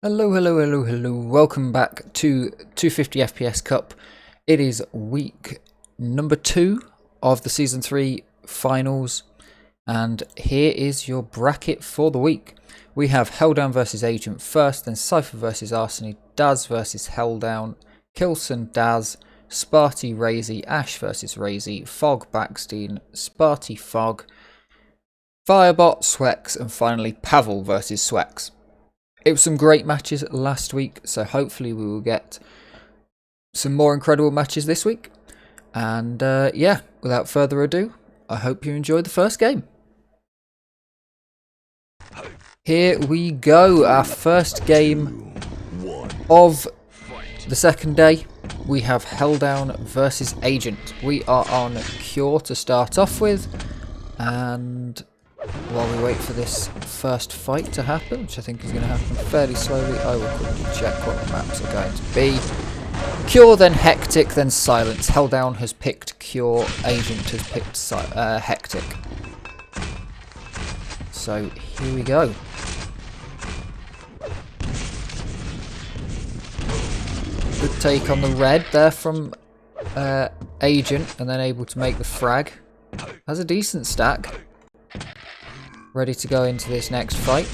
Hello, hello, hello, hello. Welcome back to 250 FPS Cup. It is week number 2 of the Season 3 finals. And here is your bracket for the week. We have Helldown versus Agent first, then Cypher versus ARSENY, Daz versus Helldown, Kilson Daz, Sparty RAISY, Ash versus RAISY, Fog baksteen, Sparty Fog, Firebot swex, and finally Pavel versus swex. It was some great matches last week, so hopefully we will get some more incredible matches this week. And yeah, without further ado, I hope you enjoyed the first game. Here we go, our first game of the second day. We have Helldown versus Agent. We are on Cure to start off with, and while we wait for this first fight to happen, which I think is going to happen fairly slowly, I will quickly check what the maps are going to be. Cure, then Hectic, then Silence. Helldown has picked Cure, Agent has picked Hectic. So here we go. Good take on the red there from Agent, and then able to make the frag. Has a decent stack. Ready to go into this next fight.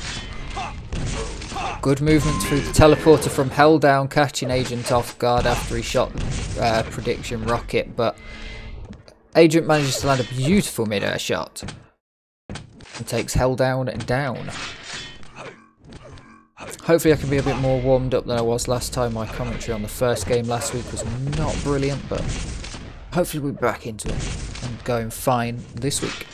Good movement through the teleporter from Helldown, catching Agent off guard after he shot the prediction rocket, but Agent manages to land a beautiful mid-air shot and takes Helldown down. Hopefully I can be a bit more warmed up than I was last time. My commentary on the first game last week was not brilliant, but hopefully we'll be back into it and going fine this week.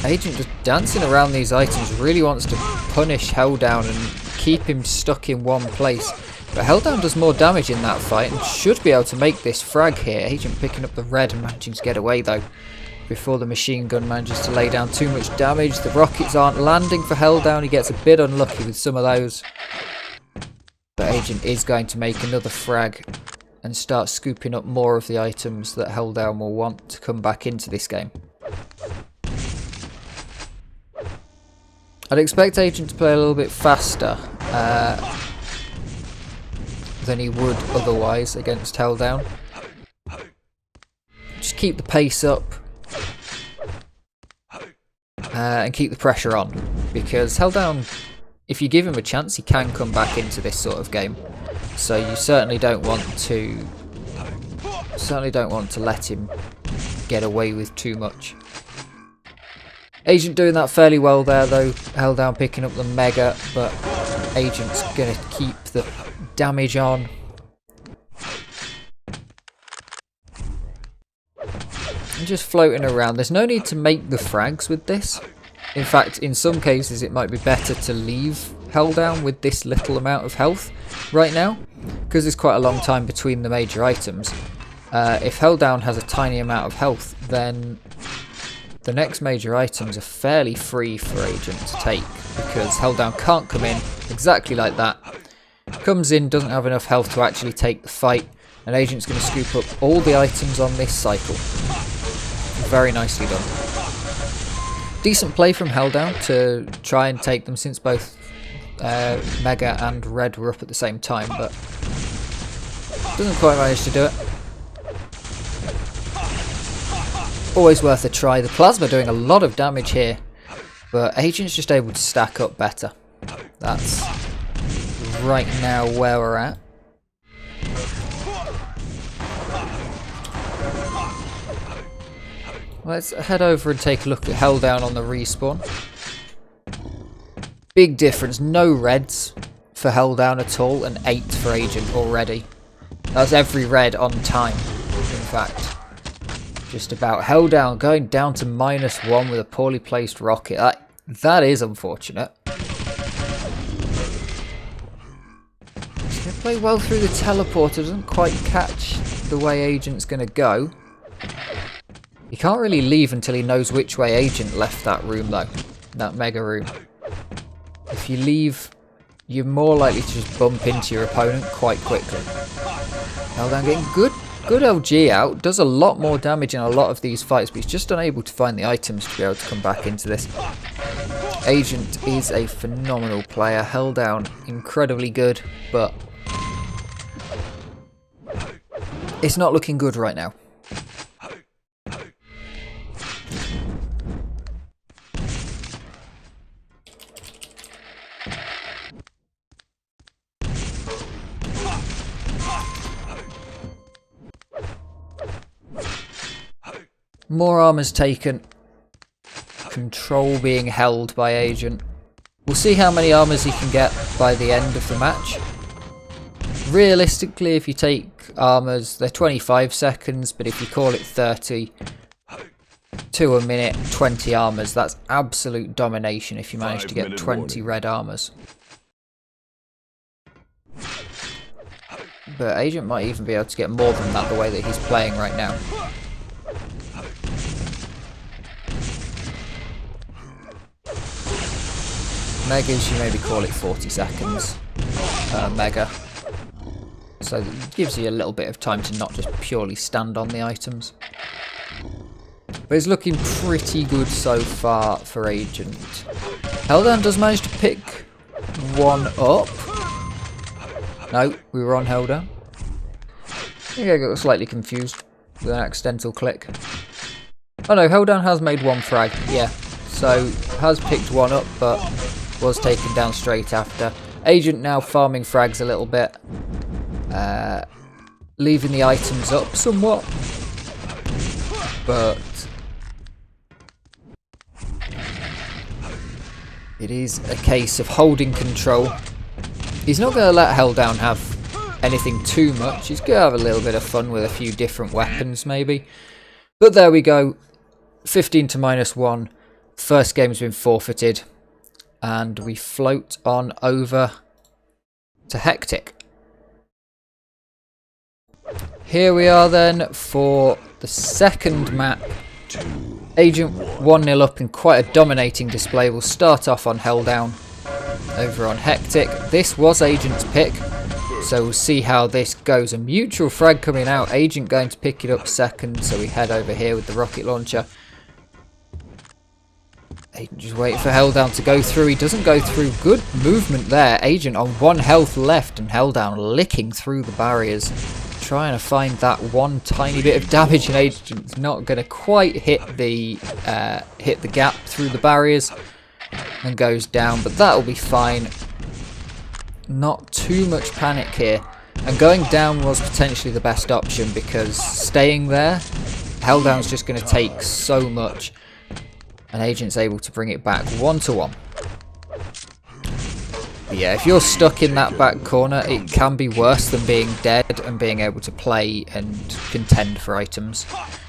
Agent just dancing around these items, really wants to punish Helldown and keep him stuck in one place. But Helldown does more damage in that fight and should be able to make this frag here. Agent picking up the red and managing to get away though, before the machine gun manages to lay down too much damage. The rockets aren't landing for Helldown, he gets a bit unlucky with some of those. But Agent is going to make another frag and start scooping up more of the items that Helldown will want to come back into this game. I'd expect Agent to play a little bit faster than he would otherwise against Helldown. Just keep the pace up and keep the pressure on, because Helldown, if you give him a chance, he can come back into this sort of game. So you certainly don't want to let him get away with too much. Agent doing that fairly well there though. Helldown picking up the mega, but Agent's going to keep the damage on. And just floating around. There's no need to make the frags with this. In fact, in some cases it might be better to leave Helldown with this little amount of health right now, because there's quite a long time between the major items. If Helldown has a tiny amount of health, then the next major items are fairly free for Agent to take, because Helldown can't come in exactly like that. Comes in, doesn't have enough health to actually take the fight, and Agent's going to scoop up all the items on this cycle. Very nicely done. Decent play from Helldown to try and take them, since both Mega and Red were up at the same time, but doesn't quite manage to do it. Always worth a try. The plasma doing a lot of damage here, but Agent's just able to stack up better. That's right now where we're at. Let's head over and take a look at Helldown on the respawn. Big difference, no reds for Helldown at all, and 8 for Agent already. That's every red on time, in fact. Just about. Helldown going down to -1 with a poorly placed rocket. That is unfortunate. He's going to play well through the teleporter. Doesn't quite catch the way Agent's going to go. He can't really leave until he knows which way Agent left that room though. That mega room. If you leave, you're more likely to just bump into your opponent quite quickly. Helldown getting good Good LG out, does a lot more damage in a lot of these fights, but he's just unable to find the items to be able to come back into this. Agent is a phenomenal player, held down incredibly good, but it's not looking good right now. More armor's taken. Control being held by Agent. We'll see how many armors he can get by the end of the match. Realistically, if you take armors, they're 25 seconds, but if you call it 30 to a minute, 20 armors, that's absolute domination if you manage to get 20 red armors. But Agent might even be able to get more than that the way that he's playing right now. Megas, you maybe call it 40 seconds. Mega. So it gives you a little bit of time to not just purely stand on the items. But it's looking pretty good so far for Agent. Helldown does manage to pick one up. No, we were on Helldown. I think I got slightly confused with an accidental click. Oh no, Helldown has made one frag, yeah. So has picked one up, but was taken down straight after. Agent now farming frags a little bit. Leaving the items up somewhat. But it is a case of holding control. He's not going to let Helldown have anything too much. He's going to have a little bit of fun with a few different weapons maybe. But there we go. 15 to -1. First game's been forfeited. And we float on over to Hectic. Here we are then for the second map. Agent 1-0 up in quite a dominating display. We'll start off on Helldown over on Hectic. This was Agent's pick, so we'll see how this goes. A mutual frag coming out. Agent going to pick it up second, so we head over here with the rocket launcher. Agent just waiting for Helldown to go through. He doesn't go through. Good movement there. Agent on 1 health left and Helldown licking through the barriers. Trying to find that one tiny bit of damage, and Agent's not going to quite hit the gap through the barriers and goes down, but that'll be fine. Not too much panic here. And going down was potentially the best option because staying there, Helldown's just going to take so much. And Agent's able to bring it back 1-1. But yeah, if you're stuck in that back corner, it can be worse than being dead and being able to play and contend for items,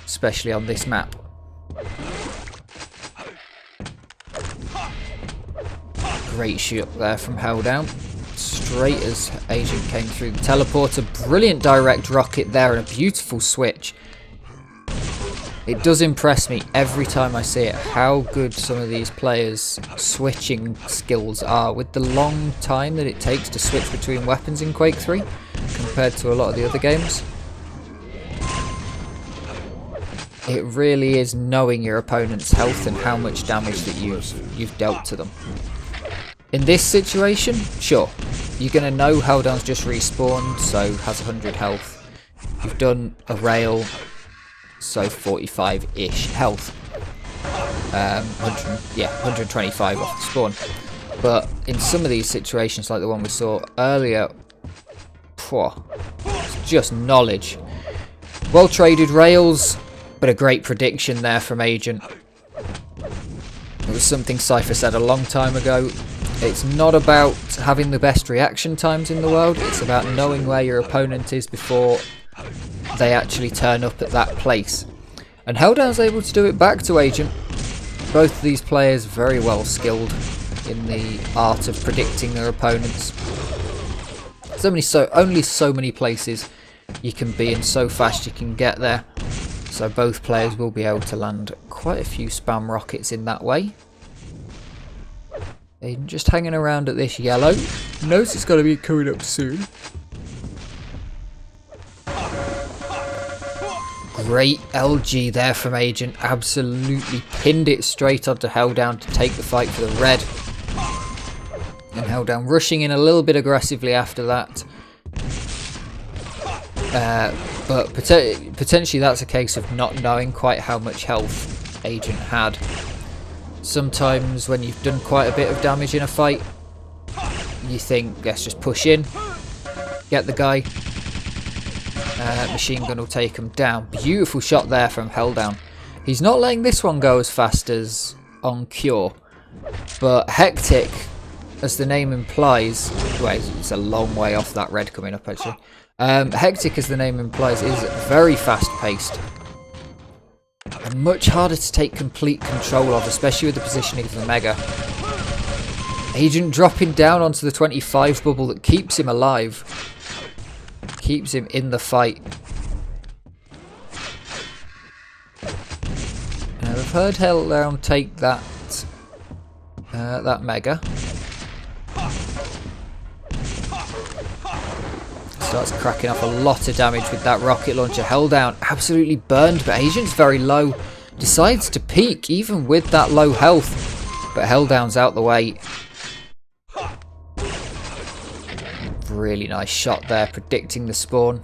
especially on this map. Great shoot up there from Helldown. Straight as Agent came through the teleporter. Brilliant direct rocket there and a beautiful switch. It does impress me every time I see it how good some of these players' switching skills are with the long time that it takes to switch between weapons in Quake 3 compared to a lot of the other games. It really is knowing your opponent's health and how much damage that you've dealt to them. In this situation, sure, you're going to know Helldown's just respawned, so has 100 health. You've done a rail, so 45-ish health. 125 off the spawn. But in some of these situations, like the one we saw earlier, it's just knowledge. Well traded rails, but a great prediction there from Agent. It was something Cypher said a long time ago. It's not about having the best reaction times in the world, it's about knowing where your opponent is before they actually turn up at that place. And Helldown's able to do it back to Agent. Both of these players very well skilled in the art of predicting their opponents. Only so many places you can be and so fast you can get there. So both players will be able to land quite a few spam rockets in that way. Aiden just hanging around at this yellow. Knows it's got to be coming up soon. Great LG there from Agent. Absolutely pinned it straight onto Helldown to take the fight for the red. And Helldown rushing in a little bit aggressively after that. But potentially that's a case of not knowing quite how much health Agent had. Sometimes when you've done quite a bit of damage in a fight, you think, let's just push in, get the guy. Machine gun will take him down. Beautiful shot there from Helldown. He's not letting this one go as fast as on Cure, but Hectic, as the name implies, wait, it's a long way off that red coming up actually. Hectic, as the name implies, is very fast paced and much harder to take complete control of, especially with the positioning of the Mega. Agent dropping down onto the 25 bubble that keeps him alive. Keeps him in the fight. Now we've heard Helldown take that Mega. Starts cracking off a lot of damage with that rocket launcher. Helldown absolutely burned, but Agent's very low. Decides to peek even with that low health, but Helldown's out the way. Really nice shot there, predicting the spawn.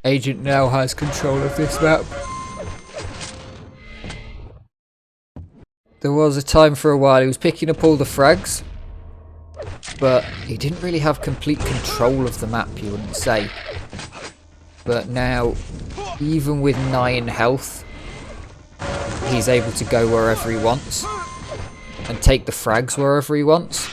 Agent now has control of this map. There was a time for a while he was picking up all the frags, but he didn't really have complete control of the map, you wouldn't say. But now, even with 9 health, he's able to go wherever he wants and take the frags wherever he wants.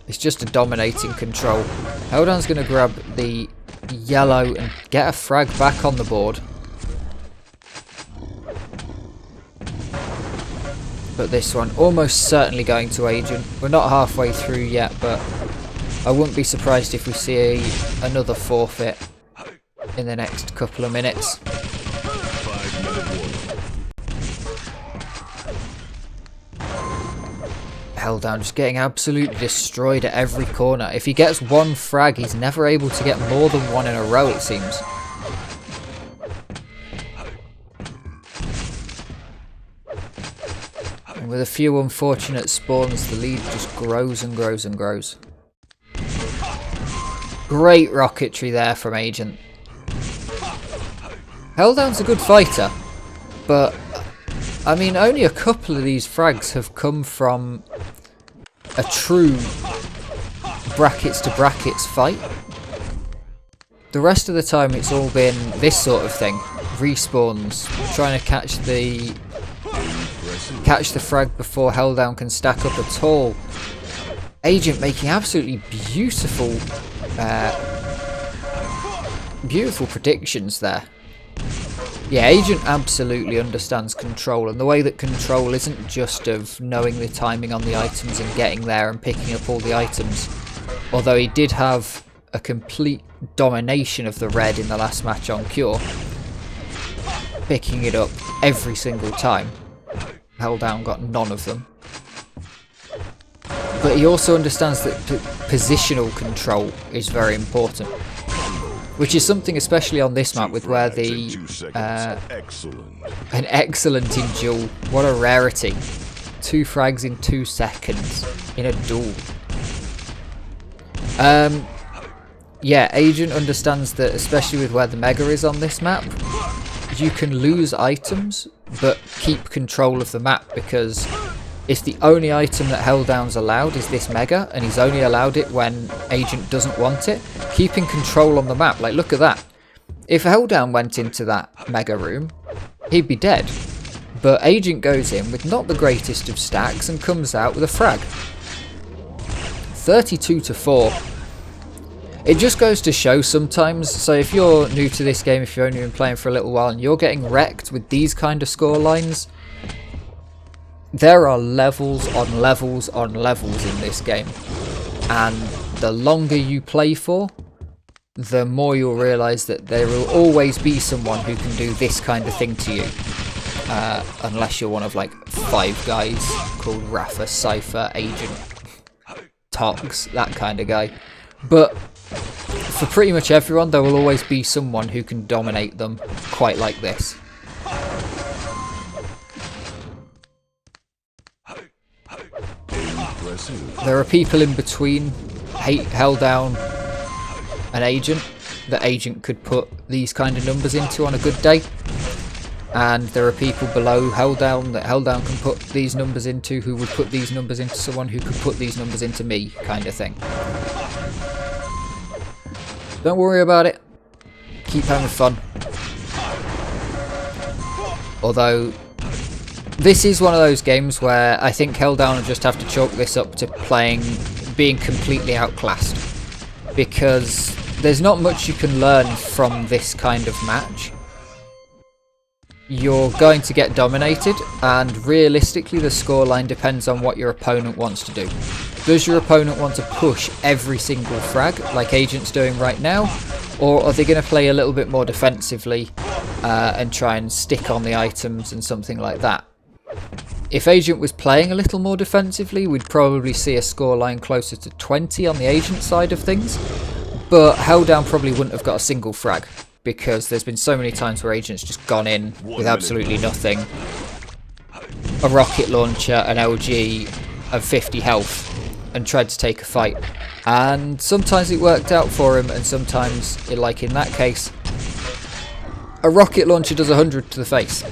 It's just a dominating control. Helldown's going to grab the yellow and get a frag back on the board. But this one almost certainly going to Agent. We're not halfway through yet, but I wouldn't be surprised if we see another forfeit in the next couple of minutes. Helldown just getting absolutely destroyed at every corner. If he gets one frag, he's never able to get more than one in a row, it seems. And with a few unfortunate spawns, the lead just grows and grows and grows. Great rocketry there from Agent. Helldown's a good fighter, but I mean, only a couple of these frags have come from a true brackets to brackets fight. The rest of the time it's all been this sort of thing. Respawns, trying to catch the frag before Helldown can stack up at all. Agent making absolutely beautiful beautiful predictions there. Yeah, Agent absolutely understands control, and the way that control isn't just of knowing the timing on the items and getting there and picking up all the items. Although he did have a complete domination of the red in the last match on Cure, picking it up every single time. Helldown got none of them. But he also understands that positional control is very important. Which is something especially on this map with where the an excellent in duel. What a rarity. 2 frags in 2 seconds in a duel. Yeah, Agent understands that, especially with where the Mega is on this map, you can lose items but keep control of the map, because if the only item that Helldown's allowed is this Mega, and he's only allowed it when Agent doesn't want it, keeping control on the map, like look at that. If Helldown went into that Mega room, he'd be dead. But Agent goes in with not the greatest of stacks and comes out with a frag. 32-4. It just goes to show sometimes, so if you're new to this game, if you've only been playing for a little while and you're getting wrecked with these kind of score lines, there are levels on levels on levels in this game, and the longer you play for, the more you'll realise that there will always be someone who can do this kind of thing to you, unless you're one of like 5 guys called Rafa, Cypher, Agent, Tox, that kind of guy. But for pretty much everyone, there will always be someone who can dominate them quite like this. There are people in between held down an agent that agent could put these kind of numbers into on a good day, and there are people below held down that held down can put these numbers into, who would put these numbers into someone who could put these numbers into me, kind of thing. Don't worry about it, keep having fun. Although this is one of those games where I think Helldown will just have to chalk this up to being completely outclassed, because there's not much you can learn from this kind of match. You're going to get dominated, and realistically the scoreline depends on what your opponent wants to do. Does your opponent want to push every single frag like Agent's doing right now, or are they going to play a little bit more defensively and try and stick on the items and something like that? If Agent was playing a little more defensively, we'd probably see a scoreline closer to 20 on the Agent side of things, but Helldown probably wouldn't have got a single frag, because there's been so many times where Agent's just gone in with absolutely nothing. A rocket launcher, an LG, and 50 health, and tried to take a fight. And sometimes it worked out for him, and sometimes, like in that case, a rocket launcher does 100 to the face.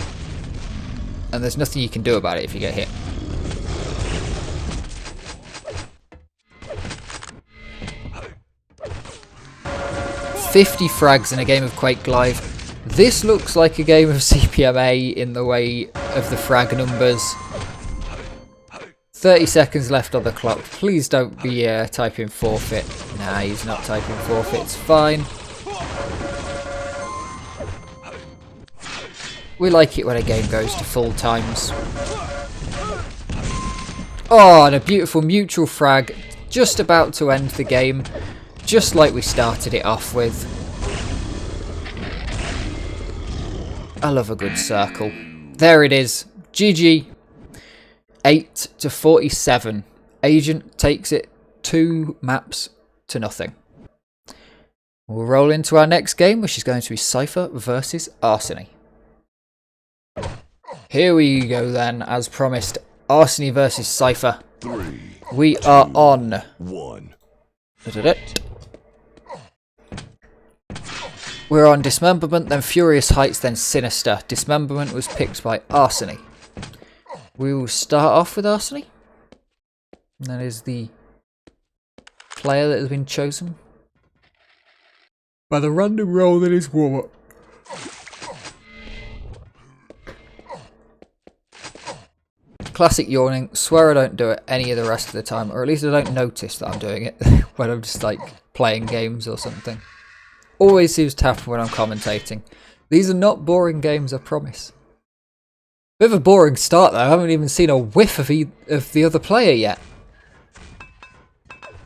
And there's nothing you can do about it if you get hit. $50 frags in a game of Quake Live. This looks like a game of CPMA in the way of the frag numbers. 30 seconds left on the clock. Please don't be typing forfeit. Nah, he's not typing forfeit. It's fine. We like it when a game goes to full times. Oh, and a beautiful mutual frag. Just about to end the game. Just like we started it off with. I love a good circle. There it is. GG. 8-47. Agent takes it 2 maps to nothing. We'll roll into our next game, which is going to be Cypher versus ARSENY. Here we go then, as promised. ARSENY versus Cypher. 3, we are on 1. We're on Dismemberment, then Furious Heights, then Sinister. Dismemberment was picked by ARSENY. We will start off with ARSENY. And that is the player that has been chosen by the random roll that is warm-up. Classic yawning. Swear I don't do it any of the rest of the time, or at least I don't notice that I'm doing it when I'm just like playing games or something. Always seems to happen when I'm commentating. These are not boring games, I promise. Bit of a boring start though. I haven't even seen a whiff of the other player yet.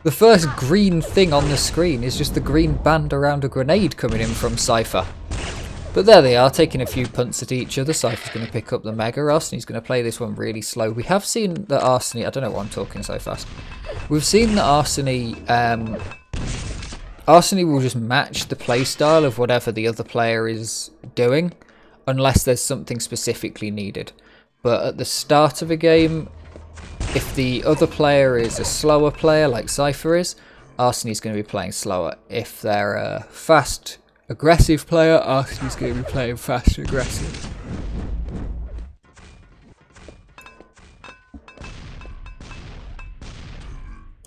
The first green thing on the screen is just the green band around a grenade coming in from Cypher. But there they are, taking a few punts at each other. Cypher's going to pick up the Mega. ARSENY's going to play this one really slow. We have seen that ARSENY... I don't know why I'm talking so fast. We've seen that ARSENY... ARSENY will just match the playstyle of whatever the other player is doing, unless there's something specifically needed. But at the start of a game, if the other player is a slower player, like Cypher is, ARSENY's going to be playing slower. If they're a fast... aggressive player, ARSENY's going to be playing fast and aggressive.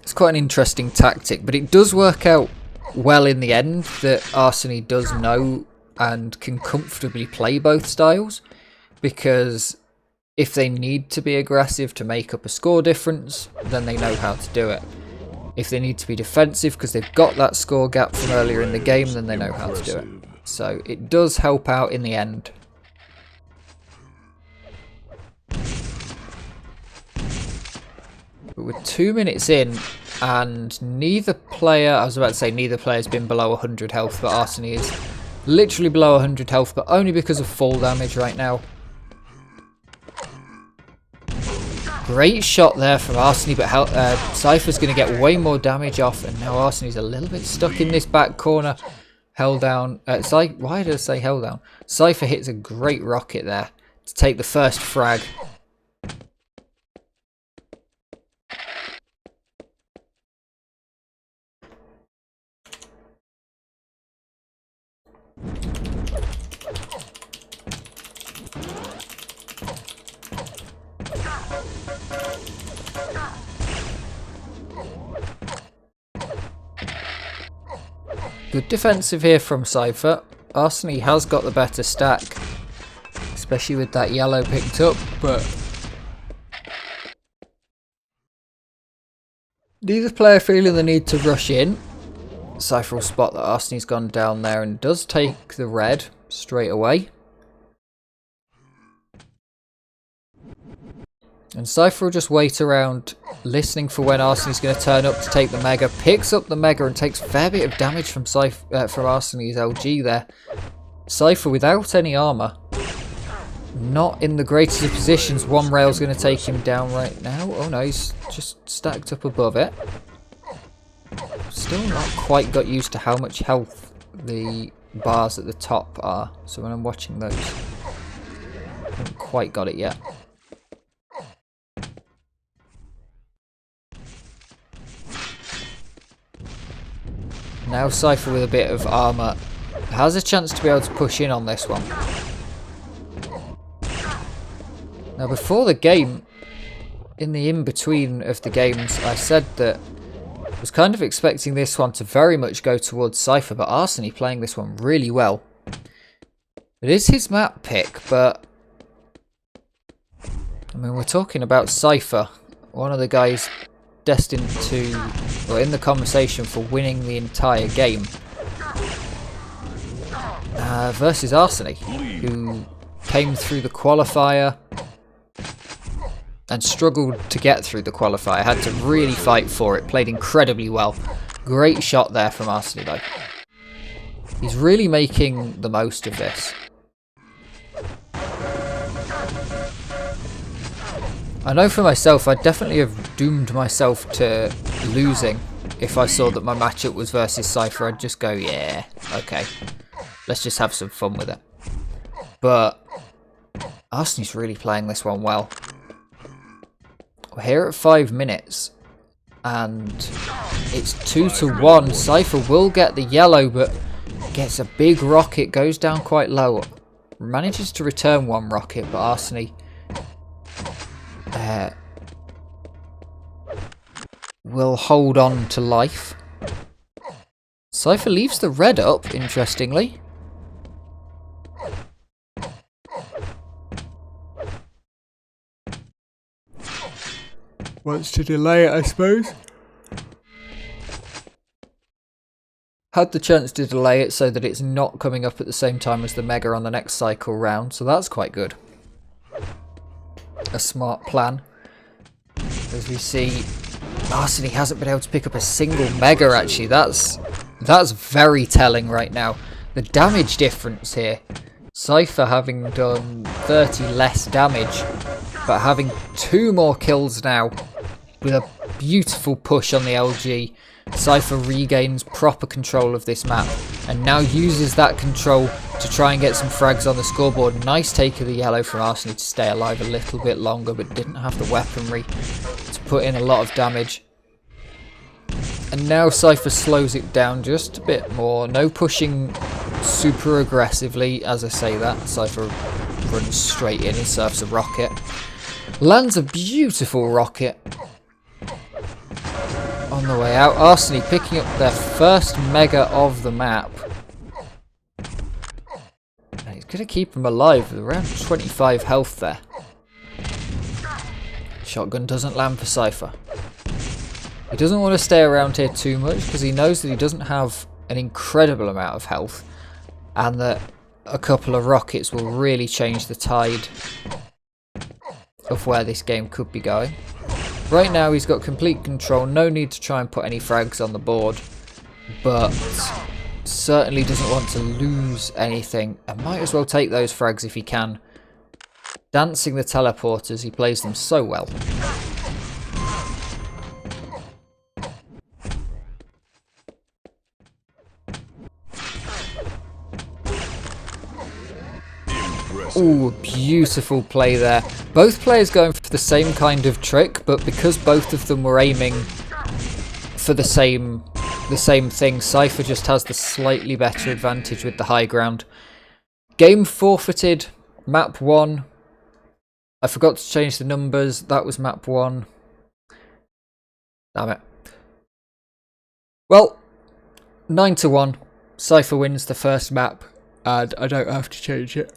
It's quite an interesting tactic, but it does work out well in the end that ARSENY does know and can comfortably play both styles, because if they need to be aggressive to make up a score difference, then they know how to do it. If they need to be defensive because they've got that score gap from earlier in the game, then they know how to do it. So it does help out in the end. But we're 2 minutes in, and neither player, I was about to say neither player's been below 100 health, but ARSENY is literally below 100 health, but only because of fall damage right now. Great shot there from ARSENY, but Cypher's going to get way more damage off, and now ARSENY's a little bit stuck in this back corner. Held down. Why did I say held down? Cypher hits a great rocket there to take the first frag. Good defensive here from Cypher. ARSENY has got the better stack, especially with that yellow picked up, but neither player feeling the need to rush in. Cypher will spot that ARSENY's gone down there and does take the red straight away. And Cypher will just wait around, listening for when ARSENY's going to turn up to take the Mega. Picks up the Mega and takes a fair bit of damage from ARSENY's LG there. Cypher without any armour. Not in the greatest of positions. One rail's going to take him down right now. Oh no, he's just stacked up above it. Still not quite got used to how much health the bars at the top are. So when I'm watching those, I haven't quite got it yet. Now Cypher with a bit of armour has a chance to be able to push in on this one. Now before the game, in the in-between of the games, I said that I was kind of expecting this one to very much go towards Cypher, but ARSENY playing this one really well. It is his map pick, but I mean, we're talking about Cypher, one of the guys destined to, or in the conversation for winning the entire game, versus ARSENY, who came through the qualifier and struggled to get through the qualifier. Had to really fight for it. Played incredibly well. Great shot there from ARSENY though. He's really making the most of this. I know for myself, I'd definitely have doomed myself to losing if I saw that my matchup was versus Cypher. I'd just go, yeah, okay, let's just have some fun with it. But ARSENY's really playing this one well. We're here at 5 minutes, and it's 2-1. Cypher will get the yellow, but gets a big rocket, goes down quite low. Manages to return one rocket, but ARSENY will hold on to life. Cypher leaves the red up, interestingly. Wants to delay it, I suppose. Had the chance to delay it so that it's not coming up at the same time as the Mega on the next cycle round, so that's quite good. A smart plan. As we see, ARSENY hasn't been able to pick up a single Mega actually. That's very telling right now. The damage difference here. Cypher having done 30 less damage, but having 2 more kills now with a beautiful push on the LG. Cypher regains proper control of this map and now uses that control to try and get some frags on the scoreboard. Nice take of the yellow from ARSENY to stay alive a little bit longer, but didn't have the weaponry to put in a lot of damage. And now Cypher slows it down just a bit more. No pushing super aggressively. As I say that, Cypher runs straight in and surfs a rocket. Lands a beautiful rocket on the way out. ARSENY picking up their first Mega of the map. And he's going to keep him alive with around 25 health there. Shotgun doesn't land for Cypher. He doesn't want to stay around here too much because he knows that he doesn't have an incredible amount of health and that a couple of rockets will really change the tide of where this game could be going. Right now he's got complete control, no need to try and put any frags on the board, but certainly doesn't want to lose anything and might as well take those frags if he can. Dancing the teleporters, he plays them so well. Ooh, beautiful play there. Both players going for the same kind of trick, but because both of them were aiming for the same thing, Cypher just has the slightly better advantage with the high ground. Game forfeited. Map 1. I forgot to change the numbers. That was map 1. Damn it. Well, 9-1. Cypher wins the first map, and I don't have to change it.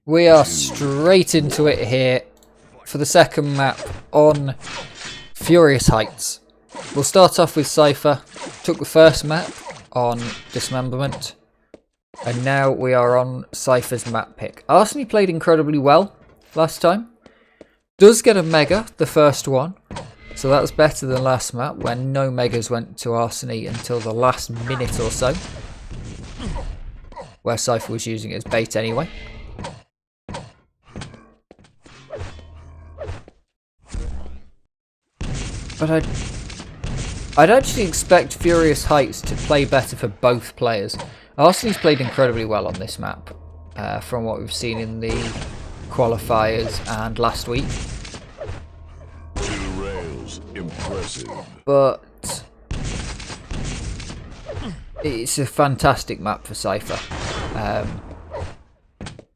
We are straight into it here for the second map on Furious Heights. We'll start off with Cypher. Took the first map on Dismemberment. And now we are on Cypher's map pick. ARSENY played incredibly well last time. Does get a mega, the first one. So that's better than last map when no megas went to ARSENY until the last minute or so. Where Cypher was using it as bait anyway. But I'd actually expect Furious Heights to play better for both players. ARSENY's played incredibly well on this map, from what we've seen in the qualifiers and last week. Rails, impressive. But it's a fantastic map for Cypher.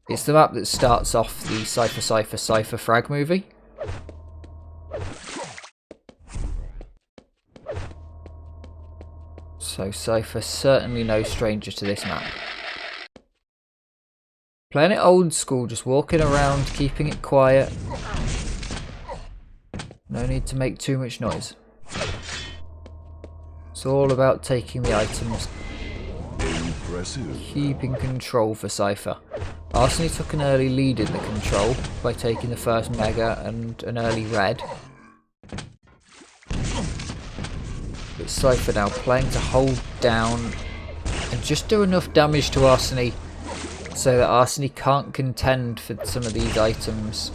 It's the map that starts off the Cypher frag movie. So Cypher certainly no stranger to this map. Playing it old school, just walking around, keeping it quiet. No need to make too much noise. It's all about taking the items. Impressive. Keeping control for Cypher. ARSENY took an early lead in the control by taking the first mega and an early red. But Cypher now playing to hold down and just do enough damage to ARSENY so that ARSENY can't contend for some of these items.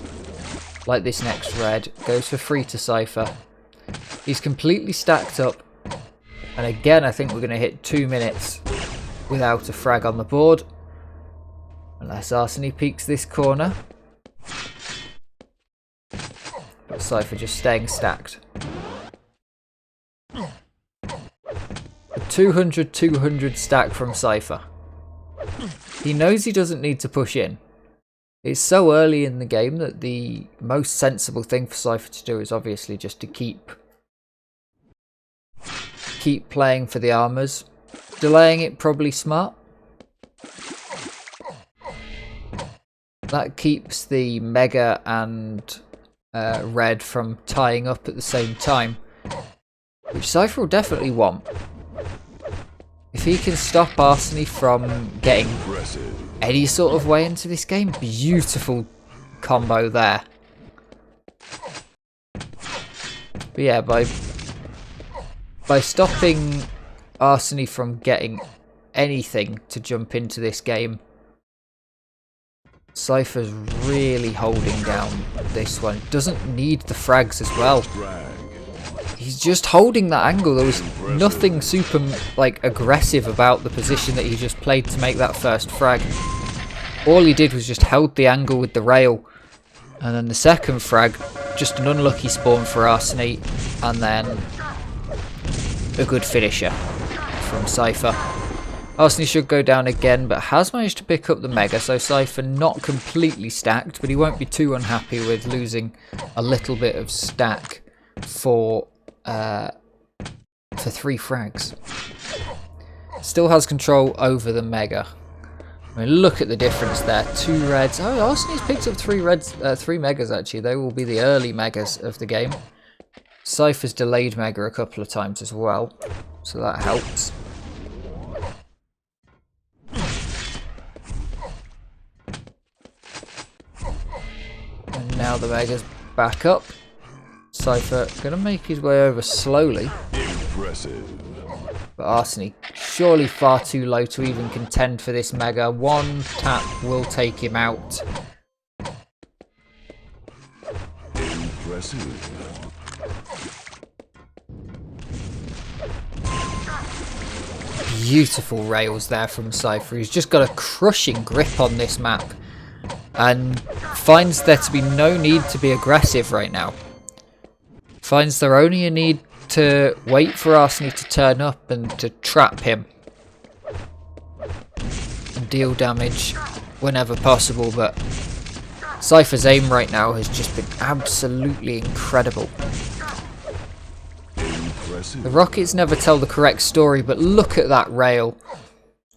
Like this next red. Goes for free to Cypher. He's completely stacked up. And again, I think we're going to hit 2 minutes without a frag on the board. Unless ARSENY peeks this corner. But Cypher just staying stacked. 200-200 stack from Cypher. He knows he doesn't need to push in. It's so early in the game that the most sensible thing for Cypher to do is obviously just to keep playing for the armors. Delaying it probably smart. That keeps the mega and red from tying up at the same time, which Cypher will definitely want. If he can stop ARSENY from getting any sort of way into this game, beautiful combo there. But yeah, by stopping ARSENY from getting anything to jump into this game, Cypher's really holding down this one. Doesn't need the frags as well. He's just holding that angle. There was nothing super aggressive about the position that he just played to make that first frag. All he did was just held the angle with the rail. And then the second frag, just an unlucky spawn for ARSENY. And then a good finisher from Cypher. ARSENY should go down again, but has managed to pick up the mega. So Cypher not completely stacked, but he won't be too unhappy with losing a little bit of stack for 3 frags. Still has control over the mega. I mean, look at the difference there. 2 reds. Oh, ARSENY's picked up 3 reds, 3 megas actually. They will be the early megas of the game. Cypher's delayed mega a couple of times as well, so that helps. And now the mega's back up. Cypher gonna make his way over slowly. Impressive. But ARSENY surely far too low to even contend for this mega. One tap will take him out. Impressive. Beautiful rails there from Cypher. He's just got a crushing grip on this map and finds there to be no need to be aggressive right now. Finds there only a need to wait for ARSENY to turn up and to trap him and deal damage whenever possible, but Cypher's aim right now has just been absolutely incredible. The rockets never tell the correct story, but look at that rail.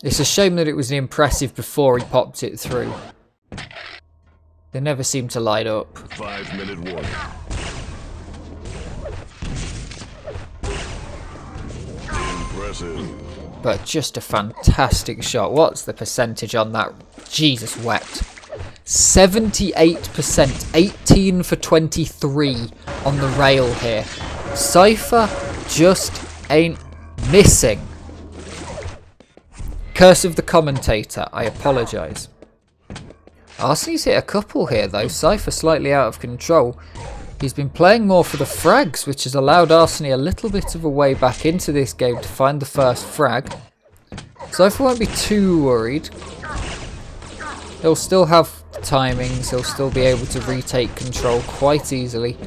It's a shame that it was impressive before he popped it through. They never seem to light up. 5-minute warning. Impressive. But just a fantastic shot. What's the percentage on that? Jesus wept. 78%, 18 for 23 on the rail here. Cypher just ain't missing. Curse of the commentator, I apologise. ARSENY's hit a couple here though. Cypher slightly out of control. He's been playing more for the frags, which has allowed ARSENY a little bit of a way back into this game to find the first frag. Cypher won't be too worried. He'll still have timings, he'll still be able to retake control quite easily.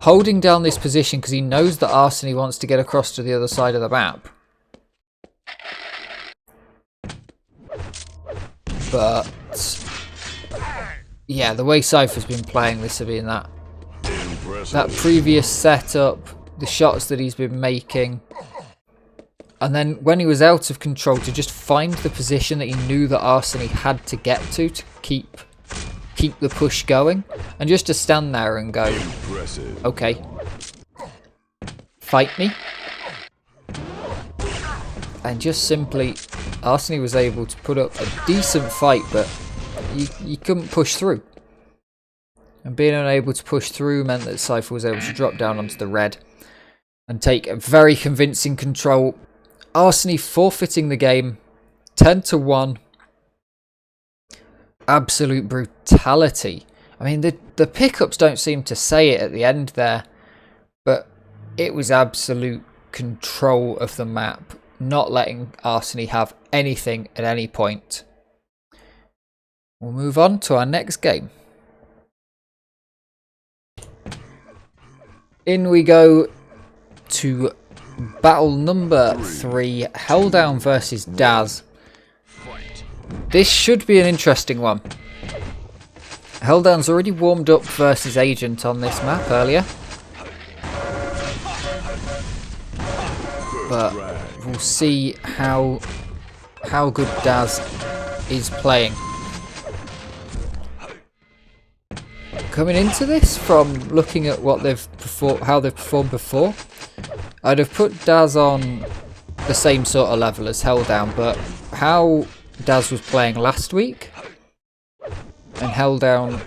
Holding down this position because he knows that ARSENY wants to get across to the other side of the map. But yeah, the way Cypher's been playing this, have been that previous setup, the shots that he's been making, and then when he was out of control, to just find the position that he knew that ARSENY had to get to keep the push going, and just to stand there and go, okay, fight me. And just simply, ARSENY was able to put up a decent fight, but you couldn't push through. And being unable to push through meant that Cypher was able to drop down onto the red and take a very convincing control. ARSENY forfeiting the game, 10-1. Absolute brutality. I mean, the pickups don't seem to say it at the end there, but it was absolute control of the map, not letting ARSENY have anything at any point. We'll move on to our next game. In we go to battle number 3, Helldown versus Daz. This should be an interesting one. Helldown's already warmed up versus Agent on this map earlier, but we'll see how good Daz is playing. Coming into this, from looking at what how they've performed before, I'd have put Daz on the same sort of level as Helldown, but how Daz was playing last week and Helldown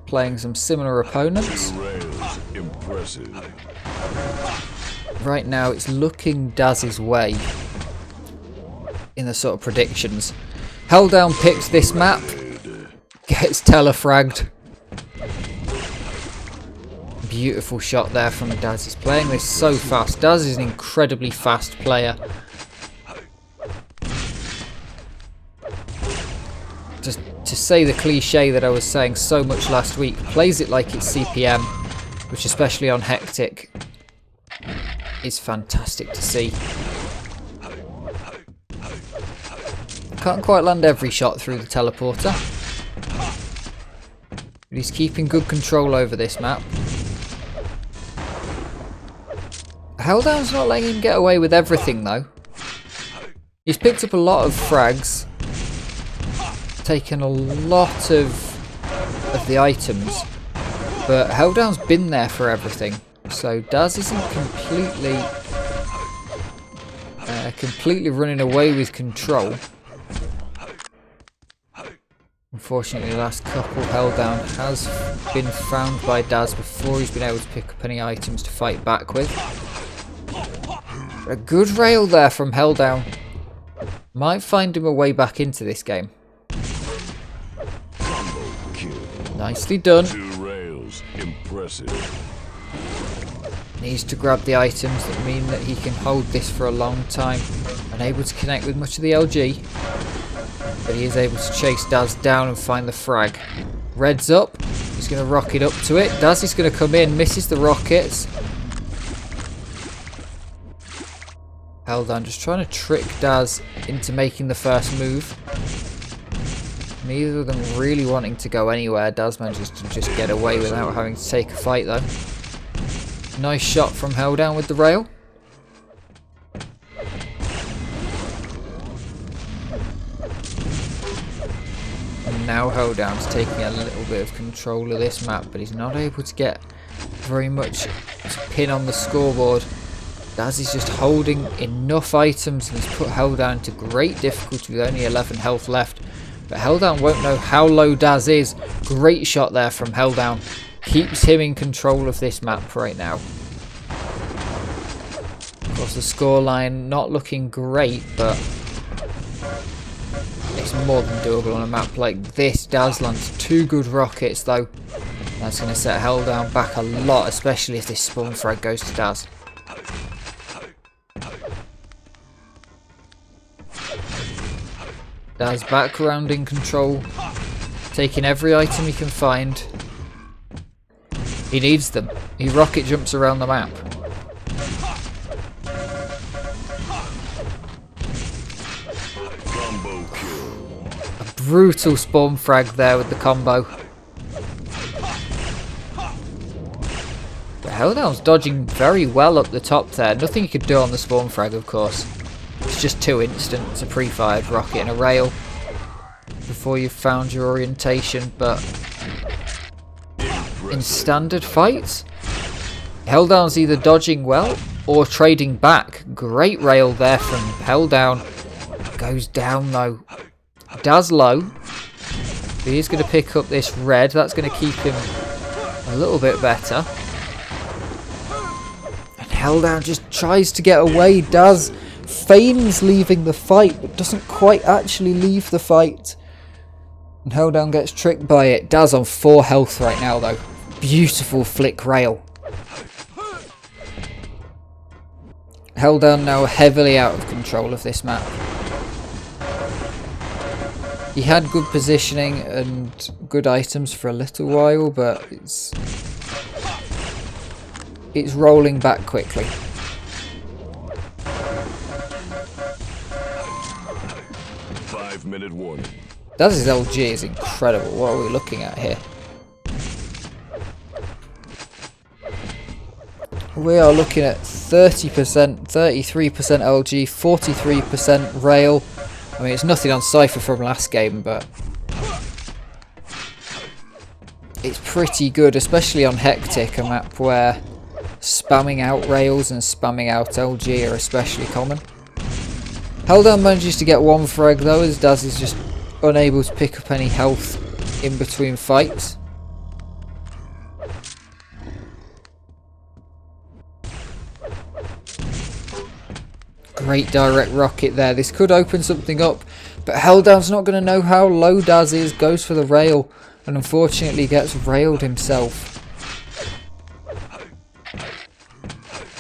playing some similar opponents, right now it's looking Daz's way in the sort of predictions. Helldown picks this map, gets telefragged. Beautiful shot there from Daz. He's playing this so fast. Daz is an incredibly fast player. Just to say the cliche that I was saying so much last week, plays it like it's CPM, which especially on Hectic is fantastic to see. Can't quite land every shot through the teleporter, but he's keeping good control over this map. Helldown's not letting him get away with everything though. He's picked up a lot of frags, taken a lot of the items, but Helldown's been there for everything. So Daz isn't completely running away with control. Unfortunately, the last couple Helldown has been found by Daz before he's been able to pick up any items to fight back with. A good rail there from Helldown. Might find him a way back into this game. Nicely done. 2 rails. Impressive. Needs to grab the items that mean that he can hold this for a long time. Unable to connect with much of the LG. But he is able to chase Daz down and find the frag. Red's up. He's going to rocket up to it. Daz is going to come in. Misses the rockets. Held on. Just trying to trick Daz into making the first move. Neither of them really wanting to go anywhere. Daz manages to just get away without having to take a fight though. Nice shot from Helldown with the rail. And now Helldown's taking a little bit of control of this map, but he's not able to get very much to pin on the scoreboard. Daz is just holding enough items and has put Helldown to great difficulty with only 11 health left. But Helldown won't know how low Daz is. Great shot there from Helldown. Keeps him in control of this map right now. Of course, the scoreline not looking great, but it's more than doable on a map like this. Daz lands 2 good rockets though. That's going to set Helldown back a lot, especially if this spawn frag goes to Daz. Daz back around in control, taking every item he can find. He needs them. He rocket jumps around the map. A brutal spawn frag there with the combo. But Helldown's dodging very well up the top there. Nothing he could do on the spawn frag, of course. It's just too instant. It's a pre-fired rocket and a rail before you've found your orientation, but in standard fights, Helldown's either dodging well or trading back. Great rail there from Helldown. Goes down though. Daz low. But he's going to pick up this red. That's going to keep him a little bit better. And Helldown just tries to get away. Daz feigns leaving the fight, but doesn't quite actually leave the fight. And Helldown gets tricked by it. Daz on 4 health right now though. Beautiful flick rail. Helldown now heavily out of control of this map. He had good positioning and good items for a little while, but it's rolling back quickly. Minute warning. Daz's LG is incredible. What are we looking at here? We are looking at 30%, 33% LG, 43% rail. I mean, it's nothing on Cypher from last game, but it's pretty good, especially on Hectic, a map where spamming out rails and spamming out LG are especially common. Helldown manages to get 1 frag though, as Daz is just unable to pick up any health in between fights. Great direct rocket there. This could open something up, but Helldown's not going to know how low Daz is. Goes for the rail and unfortunately gets railed himself.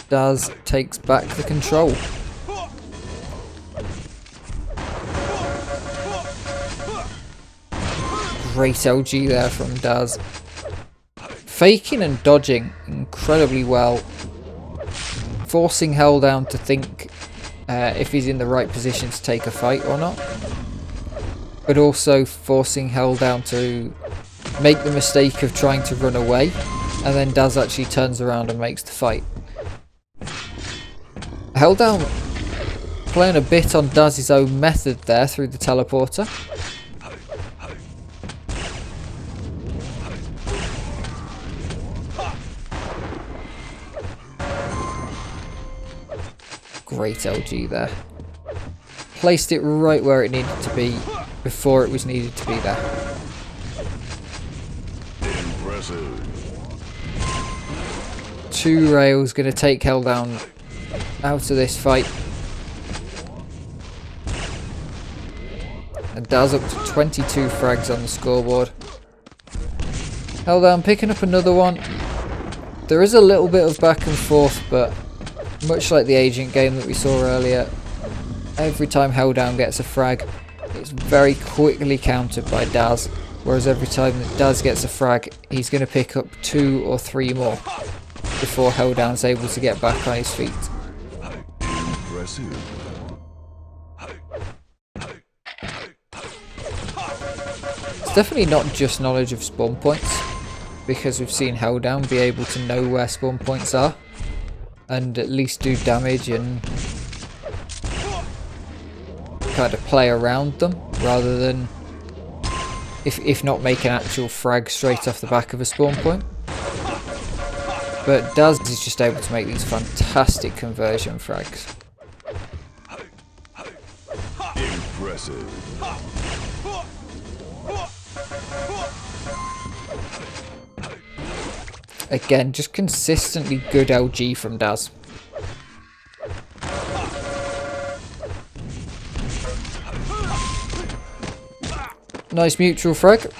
Daz takes back the control. Great LG there from Daz. Faking and dodging incredibly well. Forcing Helldown to think if he's in the right position to take a fight or not. But also forcing Helldown to make the mistake of trying to run away. And then Daz actually turns around and makes the fight. Helldown playing a bit on Daz's own method there through the teleporter. Great LG there. Placed it right where it needed to be before it was needed to be there. Impressive. 2 rails going to take Helldown out of this fight. And Daz up to 22 frags on the scoreboard. Helldown picking up another one. There is a little bit of back and forth, but much like the agent game that we saw earlier, every time Helldown gets a frag, it's very quickly countered by Daz. Whereas every time that Daz gets a frag, he's going to pick up 2 or 3 more before Helldown's able to get back on his feet. Impressive. It's definitely not just knowledge of spawn points, because we've seen Helldown be able to know where spawn points are and at least do damage and kind of play around them rather than, if not make an actual frag straight off the back of a spawn point. But Daz is just able to make these fantastic conversion frags. Impressive. Again, just consistently good LG from Daz. Nice mutual frag.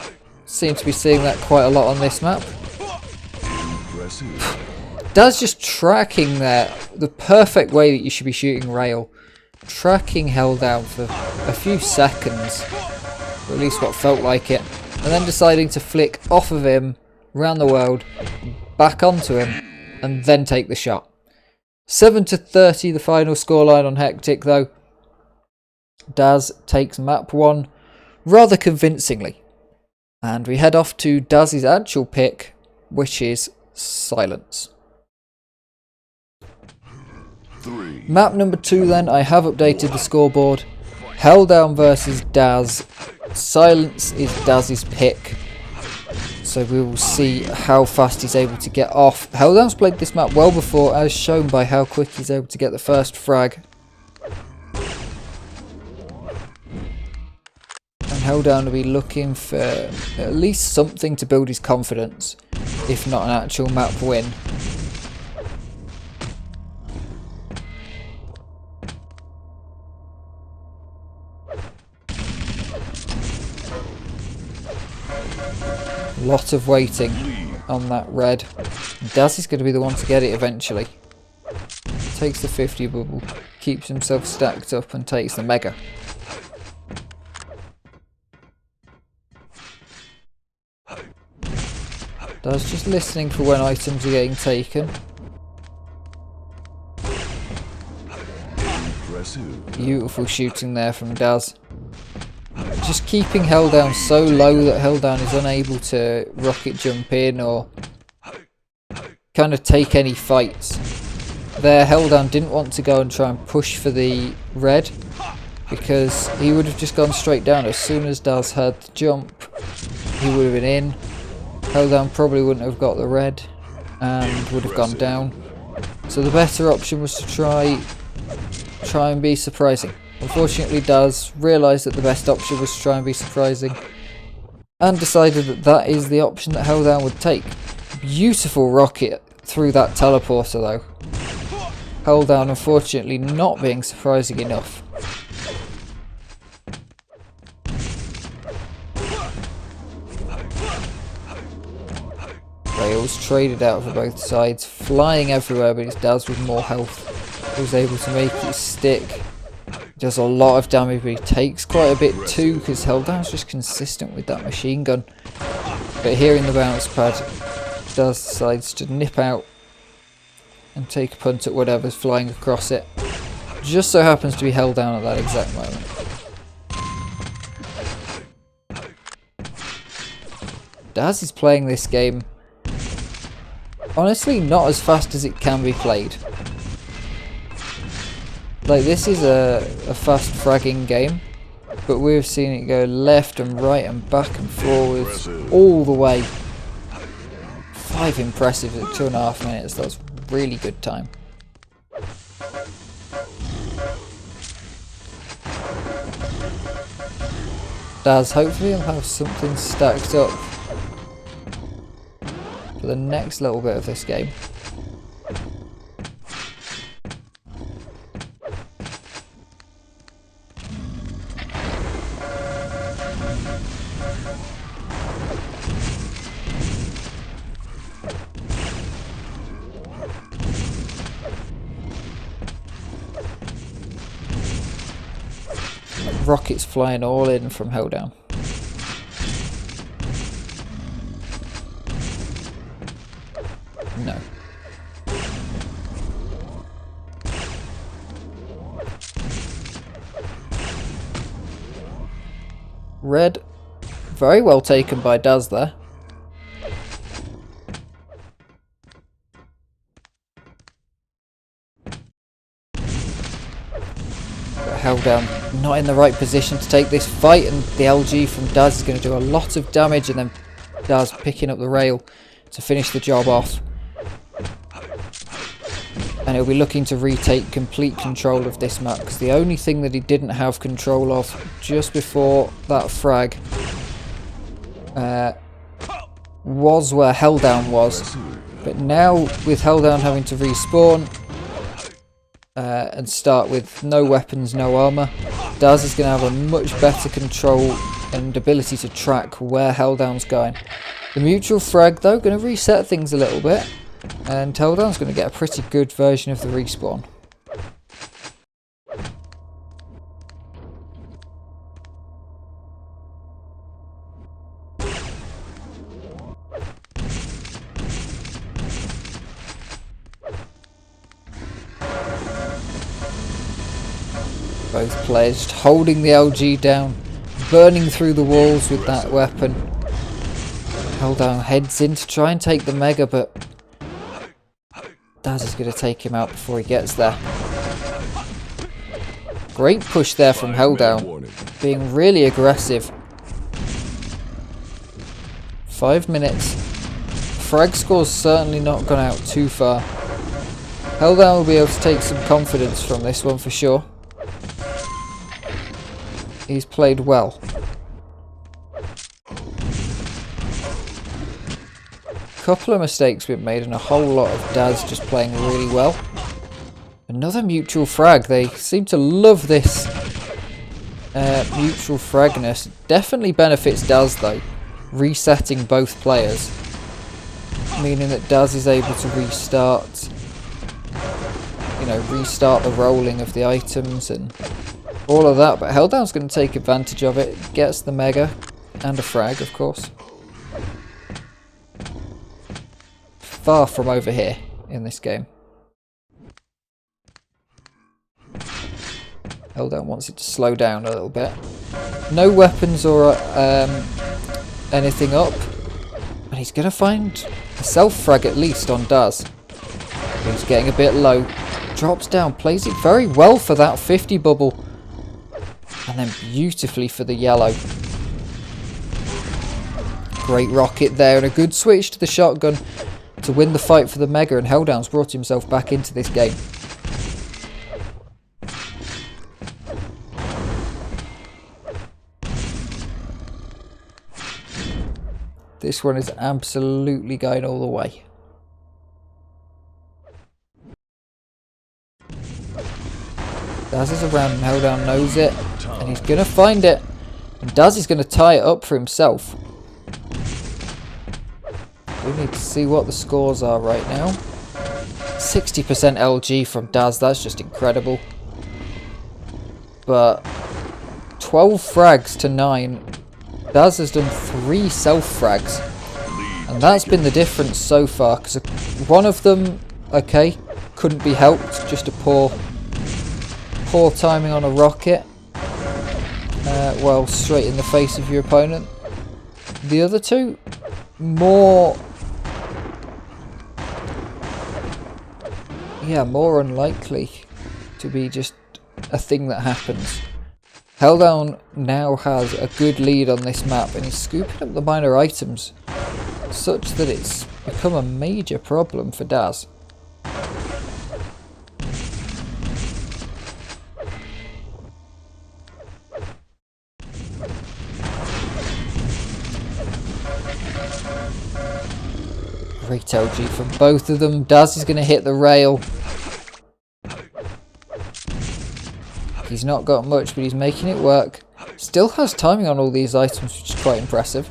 Seem to be seeing that quite a lot on this map. Daz just tracking there, the perfect way that you should be shooting rail. Tracking Helldown for a few seconds, or at least what felt like it, and then deciding to flick off of him, around the world, back onto him, and then take the shot. 7-30 the final scoreline on Hectic though. Daz takes map 1 rather convincingly. And we head off to Daz's actual pick, which is Silence. 3. Map number 2 then, I have updated the scoreboard. Helldown versus Daz. Silence is Daz's pick. So we will see how fast he's able to get off. Helldown's played this map well before, as shown by how quick he's able to get the first frag. And Helldown will be looking for at least something to build his confidence, if not an actual map win. Lot of waiting on that red. Daz is going to be the one to get it eventually. Takes the 50 bubble, keeps himself stacked up and takes the mega. Daz just listening for when items are getting taken. Beautiful shooting there from Daz. Just keeping Helldown so low that Helldown is unable to rocket jump in or kind of take any fights. There, Helldown didn't want to go and try and push for the red because he would have just gone straight down. As soon as Daz had the jump, he would have been in. Helldown probably wouldn't have got the red and would have gone down. So the better option was to try and be surprising. Unfortunately, Daz realised that the best option was to try and be surprising and decided that that is the option that Helldown would take. Beautiful rocket through that teleporter though. Helldown unfortunately not being surprising enough. Rails traded out for both sides, flying everywhere, but it's Daz with more health. He was able to make it stick. Does a lot of damage, but he takes quite a bit too because Helldown's just consistent with that machine gun. But here in the bounce pad, Daz decides to nip out and take a punt at whatever's flying across it. Just so happens to be Helldown at that exact moment. Daz is playing this game, honestly, not as fast as it can be played. Like, this is a fast fragging game, but we've seen it go left and right and back and forwards all the way. 5 impressive at 2.5 minutes, that's really good time. Daz, hopefully he'll have something stacked up for the next little bit of this game. rockets flying all in from Helldown. No. Red, very well taken by Daz there. But Helldown not in the right position to take this fight, and the LG from Daz is going to do a lot of damage, and then Daz picking up the rail to finish the job off. And he'll be looking to retake complete control of this map, because the only thing that he didn't have control of just before that frag was where Helldown was. But now with Helldown having to respawn and start with no weapons, no armour, Daz is going to have a much better control and ability to track where Helldown's going. The mutual frag though going to reset things a little bit. And Helldown's going to get a pretty good version of the respawn. Both players just holding the LG down, burning through the walls with that weapon. Helldown heads in to try and take the Mega, but Daz is going to take him out before he gets there. Great push there from Helldown, being really aggressive. 5 minutes. Frag score's certainly not gone out too far. Helldown will be able to take some confidence from this one for sure. He's played well. Couple of mistakes been made and a whole lot of Daz just playing really well. Another mutual frag. They seem to love this mutual fragness. Definitely benefits Daz though, resetting both players, meaning that Daz is able to restart, you know, restart the rolling of the items and all of that. But Helldown's going to take advantage of it. Gets the Mega and a frag, of course. Far from over here in this game. Helldown wants it to slow down a little bit. No weapons or anything up. And he's going to find a self-frag at least on Daz. He's getting a bit low. Drops down, plays it very well for that 50 bubble. And then beautifully for the yellow. Great rocket there and a good switch to the shotgun to win the fight for the Mega, and Helldown's brought himself back into this game. This one is absolutely going all the way. Daz is around and Helldown knows it, and he's going to find it. And Daz is going to tie it up for himself. We need to see what the scores are right now. 60% LG from Daz, that's just incredible. But 12 frags to 9. Daz has done 3 self-frags. And that's been the difference so far, because one of them, okay, couldn't be helped, just a poor timing on a rocket. Well, straight in the face of your opponent. The other two, more unlikely to be just a thing that happens. Helldown now has a good lead on this map, and he's scooping up the minor items such that it's become a major problem for Daz. Great LG from both of them. Daz is going to hit the rail. He's not got much, but he's making it work. Still has timing on all these items, which is quite impressive.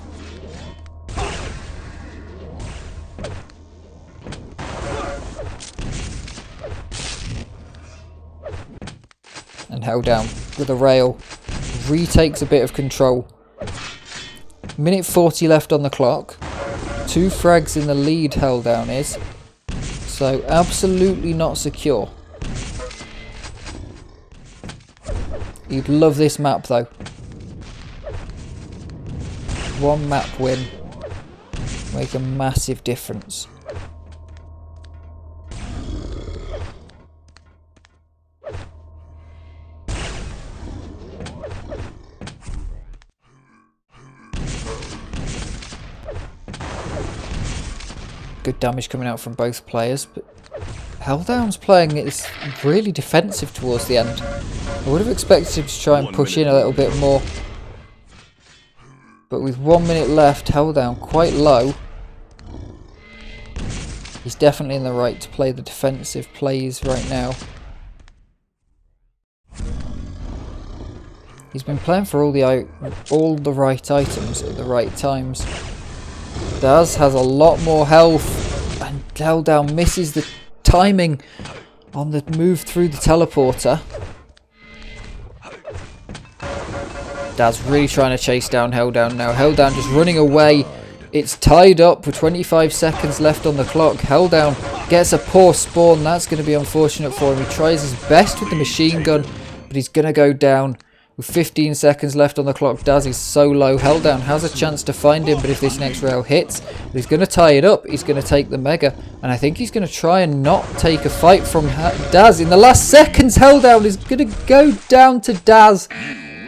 And Helldown with a rail. retakes a bit of control. Minute 40 left on the clock. 2 frags in the lead, Helldown is. So absolutely not secure. You'd love this map though. 1 map win. Make a massive difference. Good damage coming out from both players, but Helldown's playing is really defensive towards the end. I would have expected him to try and push in a little bit more. But with 1 minute left, Helldown quite low. He's definitely in the right to play the defensive plays right now. He's been playing for all the right items at the right times. Daz has a lot more health, and Helldown misses the timing on the move through the teleporter. Daz really trying to chase down Helldown now. Helldown just running away. It's tied up with 25 seconds left on the clock. Helldown gets a poor spawn. That's going to be unfortunate for him. He tries his best with the machine gun, but he's going to go down. With 15 seconds left on the clock, Daz is so low. Helldown has a chance to find him, but if this next rail hits, he's going to tie it up. He's going to take the Mega, and I think he's going to try and not take a fight from Daz. In the last seconds, Helldown is going to go down to Daz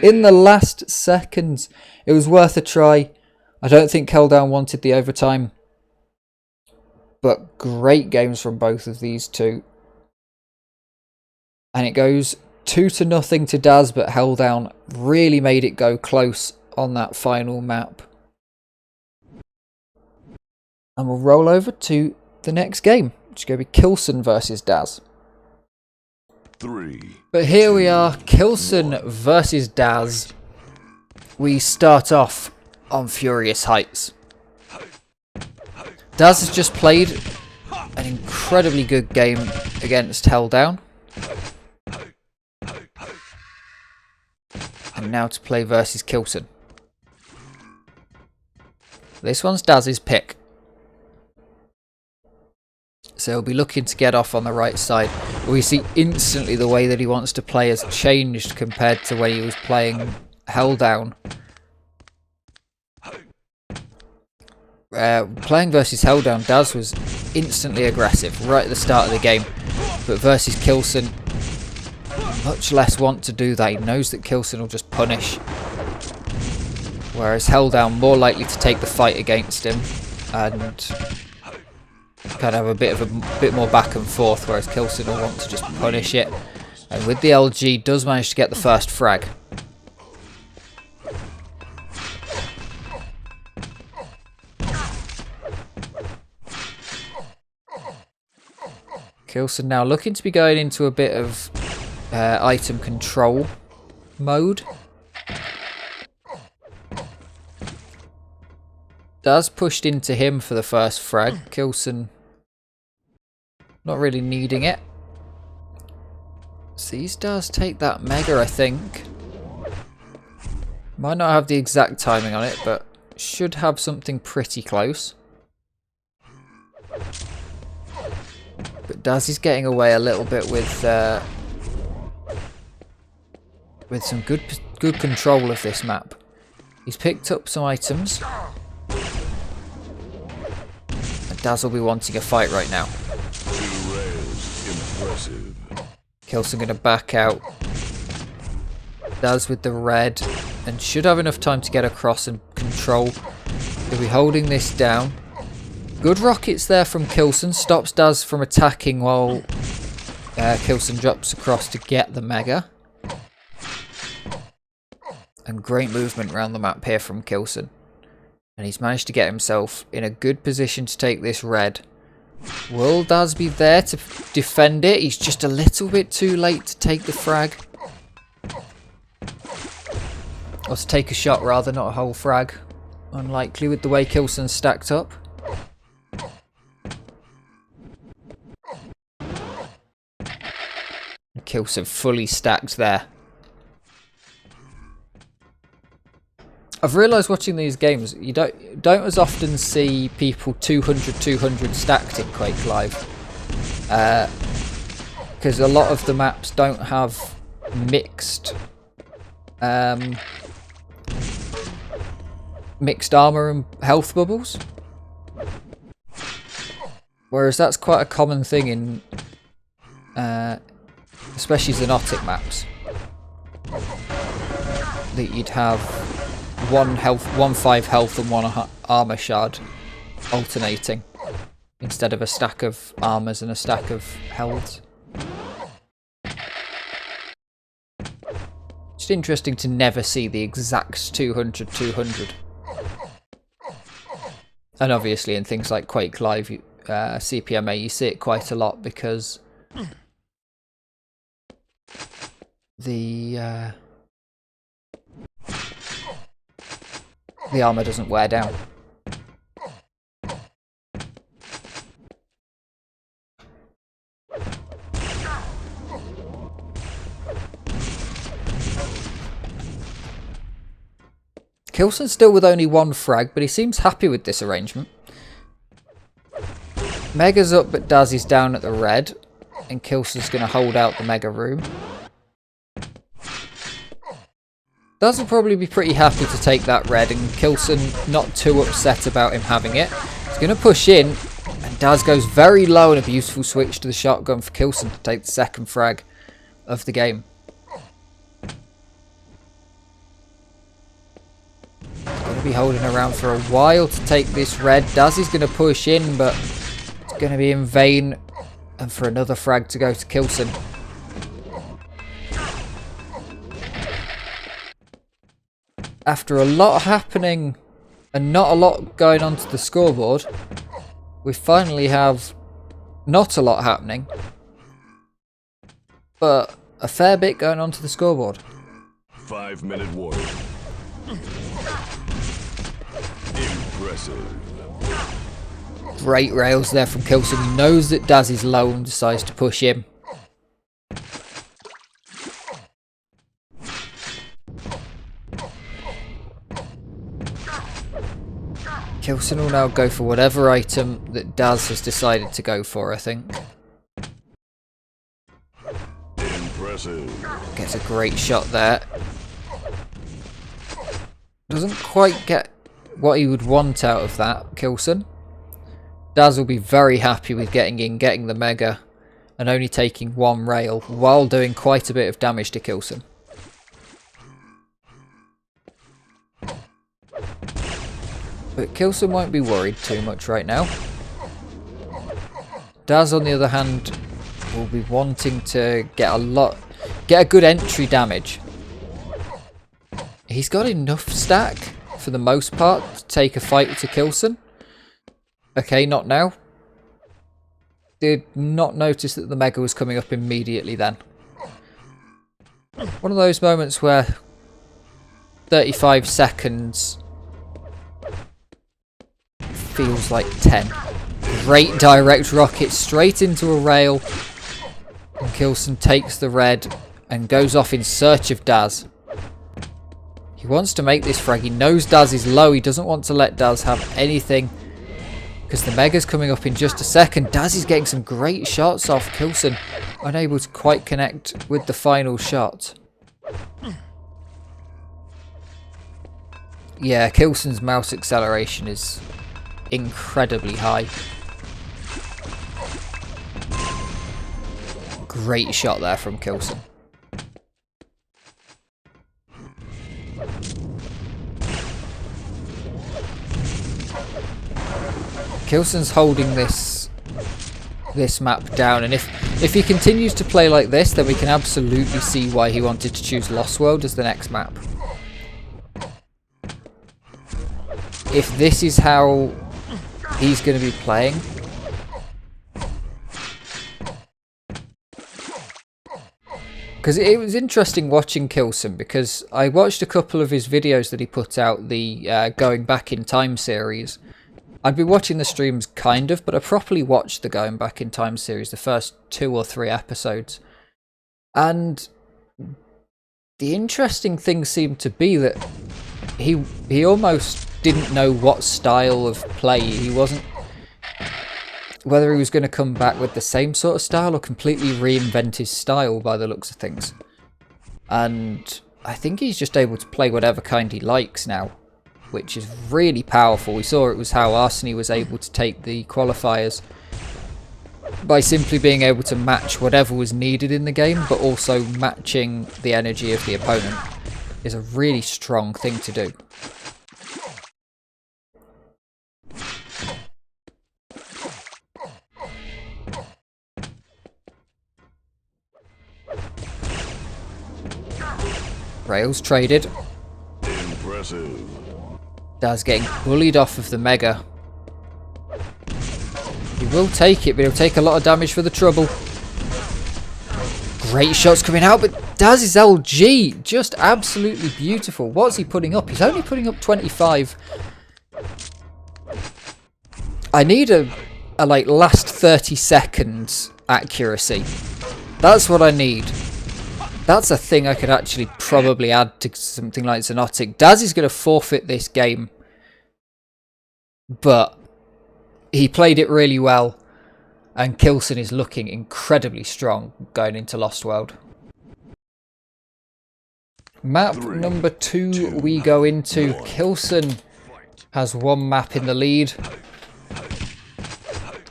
in the last seconds. It was worth a try. I don't think Helldown wanted the overtime, but great games from both of these two. And it goes 2-0 to Daz, but Helldown really made it go close on that final map. And we'll roll over to the next game, which is going to be Kilson versus Daz. 3. But here we are, Kilson versus Daz. We start off on Furious Heights. Daz has just played an incredibly good game against Helldown. And now to play versus Kilson. This one's Daz's pick. So he'll be looking to get off on the right side. We see instantly the way that he wants to play has changed compared to when he was playing Helldown. Playing versus Helldown, Daz was instantly aggressive right at the start of the game. But versus Kilson, much less want to do that. He knows that Kilson will just punish. Whereas Helldown more likely to take the fight against him and kind of have a bit more back and forth, whereas Kilson will want to just punish it. And with the LG, does manage to get the first frag. Kilson now looking to be going into a bit of item control mode. Daz pushed into him for the first frag. Kilson not really needing it. Sees Daz take that Mega, I think. Might not have the exact timing on it, but should have something pretty close. But Daz is getting away a little bit with some good control of this map. He's picked up some items. And Daz will be wanting a fight right now. Kilson going to back out. Daz with the red. And should have enough time to get across and control. He'll be holding this down. Good rockets there from Kilson. Stops Daz from attacking while Kilson drops across to get the Mega. And great movement around the map here from Kilson. And he's managed to get himself in a good position to take this red. Will Daz be there to defend it? He's just a little bit too late to take the frag. Or to take a shot rather, not a whole frag. Unlikely with the way Kilson's stacked up. Kilson fully stacked there. I've realised watching these games, you don't as often see people 200 stacked in Quake Live, because a lot of the maps don't have mixed armor and health bubbles, whereas that's quite a common thing in especially Xenotic maps, that you'd have one 5 health and one armor shard alternating instead of a stack of armors and a stack of healths. Just interesting to never see the exact 200. And obviously in things like Quake Live, CPMA, you see it quite a lot because the armor doesn't wear down. Kilson's still with only 1 frag, but he seems happy with this arrangement. Mega's up, but Dazzy's down at the red, and Kilson's going to hold out the Mega room. Daz will probably be pretty happy to take that red, and Kilson not too upset about him having it. He's going to push in, and Daz goes very low, and a beautiful switch to the shotgun for Kilson to take the 2nd frag of the game. Going to be holding around for a while to take this red. Daz is going to push in, but it's going to be in vain, and for another frag to go to Kilson. After a lot happening and not a lot going on to the scoreboard, we finally have not a lot happening, but a fair bit going on to the scoreboard. 5-minute warning. Impressive. Great rails there from Kilson. He knows that Daz is low and decides to push him. Kilson will now go for whatever item that Daz has decided to go for, I think. Impressive. Gets a great shot there. Doesn't quite get what he would want out of that, Kilson. Daz will be very happy with getting in, getting the Mega, and only taking 1 rail, while doing quite a bit of damage to Kilson. But Kilson won't be worried too much right now. Daz, on the other hand, will be wanting to get a good entry damage. He's got enough stack, for the most part, to take a fight to Kilson. Okay, not now. Did not notice that the Mega was coming up immediately then. One of those moments where 35 seconds feels like 10. Great direct rocket straight into a rail. And Kilson takes the red and goes off in search of Daz. He wants to make this frag. He knows Daz is low. He doesn't want to let Daz have anything, because the Mega's coming up in just a second. Daz is getting some great shots off. Kilson unable to quite connect with the final shot. Yeah, Kilson's mouse acceleration is incredibly high. Great shot there from Kilson. Kilson's holding this map down, and if he continues to play like this, then we can absolutely see why he wanted to choose Lost World as the next map. If this is how he's going to be playing, because it was interesting watching Kilson, because I watched a couple of his videos that he put out, the Going Back in Time series. I'd been watching the streams kind of, but I properly watched the Going Back in Time series, the first 2 or 3 episodes. And the interesting thing seemed to be that he almost didn't know what style of play. He wasn't, whether he was going to come back with the same sort of style or completely reinvent his style by the looks of things. And I think he's just able to play whatever kind he likes now, which is really powerful. We saw it was how ARSENY was able to take the qualifiers by simply being able to match whatever was needed in the game, but also matching the energy of the opponent is a really strong thing to do. Rails traded. Impressive. Daz getting bullied off of the Mega. He will take it, but he'll take a lot of damage for the trouble. Great shots coming out, but Daz's LG, just absolutely beautiful. What's he putting up? He's only putting up 25. I need a like last 30 seconds accuracy. That's what I need. That's a thing I could actually probably add to something like Xenotic. Daz is going to forfeit this game, but he played it really well, and Kilson is looking incredibly strong going into Lost World. Map number 2 we go into. Kilson has one map in the lead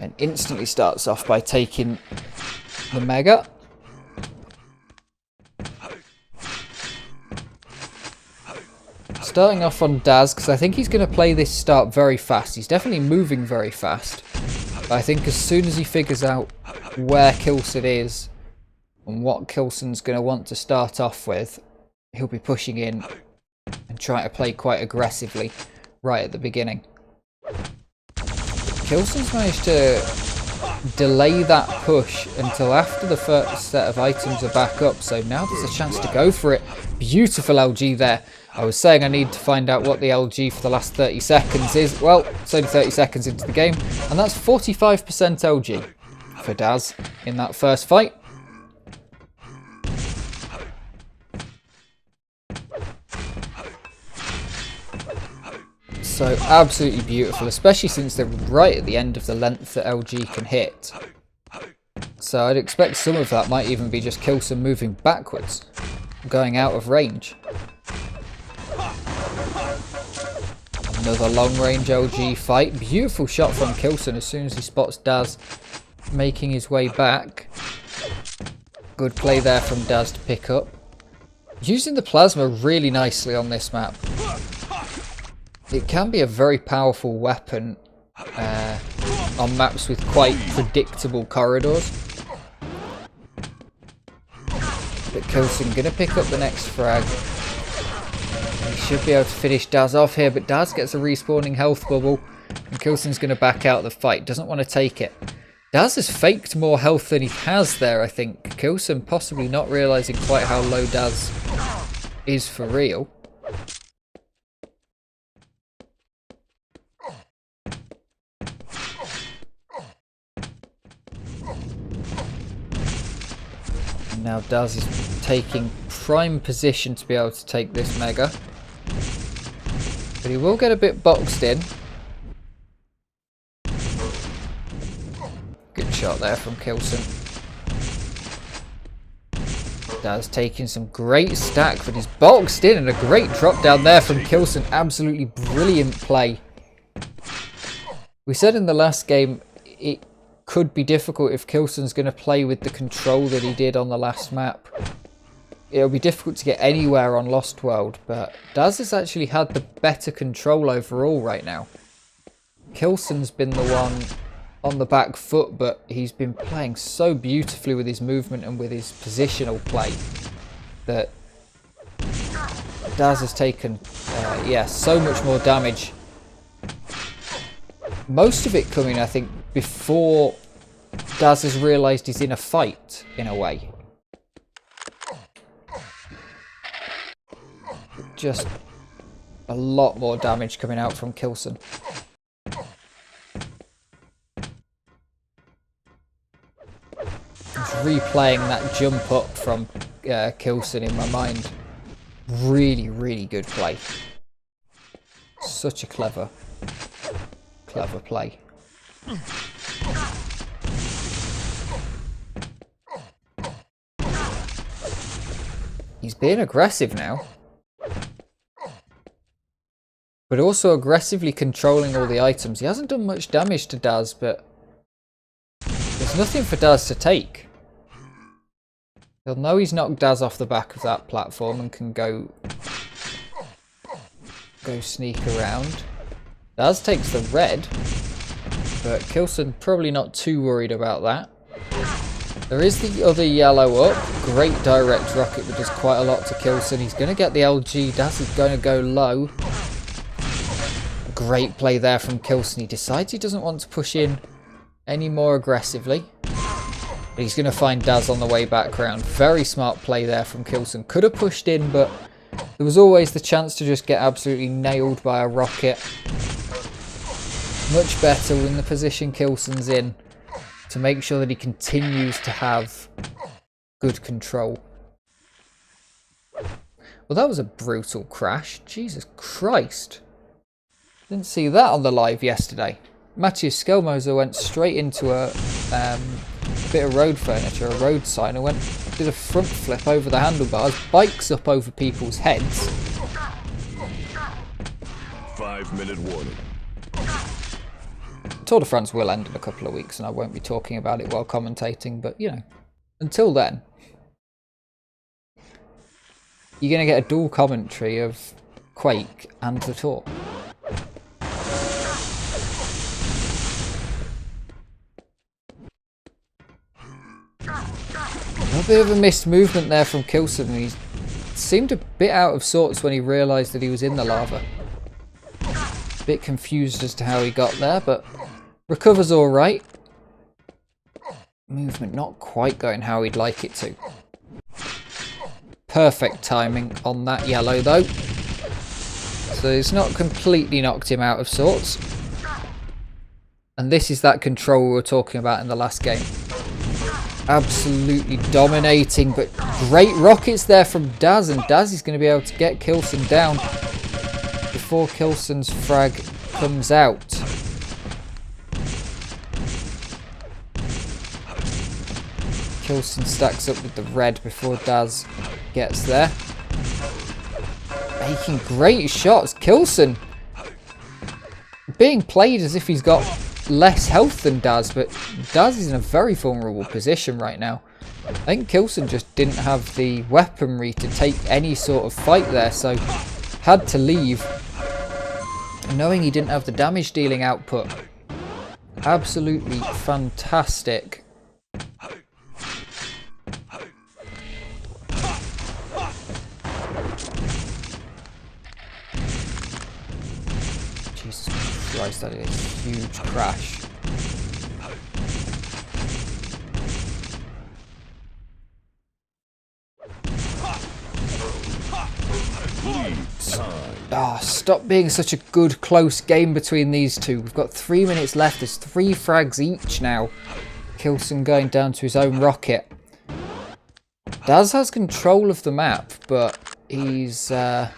and instantly starts off by taking the Mega. Starting off on Daz, because I think he's going to play this start very fast. He's definitely moving very fast. But I think as soon as he figures out where Kilson is and what Kilson's going to want to start off with, he'll be pushing in and trying to play quite aggressively right at the beginning. Kilson's managed to delay that push until after the first set of items are back up, so now there's a chance to go for it. Beautiful LG there. I was saying I need to find out what the LG for the last 30 seconds is. Well, it's only 30 seconds into the game, and that's 45% LG for Daz in that first fight. So absolutely beautiful, especially since they're right at the end of the length that LG can hit. So I'd expect some of that might even be just Kilson moving backwards, going out of range. Another long range LG fight. Beautiful shot from Kilson as soon as he spots Daz making his way back. Good play there from Daz to pick up. Using the plasma really nicely on this map. It can be a very powerful weapon on maps with quite predictable corridors. But Kilson going to pick up the next frag. He should be able to finish Daz off here, but Daz gets a respawning health bubble, and Kilson's going to back out the fight. Doesn't want to take it. Daz has faked more health than he has there, I think. Kilson possibly not realising quite how low Daz is for real. And now Daz is taking prime position to be able to take this Mega. But he will get a bit boxed in. Good shot there from Kilson. Daz taking some great stack, but he's boxed in, and a great drop down there from Kilson. Absolutely brilliant play. We said in the last game it could be difficult if Kilson's going to play with the control that he did on the last map. It'll be difficult to get anywhere on Lost World, but Daz has actually had the better control overall right now. Kilson's been the one on the back foot, but he's been playing so beautifully with his movement and with his positional play that Daz has taken, so much more damage. Most of it coming, I think, before Daz has realised he's in a fight, in a way. Just a lot more damage coming out from Kilson. Just replaying that jump up from Kilson in my mind. Really, really good play. such a clever play. He's being aggressive now. But also aggressively controlling all the items. He hasn't done much damage to Daz, but there's nothing for Daz to take. He'll know he's knocked Daz off the back of that platform and can go sneak around. Daz takes the red, but Kilson probably not too worried about that. There is the other yellow up. Great direct rocket that does quite a lot to Kilson. He's going to get the LG. Daz is going to go low. Great play there from Kilson. He decides he doesn't want to push in any more aggressively. But he's going to find Daz on the way back round. Very smart play there from Kilson. Could have pushed in, but there was always the chance to just get absolutely nailed by a rocket. Much better in the position Kilson's in to make sure that he continues to have good control. Well, that was a brutal crash. Jesus Christ. Didn't see that on the live yesterday. Matthias Skelmoser went straight into a bit of road furniture, a road sign, and did a front flip over the handlebars, bikes up over people's heads. 5-minute warning. Tour de France will end in a couple of weeks, and I won't be talking about it while commentating, but you know, until then, you're going to get a dual commentary of Quake and the Tour. A bit of a missed movement there from Kilson. He seemed a bit out of sorts when he realised that he was in the lava. A bit confused as to how he got there, but recovers alright. Movement not quite going how he'd like it to. Perfect timing on that yellow though. So it's not completely knocked him out of sorts. And this is that control we were talking about in the last game. Absolutely dominating, but great rockets there from Daz, and Daz is going to be able to get Kilson down before Kilson's frag comes out. Kilson stacks up with the red before Daz gets there. Making great shots. Kilson being played as if he's got less health than Daz, but Daz is in a very vulnerable position right now. I think Kilson just didn't have the weaponry to take any sort of fight there, so had to leave, knowing he didn't have the damage dealing output. Absolutely fantastic. Jesus Christ, that is a huge crash. Ah, stop being such a good close game between these two. We've got 3 minutes left. There's 3 frags each now. Kilson going down to his own rocket. Daz has control of the map, but he's gonna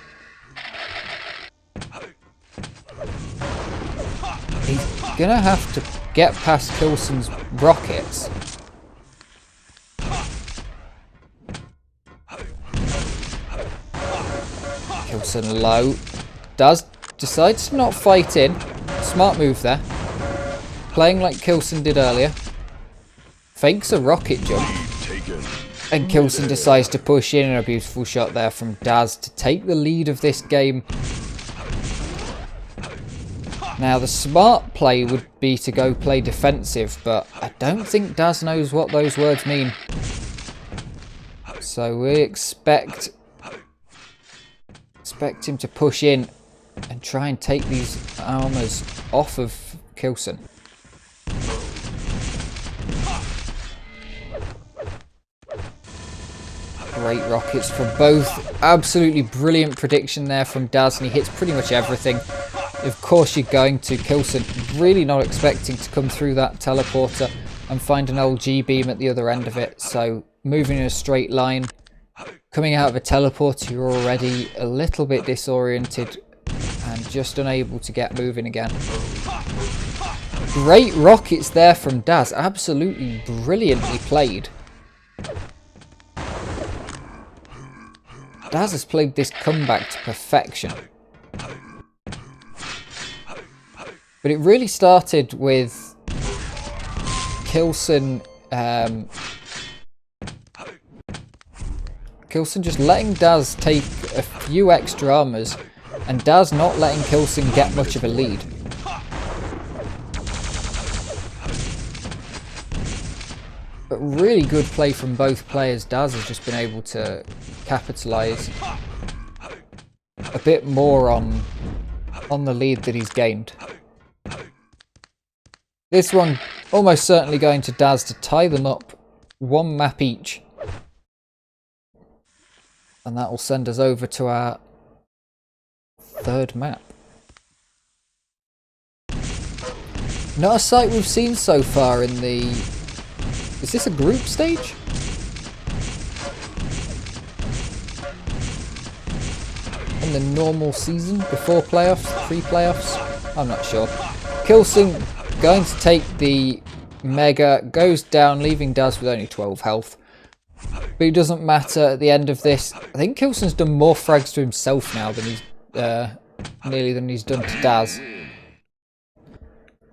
have to get past Kilson's rockets. Kilson low. Daz decides to not fight in. Smart move there. Playing like Kilson did earlier. Fakes a rocket jump. And Kilson decides to push in, and a beautiful shot there from Daz to take the lead of this game. Now, the smart play would be to go play defensive, but I don't think Daz knows what those words mean. So we expect him to push in and try and take these armors off of Kilson. Great rockets from both. Absolutely brilliant prediction there from Daz, and he hits pretty much everything. Of course you're going to. Kilson really not expecting to come through that teleporter and find an LG beam at the other end of it. So moving in a straight line, coming out of a teleporter, you're already a little bit disoriented, and just unable to get moving again. Great rockets there from Daz. Absolutely brilliantly played. Daz has played this comeback to perfection. But it really started with Kilson just letting Daz take a few extra armors and Daz not letting Kilson get much of a lead. But really good play from both players. Daz has just been able to capitalise a bit more on the lead that he's gained. This one almost certainly going to Daz to tie them up one map each. And that will send us over to our third map. Not a sight we've seen so far in the... Is this a group stage? In the normal season, before playoffs, pre-playoffs? I'm not sure. Kilson going to take the Mega, goes down, leaving Daz with only 12 health. But it doesn't matter at the end of this. I think Kilson's done more frags to himself now than he's nearly than he's done to Daz.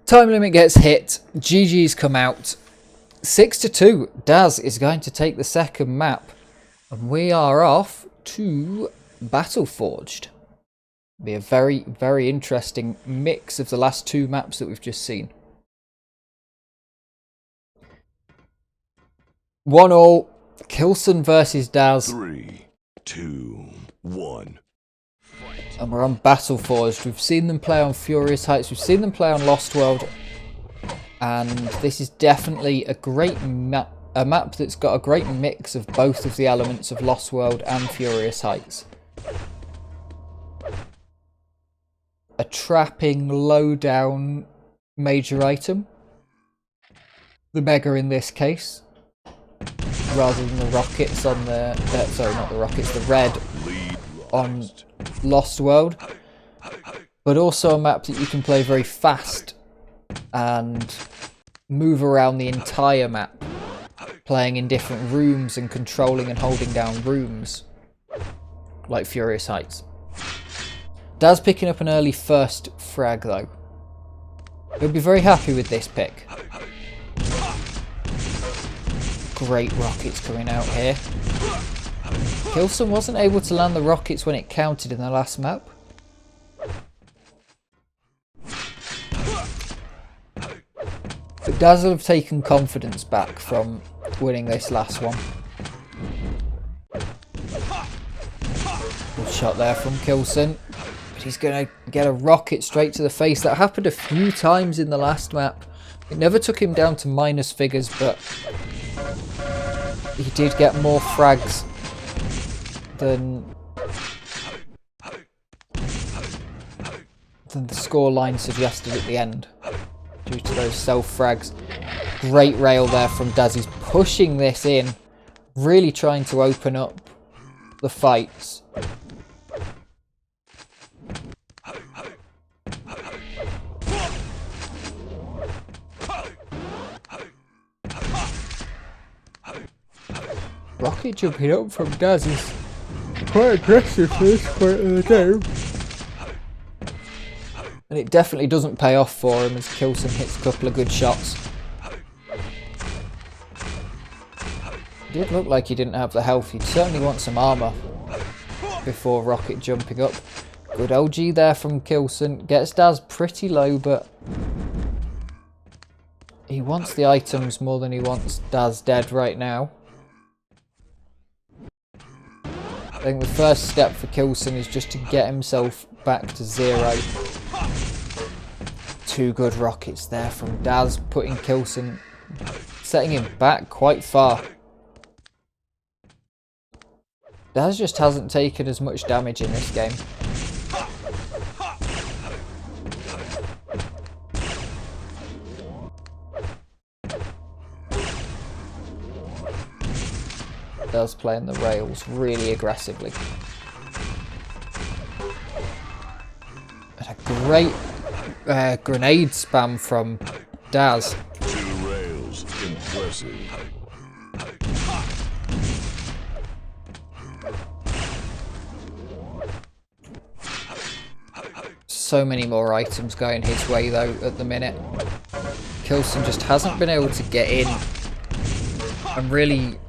Time limit gets hit. GG's come out. 6-2. Daz is going to take the second map. And we are off to Battleforged. Be a very, very interesting mix of the last two maps that we've just seen. 1-1. Kilson versus Daz. 3, 2, 1. And we're on Battleforged. We've seen them play on Furious Heights. We've seen them play on Lost World. And this is definitely a great map. A map that's got a great mix of both of the elements of Lost World and Furious Heights. A trapping, low down major item. The Mega in this case. Rather than the rockets on the... sorry, not the rockets, the red on Lost World. But also a map that you can play very fast and move around the entire map. Playing in different rooms and controlling and holding down rooms. Like Furious Heights. Daz picking up an early first frag though. He'll be very happy with this pick. Great rockets coming out here. Kilson wasn't able to land the rockets when it counted in the last map. But Daz will have taken confidence back from winning this last one. Good shot there from Kilson. But he's going to get a rocket straight to the face. That happened a few times in the last map. It never took him down to minus figures, but he did get more frags than the scoreline suggested at the end due to those self frags. Great rail there from Daz. He's pushing this in, really trying to open up the fights. Rocket jumping up from Daz is quite aggressive for this point of the game. And it definitely doesn't pay off for him as Kilson hits a couple of good shots. It did look like he didn't have the health. He'd certainly want some armour before rocket jumping up. Good OG there from Kilson. Gets Daz pretty low, but he wants the items more than he wants Daz dead right now. I think the first step for Kilson is just to get himself back to 0. Two good rockets there from Daz, putting Kilson, setting him back quite far. Daz just hasn't taken as much damage in this game. Daz playing the rails really aggressively. And a great grenade spam from Daz. 2 rails. Impressive. So many more items going his way though at the minute. Kilson just hasn't been able to get in. And really,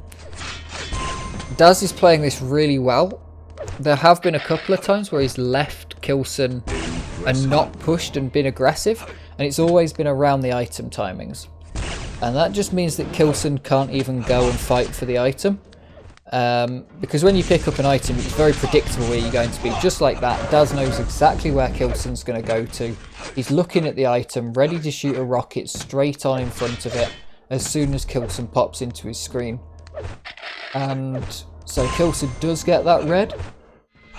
Daz is playing this really well. There have been a couple of times where he's left Kilson and not pushed and been aggressive, and it's always been around the item timings. And that just means that Kilson can't even go and fight for the item. Because when you pick up an item, it's very predictable where you're going to be. Just like that, Daz knows exactly where Kilson's going to go to. He's looking at the item, ready to shoot a rocket straight on in front of it as soon as Kilson pops into his screen. And so Kilson does get that red,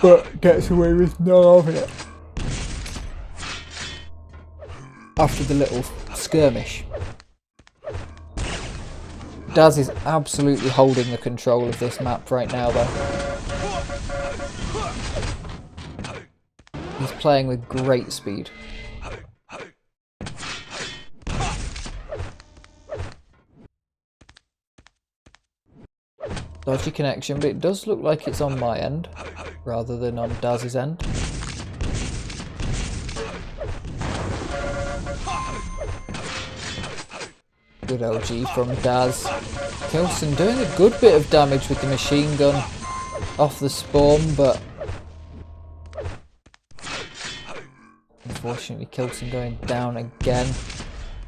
but gets away with none of it after the little skirmish. Daz is absolutely holding the control of this map right now though. He's playing with great speed. Dodgy connection, but it does look like it's on my end rather than on Daz's end. Good LG from Daz. Kilson doing a good bit of damage with the machine gun off the spawn, but unfortunately Kilson going down again.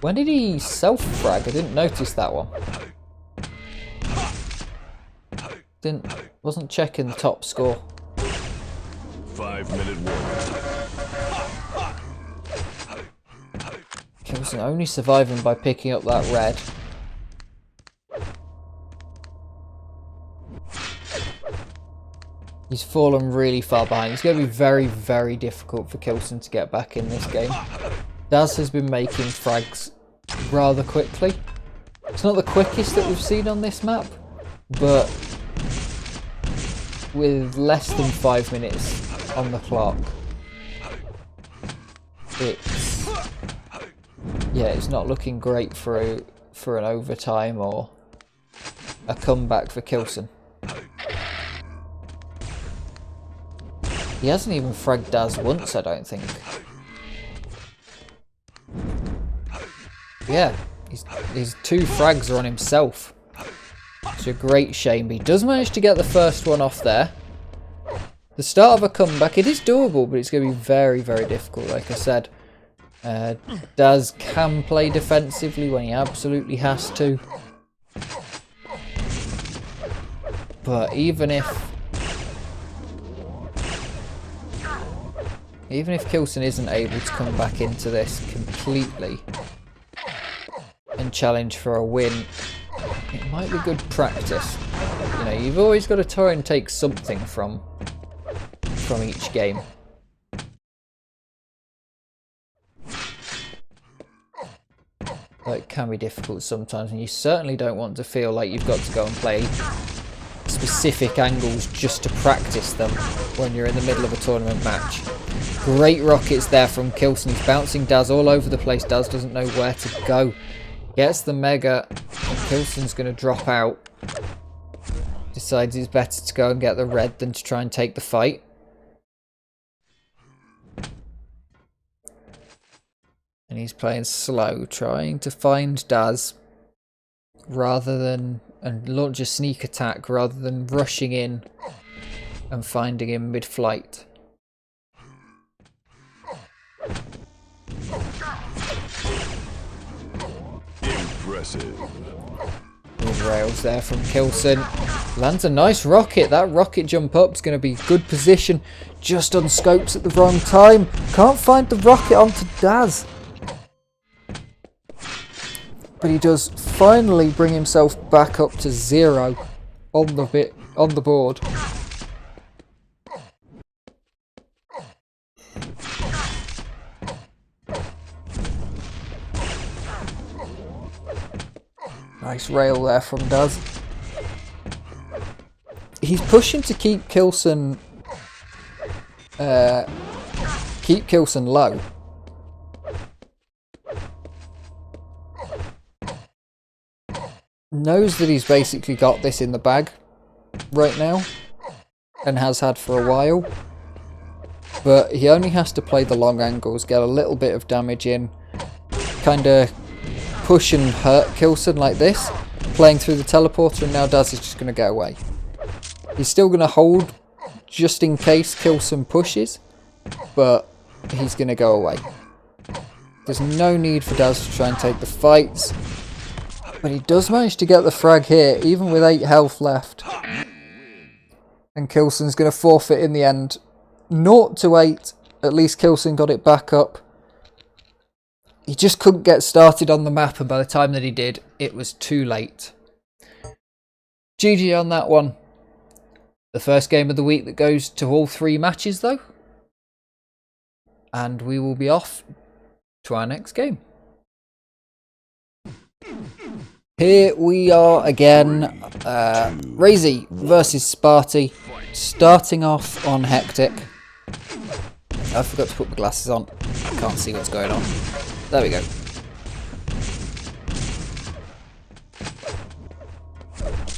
When did he self-frag? I didn't notice that one. Wasn't checking the top score. 5-minute warning. Kilson only surviving by picking up that red. He's fallen really far behind. It's going to be very, very difficult for Kilson to get back in this game. Daz has been making frags rather quickly. It's not the quickest that we've seen on this map, but with less than 5 minutes on the clock, it's not looking great for an overtime or a comeback for Kilson. He hasn't even fragged Daz once, I don't think. Yeah, his 2 frags are on himself. It's a great shame. He does manage to get the first one off there. The start of a comeback, it is doable, but it's going to be very, very difficult, like I said. Daz can play defensively when he absolutely has to. But even if Kilson isn't able to come back into this completely and challenge for a win, it might be good practice. You know, you've always got to try and take something from each game. But it can be difficult sometimes, and you certainly don't want to feel like you've got to go and play specific angles just to practice them when you're in the middle of a tournament match. Great rockets there from Kilson. He's bouncing Daz all over the place. Daz doesn't know where to go. Gets the mega, and Kilson's going to drop out. Decides it's better to go and get the red than to try and take the fight. And he's playing slow, trying to find Daz rather than, and launch a sneak attack rather than rushing in and finding him mid-flight. Impressive. Good rails there from Kilson. Lands a nice rocket. That rocket jump up is going to be good position. Just on scopes at the wrong time. Can't find the rocket onto Daz. But he does finally bring himself back up to 0 on the board. Nice rail there from Daz. He's pushing to keep Kilson keep Kilson low. Knows that he's basically got this in the bag right now, and has had for a while. But he only has to play the long angles, get a little bit of damage in, kind of push and hurt Kilson like this, playing through the teleporter, and now Daz is just going to get away. He's still going to hold just in case Kilson pushes, but he's going to go away. There's no need for Daz to try and take the fights. But he does manage to get the frag here, even with 8 health left. And Kilson's going to forfeit in the end. 0 to 8. At least Kilson got it back up. He just couldn't get started on the map, and by the time that he did, it was too late. GG on that one. The first game of the week that goes to all 3 matches, though. And we will be off to our next game. Here we are again, RAISY versus Sparty, starting off on Hectic. I forgot to put my glasses on, can't see what's going on. There we go.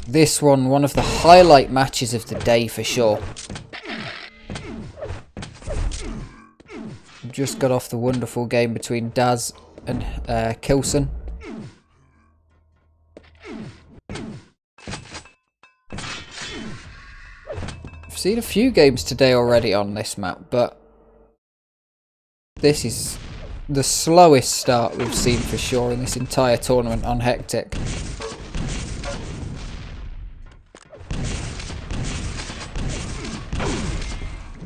This one of the highlight matches of the day for sure. Just got off the wonderful game between Daz and Kilson. I've seen a few games today already on this map, but this is the slowest start we've seen for sure in this entire tournament on Hectic.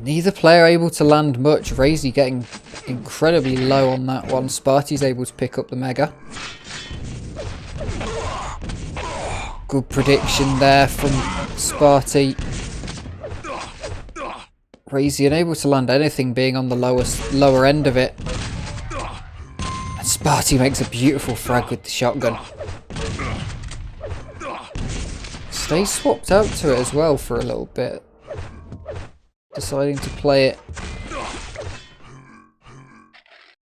Neither player able to land much. RAISY getting incredibly low on that one. Sparty's able to pick up the Mega. Good prediction there from Sparty. RAISY unable to land anything, being on the lower end of it. And Sparty makes a beautiful frag with the shotgun. Stays swapped out to it as well for a little bit. Deciding to play it.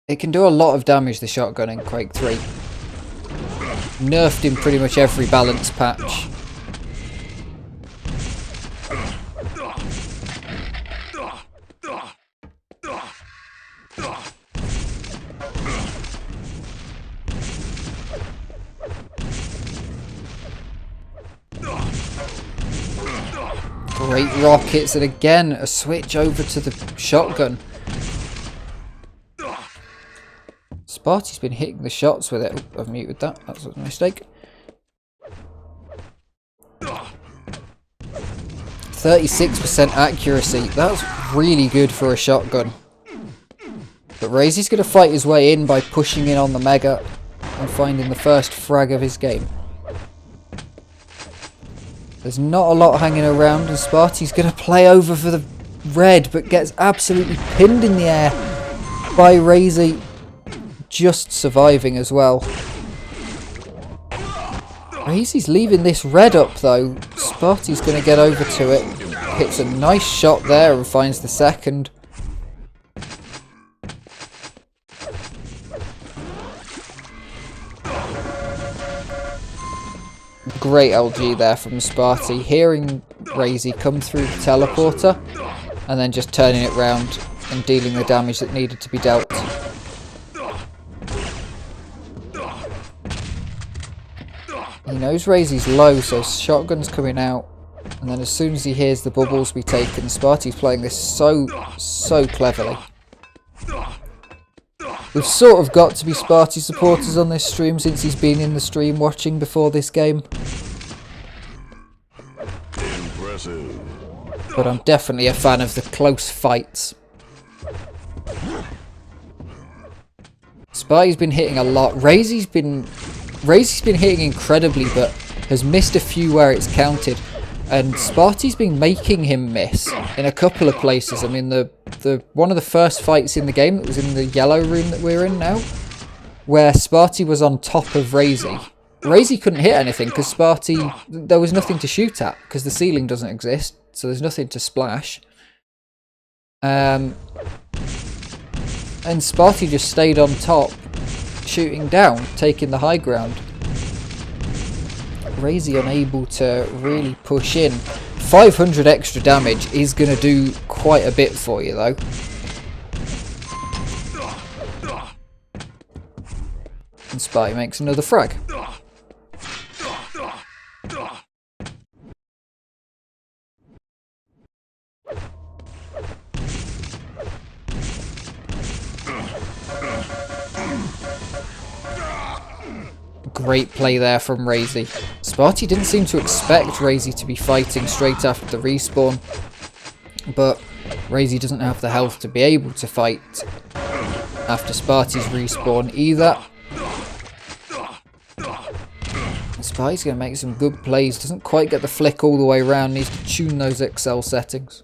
It can do a lot of damage, the shotgun in Quake 3. Nerfed in pretty much every balance patch. Great rockets, and again a switch over to the shotgun. Sparty's been hitting the shots with it. I've muted that, that's a mistake. 36% accuracy, that's really good for a shotgun. But RAISY's going to fight his way in by pushing in on the Mega and finding the first frag of his game. There's not a lot hanging around, and Sparty's going to play over for the red, but gets absolutely pinned in the air by RAISY, just surviving as well. RAISY's leaving this red up though. Sparty's going to get over to it, hits a nice shot there and finds the second. Great LG there from Sparty, hearing RAISY come through the teleporter and then just turning it round and dealing the damage that needed to be dealt. He knows RAISY's low, so shotgun's coming out, and then as soon as he hears the bubbles be taken, Sparty's playing this so cleverly. We've sort of got to be Sparty supporters on this stream since he's been in the stream watching before this game. Impressive. But I'm definitely a fan of the close fights. Sparty's been hitting a lot. RAISY's been hitting incredibly, but has missed a few where it's counted. And Sparty's been making him miss in a couple of places. I mean, one of the first fights in the game that was in the yellow room that we're in now, where Sparty was on top of RAISY. RAISY couldn't hit anything because Sparty, there was nothing to shoot at because the ceiling doesn't exist, so there's nothing to splash. and Sparty just stayed on top, shooting down, taking the high ground. RAISY unable to really push in. 500 extra damage is going to do quite a bit for you though. And Sparty makes another frag. Great play there from RAISY. Sparty didn't seem to expect RAISY to be fighting straight after the respawn, but RAISY doesn't have the health to be able to fight after Sparty's respawn either. And Sparty's going to make some good plays, doesn't quite get the flick all the way around, needs to tune those Excel settings.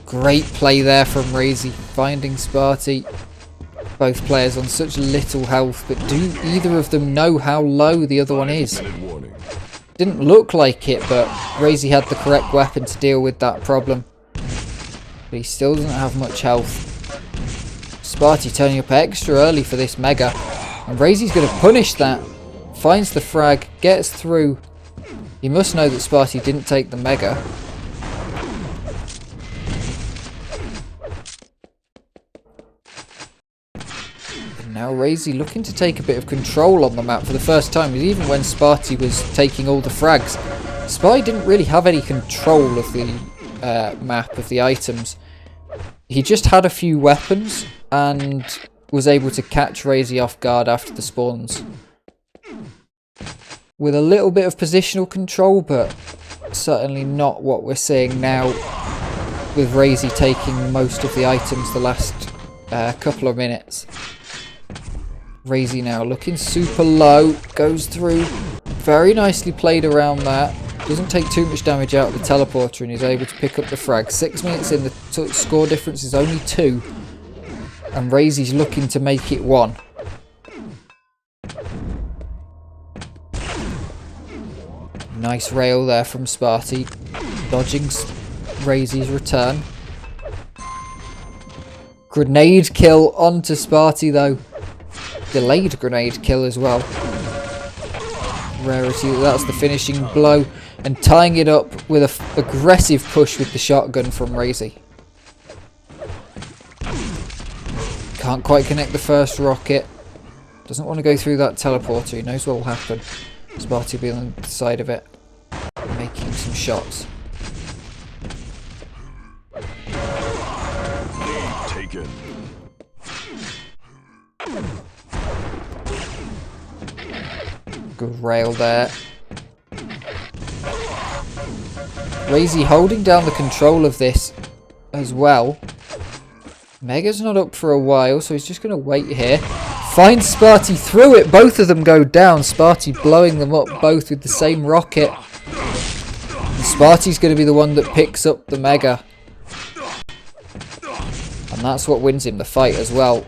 Great play there from RAISY, finding Sparty. Both players on such little health, but do either of them know how low the other one is? Didn't look like it, but RAISY had the correct weapon to deal with that problem. But he still doesn't have much health. Sparty turning up extra early for this mega, and RAISY's going to punish that. Finds the frag, gets through. He must know that Sparty didn't take the mega. Now RAISY looking to take a bit of control on the map for the first time, even when Sparty was taking all the frags. Sparty didn't really have any control of the map, of the items. He just had a few weapons and was able to catch RAISY off guard after the spawns. With a little bit of positional control, but certainly not what we're seeing now, with RAISY taking most of the items the last couple of minutes. RAISY now looking super low, goes through, very nicely played around that, doesn't take too much damage out of the teleporter and is able to pick up the frag. 6 minutes in, the score difference is only 2, and RAISY's looking to make it 1. Nice rail there from Sparty, dodging RAISY's return. Grenade kill onto Sparty though. Delayed grenade kill as well. Rarity, that's the finishing blow, and tying it up with an aggressive push with the shotgun from RAISY. Can't quite connect the first rocket. Doesn't want to go through that teleporter, he knows what will happen. Sparty will be on the side of it, making some shots. Taken. Good rail there. RAISY holding down the control of this as well. Mega's not up for a while, so he's just going to wait here. Finds Sparty through it. Both of them go down. Sparty blowing them up both with the same rocket. And Sparty's going to be the one that picks up the mega. And that's what wins him the fight as well.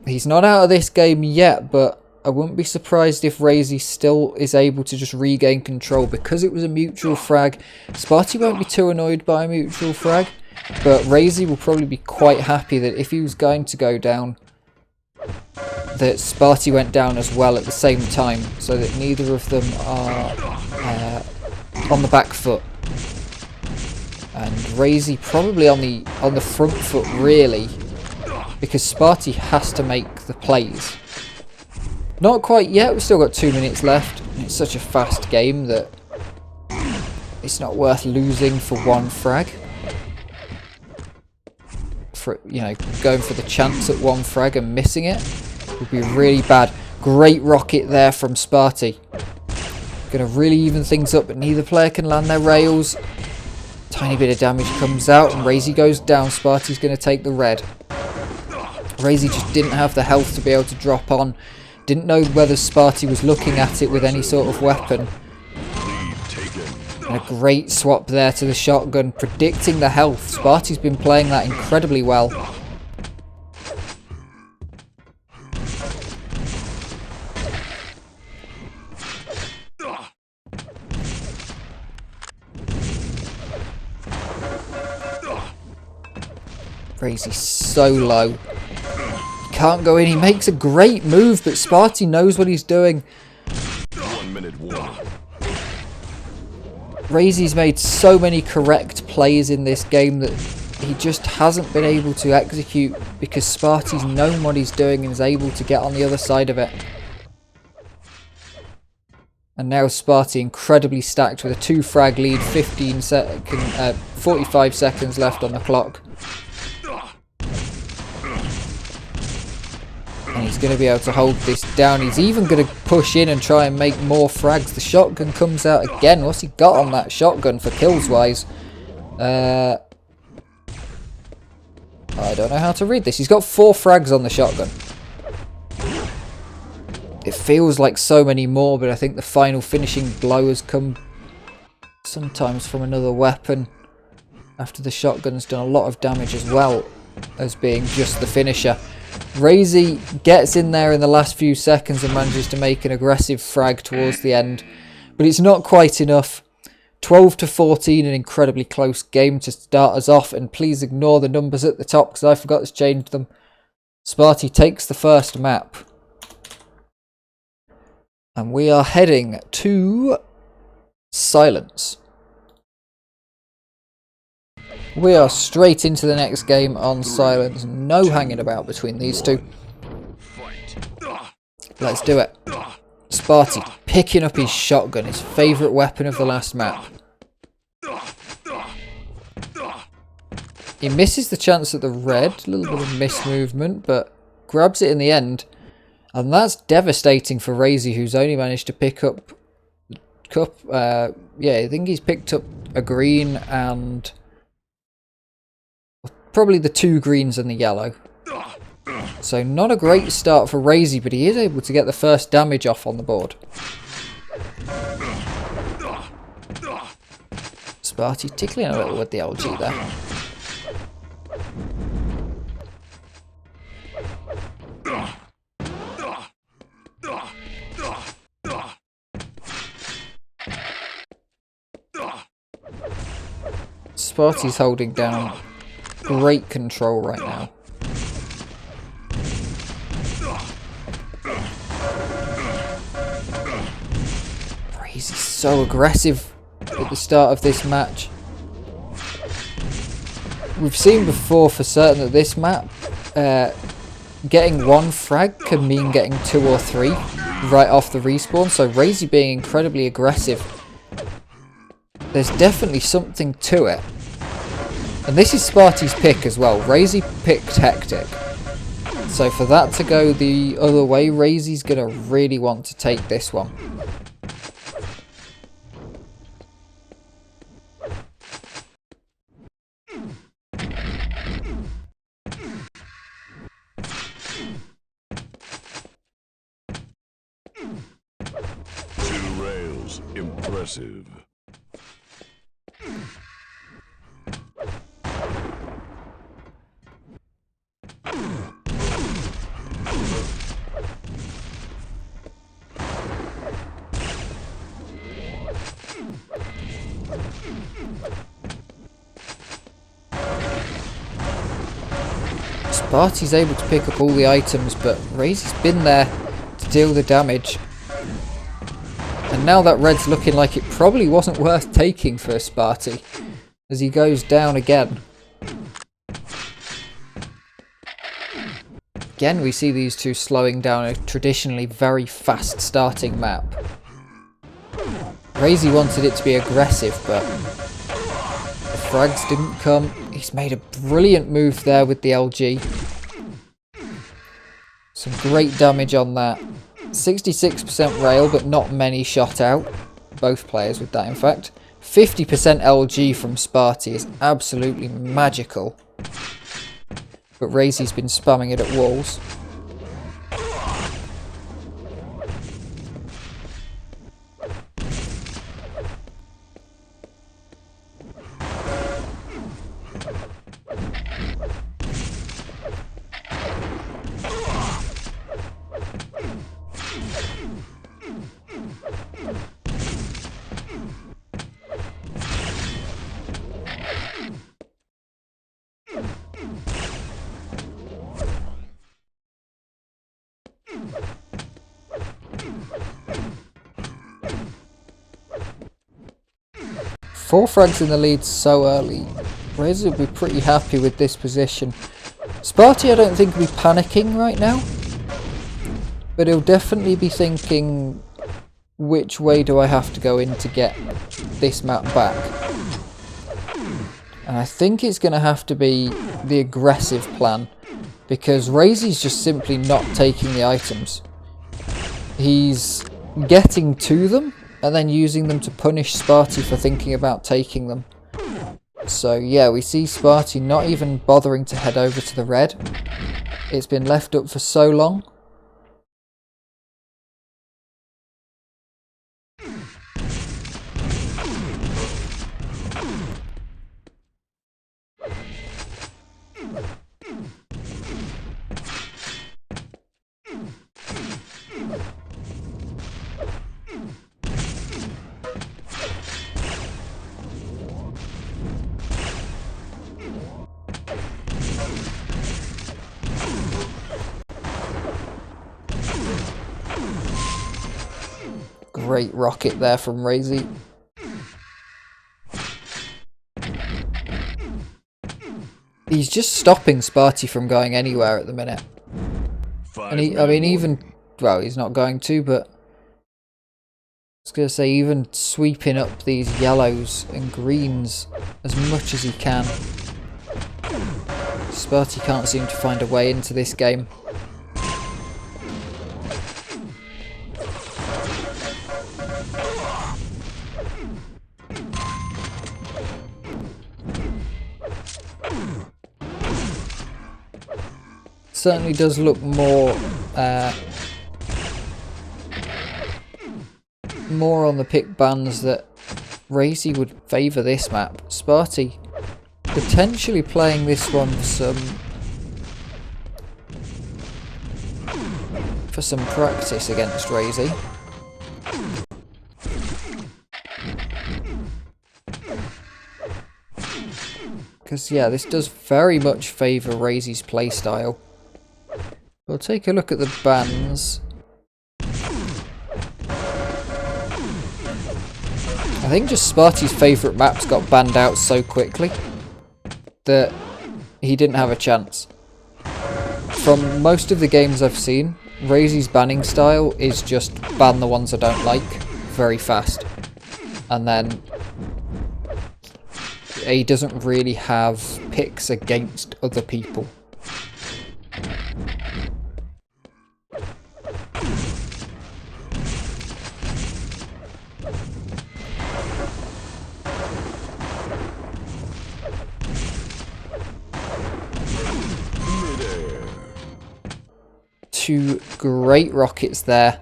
He's not out of this game yet, but I wouldn't be surprised if RAISY still is able to just regain control because it was a mutual frag. Sparty won't be too annoyed by a mutual frag, but RAISY will probably be quite happy that if he was going to go down, that Sparty went down as well at the same time, so that neither of them are on the back foot. And RAISY probably on the front foot really, because Sparty has to make the plays. Not quite yet, we've still got 2 minutes left. It's such a fast game that it's not worth losing for one frag. For, you know, going for the chance at one frag and missing it would be really bad. Great rocket there from Sparty. Gonna really even things up, but neither player can land their rails. Tiny bit of damage comes out and RAISY goes down. Sparty's gonna take the red. RAISY just didn't have the health to be able to drop on. Didn't know whether Sparty was looking at it with any sort of weapon. And a great swap there to the shotgun, predicting the health. Sparty's been playing that incredibly well. RAISY's so low. He can't go in. He makes a great move, but Sparty knows what he's doing. 1 minute warning. RAISY's made so many correct plays in this game that he just hasn't been able to execute because Sparty's known what he's doing and is able to get on the other side of it. And now Sparty incredibly stacked with a 2 frag lead, 45 seconds left on the clock. And he's going to be able to hold this down. He's even going to push in and try and make more frags. The shotgun comes out again. What's he got on that shotgun for kills wise? I don't know how to read this. He's got 4 frags on the shotgun. It feels like so many more, but I think the final finishing blow has come sometimes from another weapon after the shotgun's done a lot of damage as well as being just the finisher. RAISY gets in there in the last few seconds and manages to make an aggressive frag towards the end, but it's not quite enough. 12-14, an incredibly close game to start us off, and please ignore the numbers at the top because I forgot to change them. Sparty takes the first map. And we are heading to Silence. We are straight into the next game on Silence. No hanging about between these two. Let's do it. Sparty picking up his shotgun, his favourite weapon of the last map. He misses the chance at the red. A little bit of mismovement, but grabs it in the end. And that's devastating for RAISY, who's only managed to pick up... yeah, I think he's picked up a green and... probably the 2 greens and the yellow. So not a great start for RAISY, but he is able to get the first damage off on the board. Sparty tickling a little with the LG there. Sparty's holding down great control right now. RAISY's so aggressive at the start of this match. We've seen before for certain that this map, getting 1 frag can mean getting 2 or 3 right off the respawn, so RAISY being incredibly aggressive. There's definitely something to it. And this is Sparty's pick as well. RAISY picked Hectic. So for that to go the other way, RAISY's going to really want to take this one. Two rails. Impressive. Sparty's able to pick up all the items, but RAISY's been there to deal the damage. And now that red's looking like it probably wasn't worth taking for Sparty, as he goes down again. Again, we see these two slowing down a traditionally very fast starting map. RAISY wanted it to be aggressive, but the frags didn't come. He's made a brilliant move there with the LG. Some great damage on that. 66% rail, but not many shot out. Both players with that, in fact. 50% LG from Sparty is absolutely magical. But RAISY's been spamming it at walls. Four frags in the lead so early. RAISY will be pretty happy with this position. Sparty I don't think will be panicking right now, but he'll definitely be thinking, which way do I have to go in to get this map back? And I think it's going to have to be the aggressive plan, because RAISY's just simply not taking the items. He's getting to them and then using them to punish Sparty for thinking about taking them. So yeah, we see Sparty not even bothering to head over to the red. It's been left up for so long. Great rocket there from RAISY. He's just stopping Sparty from going anywhere at the minute. And I mean, even, well, he's not going to, but I was going to say, even sweeping up these yellows and greens as much as he can. Sparty can't seem to find a way into this game. Certainly does look more on the pick bans that RAISY would favour this map. Sparty potentially playing this one for some practice against RAISY. Because yeah, this does very much favour RAISY's playstyle. We'll take a look at the bans. I think just Sparty's favourite maps got banned out so quickly that he didn't have a chance. From most of the games I've seen, RAISY's banning style is just ban the ones I don't like very fast. And then he doesn't really have picks against other people. Two great rockets there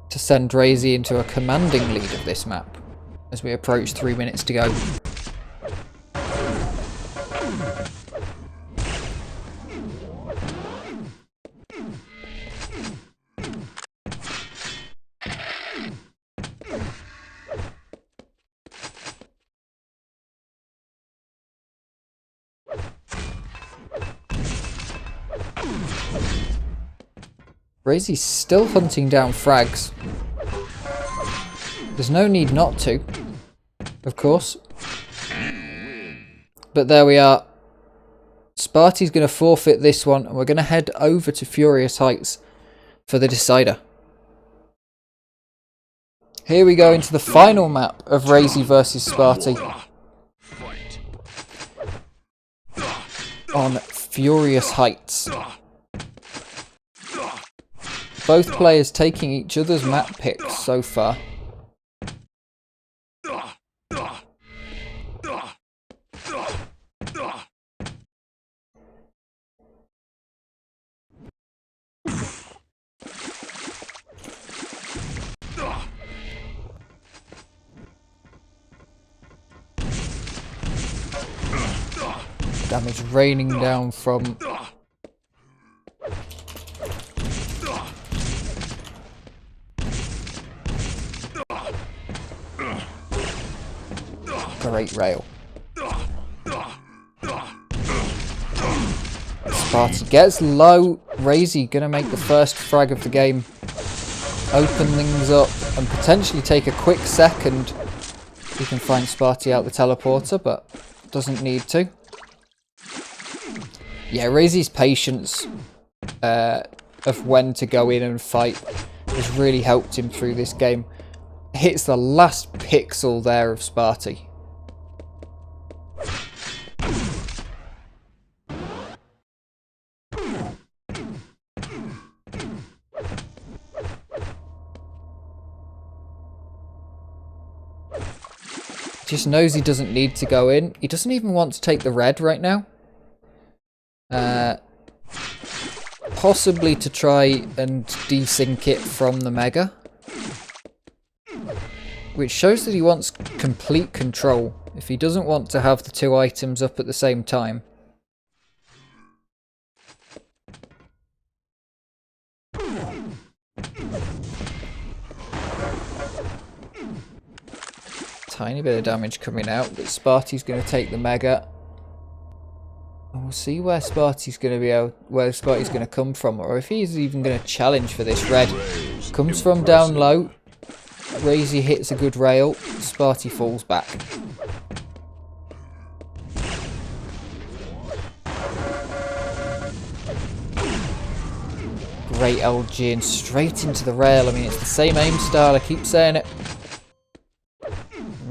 to send RAISY into a commanding lead of this map as we approach 3 minutes to go. RAISY's still hunting down frags. There's no need not to, of course. But there we are. Sparty's going to forfeit this one, and we're going to head over to Furious Heights for the decider. Here we go into the final map of RAISY versus Sparty on Furious Heights. Both players taking each other's map picks so far. Damage raining down from great rail. Sparty gets low. RAISY gonna make the first frag of the game. Open things up and potentially take a quick second. He can find Sparty out the teleporter, but doesn't need to. Yeah, RAISY's patience of when to go in and fight has really helped him through this game. Hits the last pixel there of Sparty. Just knows he doesn't need to go in. He doesn't even want to take the red right now. Possibly to try and desync it from the mega. Which shows that he wants complete control. If he doesn't want to have the two items up at the same time. Tiny bit of damage coming out, but Sparty's going to take the mega. And we'll see where Sparty's going to come from, or if he's even going to challenge for this red. Comes from down low. RAISY hits a good rail. Sparty falls back. Great LG and straight into the rail. I mean, it's the same aim style. I keep saying it.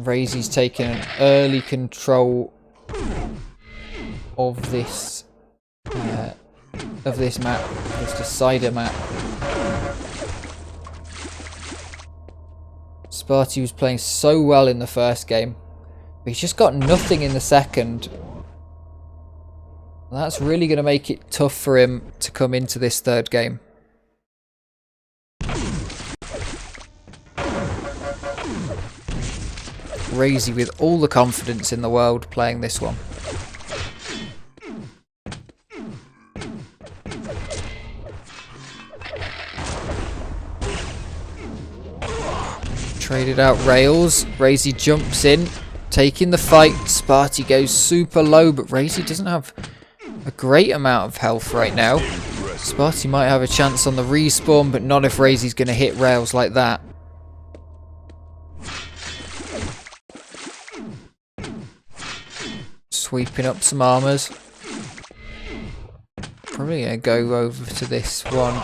RAISY's taking an early control of this map, this decider map. Sparty was playing so well in the first game, but he's just got nothing in the second. That's really going to make it tough for him to come into this third game. RAISY with all the confidence in the world playing this one. Traded out rails. RAISY jumps in, taking the fight. Sparty goes super low, but RAISY doesn't have a great amount of health right now. Sparty might have a chance on the respawn, but not if RAISY's going to hit rails like that. Sweeping up some armors. Probably going to go over to this one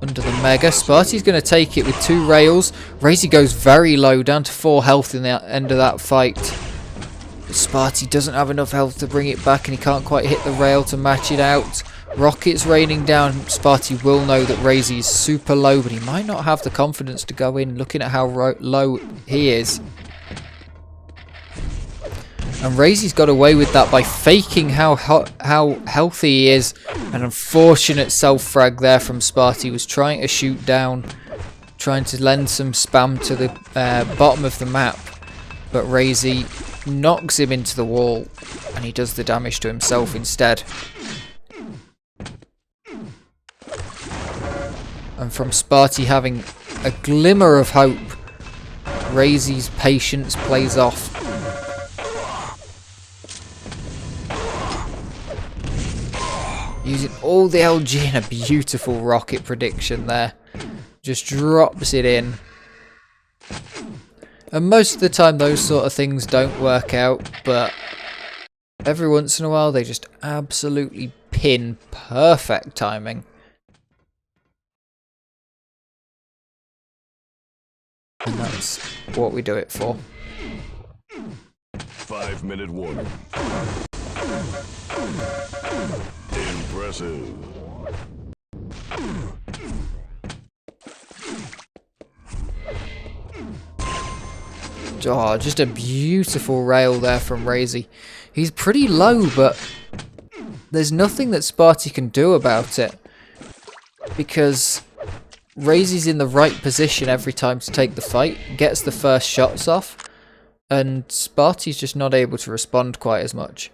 under the mega. Sparty's going to take it with two rails. RAISY goes very low, down to 4 health in the end of that fight. But Sparty doesn't have enough health to bring it back, and he can't quite hit the rail to match it out. Rockets raining down. Sparty will know that RAISY is super low, but he might not have the confidence to go in, looking at how low he is. And RAISY's got away with that by faking how healthy he is. An unfortunate self-frag there from Sparty. Was trying to shoot down, trying to lend some spam to the bottom of the map. But RAISY knocks him into the wall, and he does the damage to himself instead. And from Sparty having a glimmer of hope, RAISY's patience plays off. Using all the LG and a beautiful rocket prediction there. Just drops it in. And most of the time those sort of things don't work out, but every once in a while they just absolutely pin perfect timing. And that's what we do it for. 5-minute warning. Impressive. Oh, just a beautiful rail there from RAISY. He's pretty low, but there's nothing that Sparty can do about it, because RAISY's in the right position every time to take the fight, gets the first shots off, and Sparty's just not able to respond quite as much.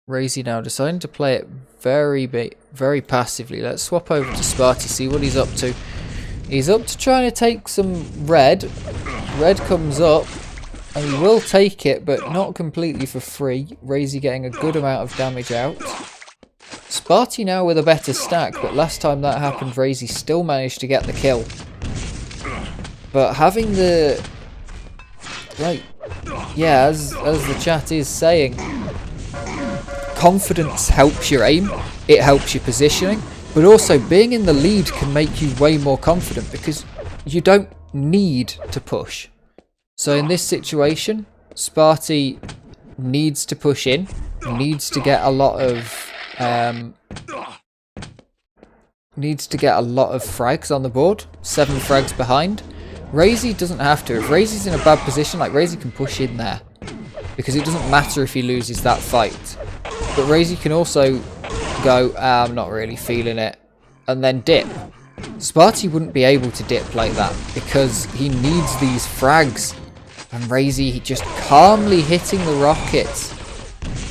RAISY now deciding to play it very passively. Let's swap over to Sparty, see what he's up to. He's up to trying to take some red. Red comes up. And he will take it, but not completely for free. RAISY getting a good amount of damage out. Sparty now with a better stack, but last time that happened, RAISY still managed to get the kill. But having the... like, yeah, as the chat is saying, confidence helps your aim, it helps your positioning, but also being in the lead can make you way more confident because you don't need to push. So in this situation, Sparty needs to push in, needs to get a lot of frags on the board. 7 frags behind. RAISY doesn't have to. If RAISY's in a bad position, like RAISY can push in there because it doesn't matter if he loses that fight. But RAISY can also go, I'm not really feeling it, and then dip. Sparty wouldn't be able to dip like that because he needs these frags. And RAISY just calmly hitting the rockets.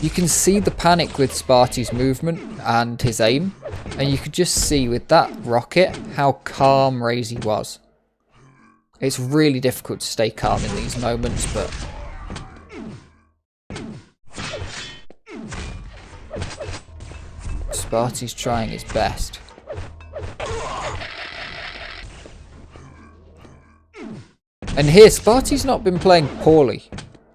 You can see the panic with Sparty's movement and his aim. And you could just see with that rocket how calm RAISY was. It's really difficult to stay calm in these moments, but... Sparty's trying his best. And here, Sparty's not been playing poorly.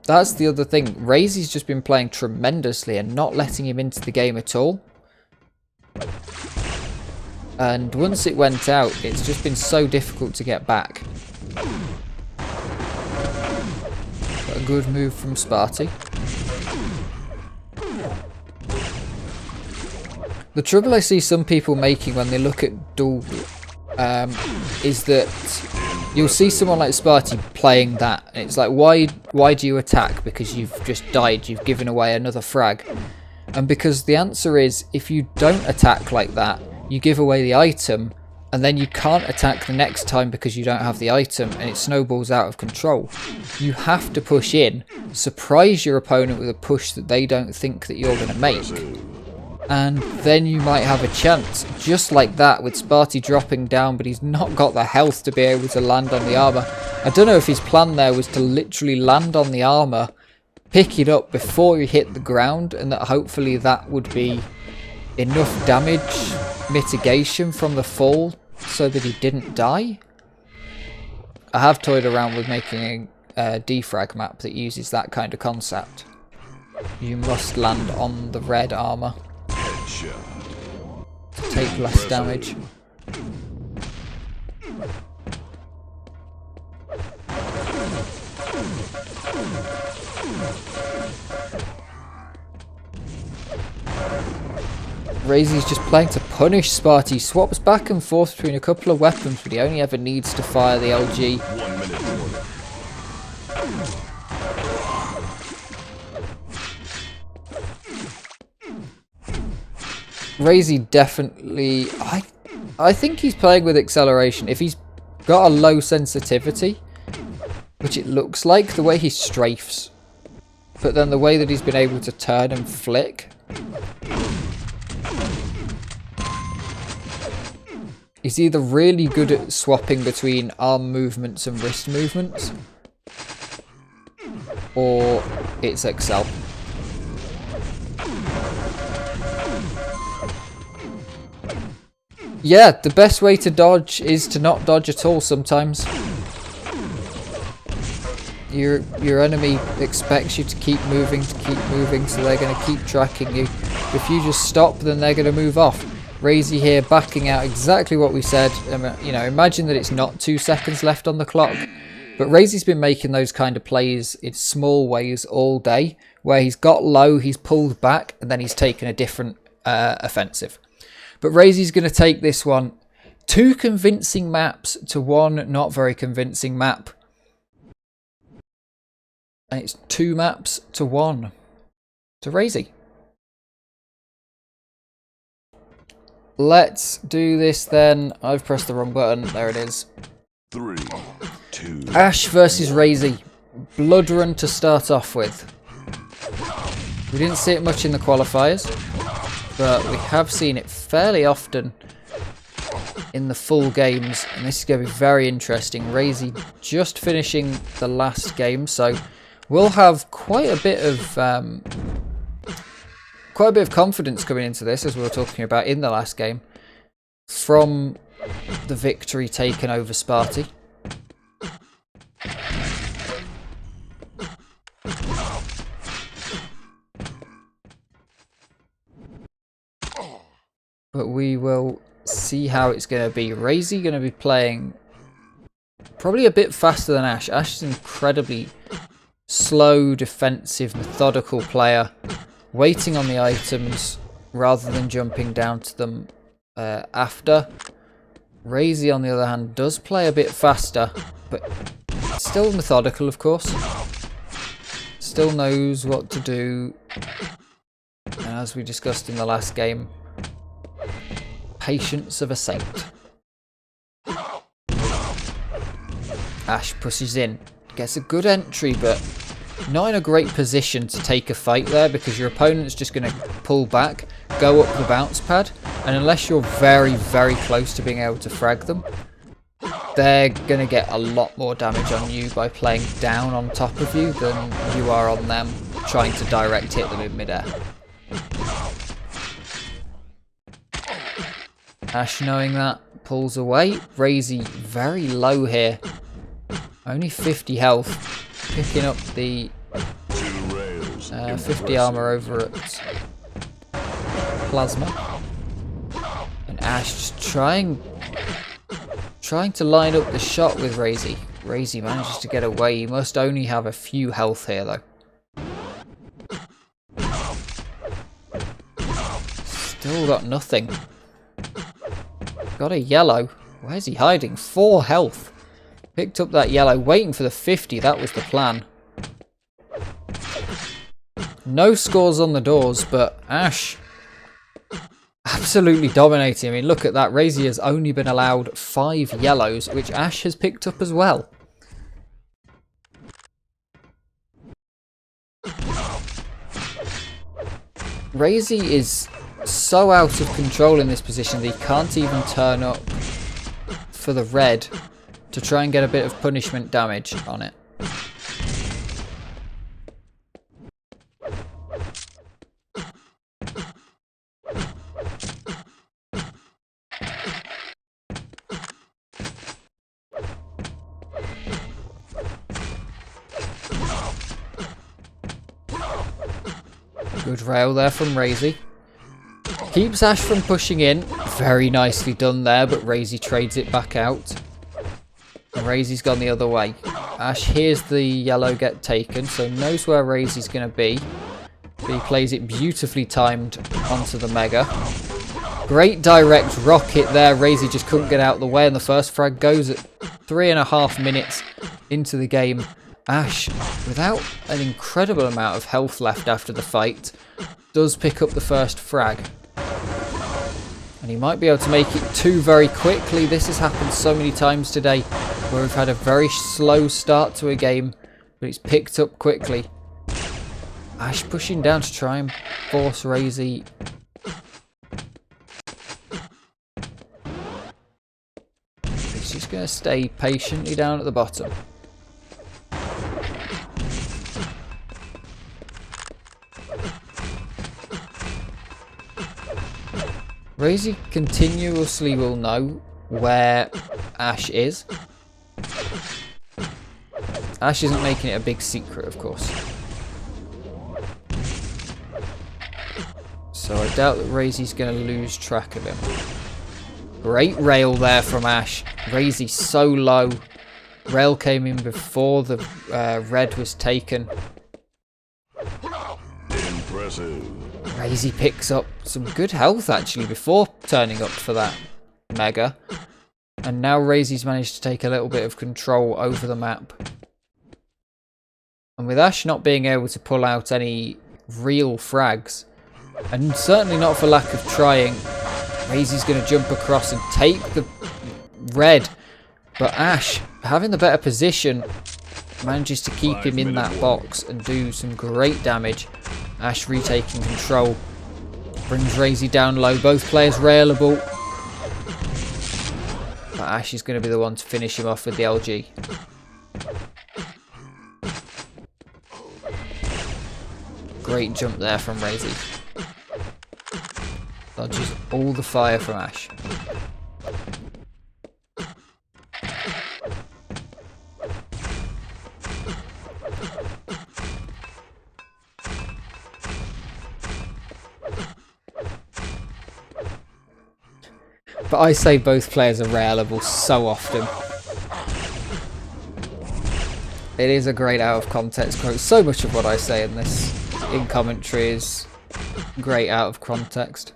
That's the other thing. RAISY's just been playing tremendously and not letting him into the game at all. And once it went out, it's just been so difficult to get back. But a good move from Sparty. The trouble I see some people making when they look at duel is that you'll see someone like Sparty playing that, and it's like, why do you attack? Because you've just died, you've given away another frag. And because the answer is, if you don't attack like that, you give away the item, and then you can't attack the next time because you don't have the item, and it snowballs out of control. You have to push in, surprise your opponent with a push that they don't think that you're going to make. And then you might have a chance, just like that, with Sparty dropping down, but he's not got the health to be able to land on the armour. I don't know if his plan there was to literally land on the armour, pick it up before he hit the ground, and that hopefully that would be enough damage mitigation from the fall so that he didn't die. I have toyed around with making a defrag map that uses that kind of concept. You must land on the red armour. Take less damage. RAISY's just playing to punish Sparty. Swaps back and forth between a couple of weapons, but he only ever needs to fire the LG. 1 minute warning. RAISY definitely... I think he's playing with acceleration. If he's got a low sensitivity, which it looks like, the way he strafes, but then the way that he's been able to turn and flick, he's either really good at swapping between arm movements and wrist movements, or it's Excel. Yeah, the best way to dodge is to not dodge at all sometimes. Your enemy expects you to keep moving, so they're going to keep tracking you. If you just stop, then they're going to move off. RAISY here backing out exactly what we said. You know, imagine that it's not 2 seconds left on the clock. But RAISY's been making those kind of plays in small ways all day, where he's got low, he's pulled back, and then he's taken a different offensive. But RAISY's going to take this one. 2 convincing maps to 1 not very convincing map. And it's 2 maps to 1 to RAISY. Let's do this then. I've pressed the wrong button. There it is. 3, 2. Ash versus RAISY. Blood run to start off with. We didn't see it much in the qualifiers, but we have seen it fairly often in the full games, and this is going to be very interesting. RAISY just finishing the last game, so we'll have quite a bit of confidence coming into this, as we were talking about in the last game, from the victory taken over Sparty. But we will see how it's going to be. RAISY going to be playing probably a bit faster than Ash. Ash is an incredibly slow, defensive, methodical player, waiting on the items rather than jumping down to them after. RAISY, on the other hand, does play a bit faster, but still methodical, of course. Still knows what to do. And as we discussed in the last game, patience of a saint. Ash pushes in, gets a good entry, but not in a great position to take a fight there, because your opponent's just going to pull back, go up the bounce pad, and unless you're very, very close to being able to frag them, they're going to get a lot more damage on you by playing down on top of you than you are on them trying to direct hit them in midair. Ash, knowing that, pulls away. RAISY very low here. Only 50 health. Picking up the 50 armor over at Plasma. And Ash just trying to line up the shot with RAISY. RAISY manages to get away. He must only have a few health here though. Still got nothing. Got a yellow. Where's he hiding? 4 health. Picked up that yellow, waiting for the 50. That was the plan. No scores on the doors, but Ash absolutely dominating. I mean, look at that. RAISY has only been allowed 5 yellows, which Ash has picked up as well. RAISY is so out of control in this position that he can't even turn up for the red to try and get a bit of punishment damage on it. Good rail there from RAISY. Keeps Ash from pushing in. Very nicely done there, but RAISY trades it back out. And RAISY's gone the other way. Ash hears the yellow get taken, so knows where RAISY's going to be. But he plays it beautifully timed onto the Mega. Great direct rocket there. RAISY just couldn't get out of the way, and the first frag goes at 3.5 minutes into the game. Ash, without an incredible amount of health left after the fight, does pick up the first frag. And he might be able to make it 2 very quickly. This has happened so many times today, where we've had a very slow start to a game, but it's picked up quickly. Ash pushing down to try and force RAISY. He's just going to stay patiently down at the bottom. RAISY continuously will know where Ash is. Ash isn't making it a big secret, of course. So I doubt that RAISY's going to lose track of him. Great rail there from Ash. RAISY so low. Rail came in before the red was taken. Impressive. RAISY picks up some good health actually before turning up for that Mega. And now RAISY's managed to take a little bit of control over the map. And with Ash not being able to pull out any real frags, and certainly not for lack of trying, RAISY's going to jump across and take the red. But Ash, having the better position, manages to keep him in that box and do some great damage. Ash retaking control. Brings RAISY down low. Both players railable. But Ash is going to be the one to finish him off with the LG. great jump there from RAISY. Dodges all the fire from Ash. But I say both players are rareable so often. It is a great out of context quote. So much of what I say in commentary is great out of context.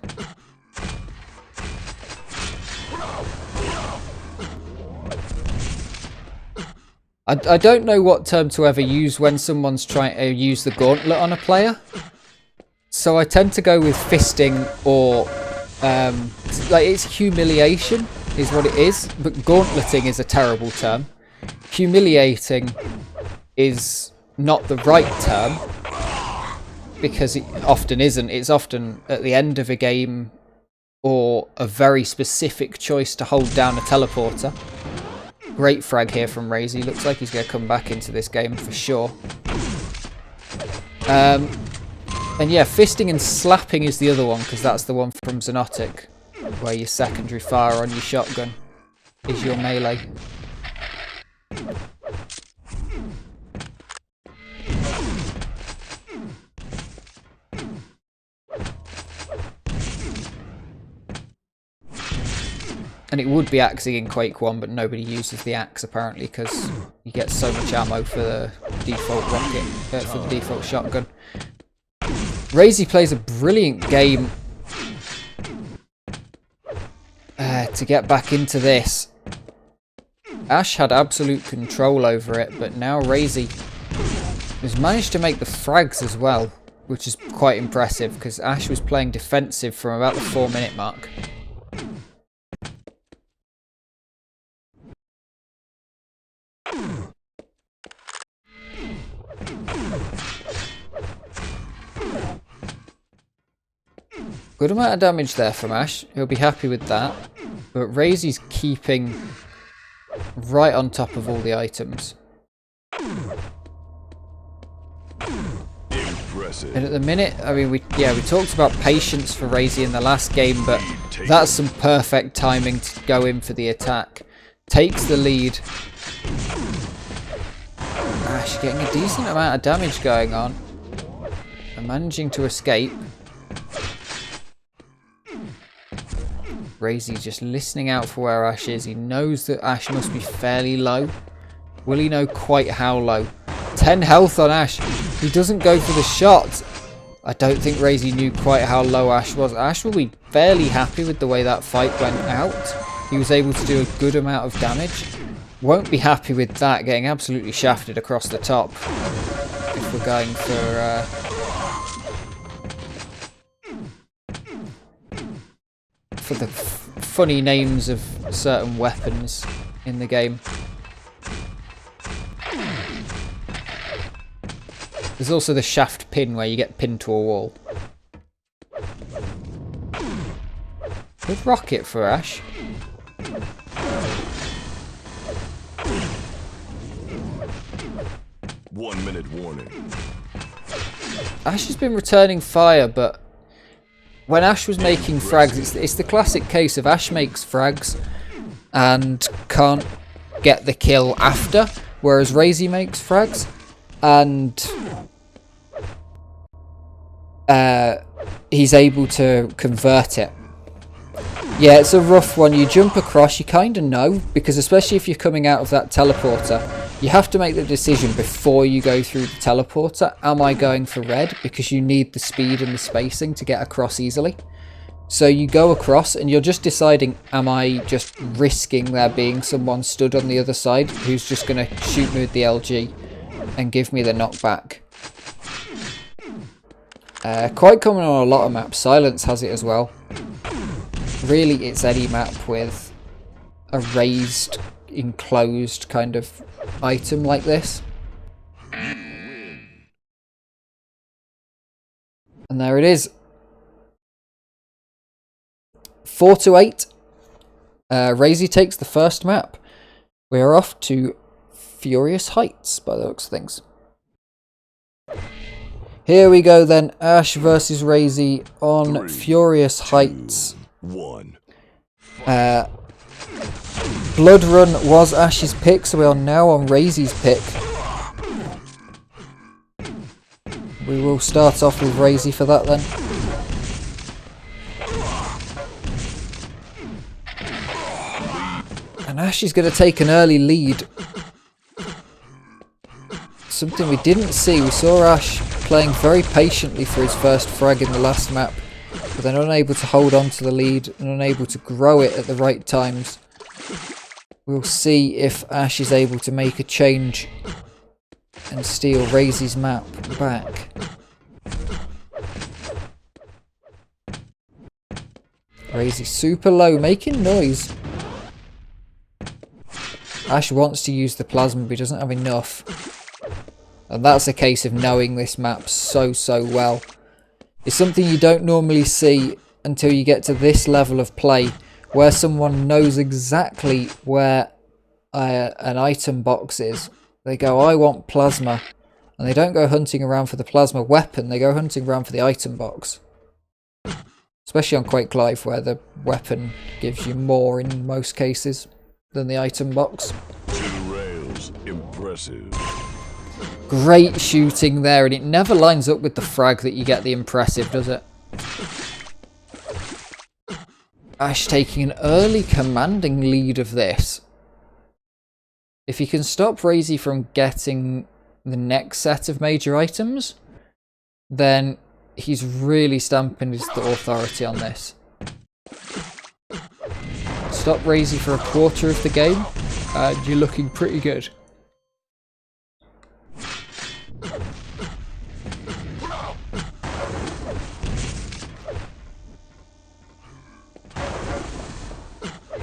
I don't know what term to ever use when someone's trying to use the gauntlet on a player. So I tend to go with fisting or like it's humiliation is what it is, but gauntleting is a terrible term. Humiliating is not the right term because it often isn't. It's often at the end of a game or a very specific choice to hold down a teleporter. Great frag here from RAISY. Looks like he's going to come back into this game for sure. And yeah, fisting and slapping is the other one, because that's the one from Xenotic, where your secondary fire on your shotgun is your melee. And it would be axing in Quake 1, but nobody uses the axe apparently because you get so much ammo for the default rocket, for the default shotgun. RAISY plays a brilliant game to get back into this. Ash had absolute control over it, but now RAISY has managed to make the frags as well, which is quite impressive because Ash was playing defensive from about the 4-minute mark. Good amount of damage there from Ash. He'll be happy with that. But RAISY's keeping right on top of all the items. Impressive. And at the minute, I mean, we talked about patience for RAISY in the last game, but that's some perfect timing to go in for the attack. Takes the lead. Ash getting a decent amount of damage going on. And managing to escape. RAISY just listening out for where Ash is. He knows that Ash must be fairly low. Will he know quite how low? 10 health on Ash. He doesn't go for the shot. I don't think RAISY knew quite how low Ash was. Ash will be fairly happy with the way that fight went out. He was able to do a good amount of damage. Won't be happy with that, getting absolutely shafted across the top. If we're going for the funny names of certain weapons in the game. There's also the shaft pin where you get pinned to a wall. Good rocket for Ash. One-minute warning. Ash has been returning fire, but when Ash was making frags, it's the classic case of Ash makes frags and can't get the kill after, whereas RAISY makes frags and he's able to convert it. Yeah, it's a rough one. You jump across, you kind of know, because especially if you're coming out of that teleporter, you have to make the decision before you go through the teleporter. Am I going for red? Because you need the speed and the spacing to get across easily. So you go across and you're just deciding, am I just risking there being someone stood on the other side who's just going to shoot me with the LG and give me the knockback? Quite common on a lot of maps. Silence has it as well. Really, it's any map with a raised, enclosed kind of item like this. And there it is. 4-8. RAISY takes the first map. We are off to Furious Heights by the looks of things. Here we go then. Ash versus RAISY on Furious Heights. 1. Blood Run was Ash's pick, so we are now on RAISY's pick. We will start off with RAISY for that then. And Ash is going to take an early lead. Something we didn't see. We saw Ash playing very patiently for his first frag in the last map, but then unable to hold on to the lead and unable to grow it at the right times. We'll see if Ash is able to make a change and steal RAISY's map back. RAISY super low, making noise. Ash wants to use the plasma, but he doesn't have enough. And that's a case of knowing this map so well. It's something you don't normally see until you get to this level of play, where someone knows exactly where an item box is. They go, I want plasma. And they don't go hunting around for the plasma weapon, they go hunting around for the item box. Especially on Quake Live, where the weapon gives you more in most cases than the item box. 2 rails. Impressive. Great shooting there, and it never lines up with the frag that you get the impressive, does it? Ash taking an early commanding lead of this. If he can stop RAISY from getting the next set of major items, then he's really stamping his authority on this. Stop RAISY for a quarter of the game, and you're looking pretty good.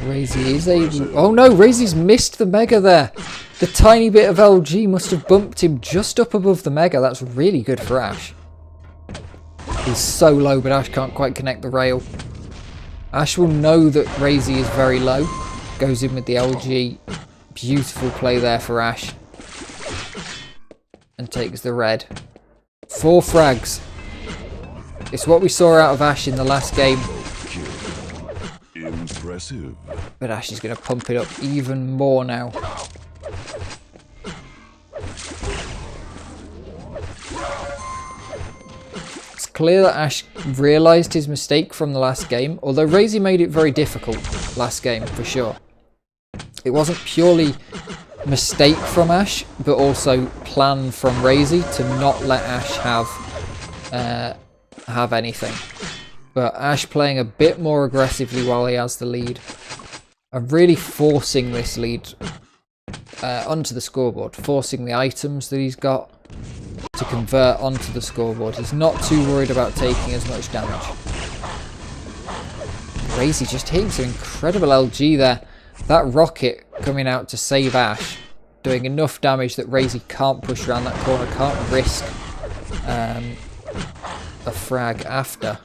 RAISY is able... Oh no, RAISY's missed the mega there. The tiny bit of LG must have bumped him just up above the mega. That's really good for Ash. He's so low, but Ash can't quite connect the rail. Ash will know that RAISY is very low. Goes in with the LG. Beautiful play there for Ash. And takes the red. 4 frags. It's what we saw out of Ash in the last game. Impressive. But Ash is going to pump it up even more now. It's clear that Ash realised his mistake from the last game, although RAISY made it very difficult last game for sure. It wasn't purely mistake from Ash, but also plan from RAISY to not let Ash have anything. But Ash playing a bit more aggressively while he has the lead. And really forcing this lead onto the scoreboard. Forcing the items that he's got to convert onto the scoreboard. He's not too worried about taking as much damage. RAISY just hitting some incredible LG there. That rocket coming out to save Ash. Doing enough damage that RAISY can't push around that corner. Can't risk a frag after.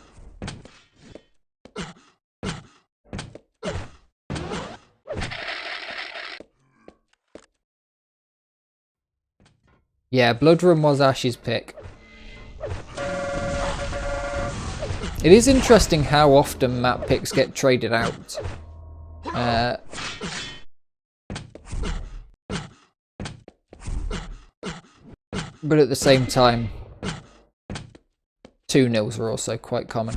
Yeah, Blood Run was Ash's pick. It is interesting how often map picks get traded out. But at the same time, 2-0s are also quite common.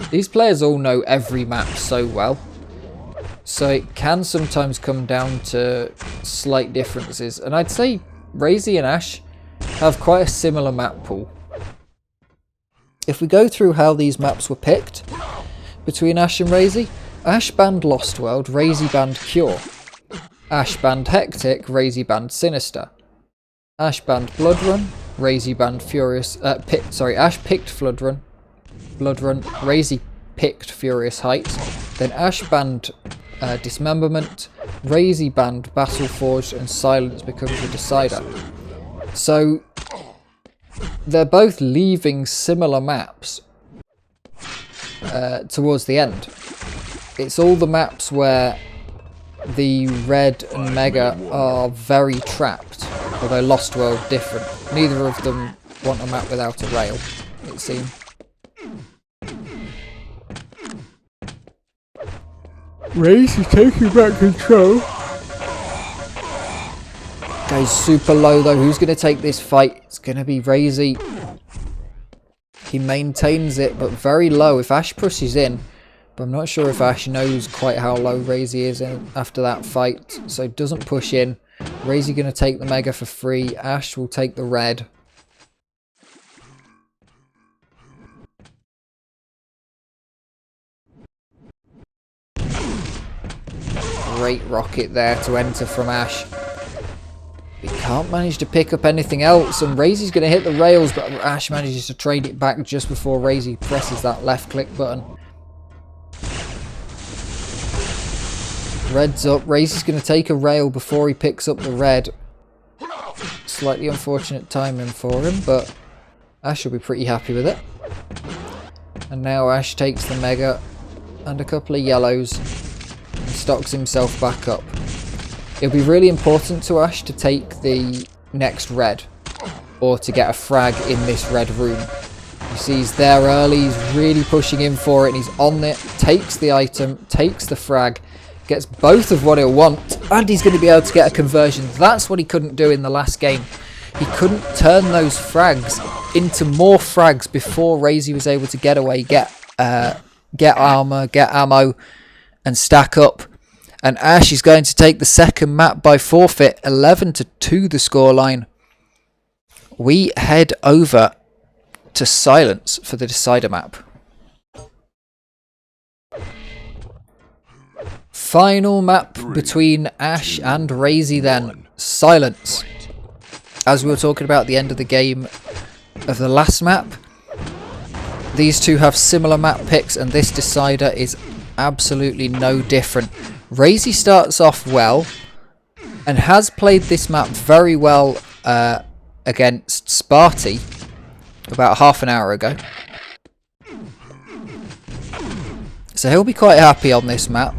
These players all know every map so well, so it can sometimes come down to slight differences. And I'd say RAISY and Ash have quite a similar map pool. If we go through how these maps were picked between Ash and RAISY, Ash banned Lost World, RAISY banned Cure. Ash banned Hectic, RAISY banned Sinister. Ash banned Blood Run, RAISY banned Furious... Ash picked Blood Run, RAISY picked Furious Heights. Then Ash banned Dismemberment, RAISY banned Battle Forged, and Silence becomes the decider. So they're both leaving similar maps. towards the end. It's all the maps where the red and mega are very trapped, although Lost World different. Neither of them want a map without a rail, it seems. RAISY taking back control. Goes super low though. Who's going to take this fight? It's going to be RAISY. He maintains it, but very low. If Ash pushes in, but I'm not sure if Ash knows quite how low RAISY is after that fight, so doesn't push in. RAISY going to take the mega for free. Ash will take the red. Great rocket there to enter from Ash. He can't manage to pick up anything else, and RAISY's going to hit the rails, but Ash manages to trade it back just before RAISY presses that left click button. Red's up. RAISY's going to take a rail before he picks up the red. Slightly unfortunate timing for him, but Ash will be pretty happy with it. And now Ash takes the mega and a couple of yellows and stocks himself back up. It'll be really important to Ash to take the next red, or to get a frag in this red room. You see he's there early, he's really pushing in for it, and he's on it, takes the item, takes the frag, gets both of what he'll want, and he's going to be able to get a conversion. That's what he couldn't do in the last game. He couldn't turn those frags into more frags before RAISY was able to get away, get armor, get ammo, and stack up. And Ash is going to take the second map by forfeit, 11-2 the scoreline. We head over to Silence for the decider map. Final map between Ash and RAISY then, Silence. As we were talking about at the end of the game of the last map, these two have similar map picks, and this decider is absolutely no different. RAISY starts off well and has played this map very well against Sparty about half an hour ago. So he'll be quite happy on this map.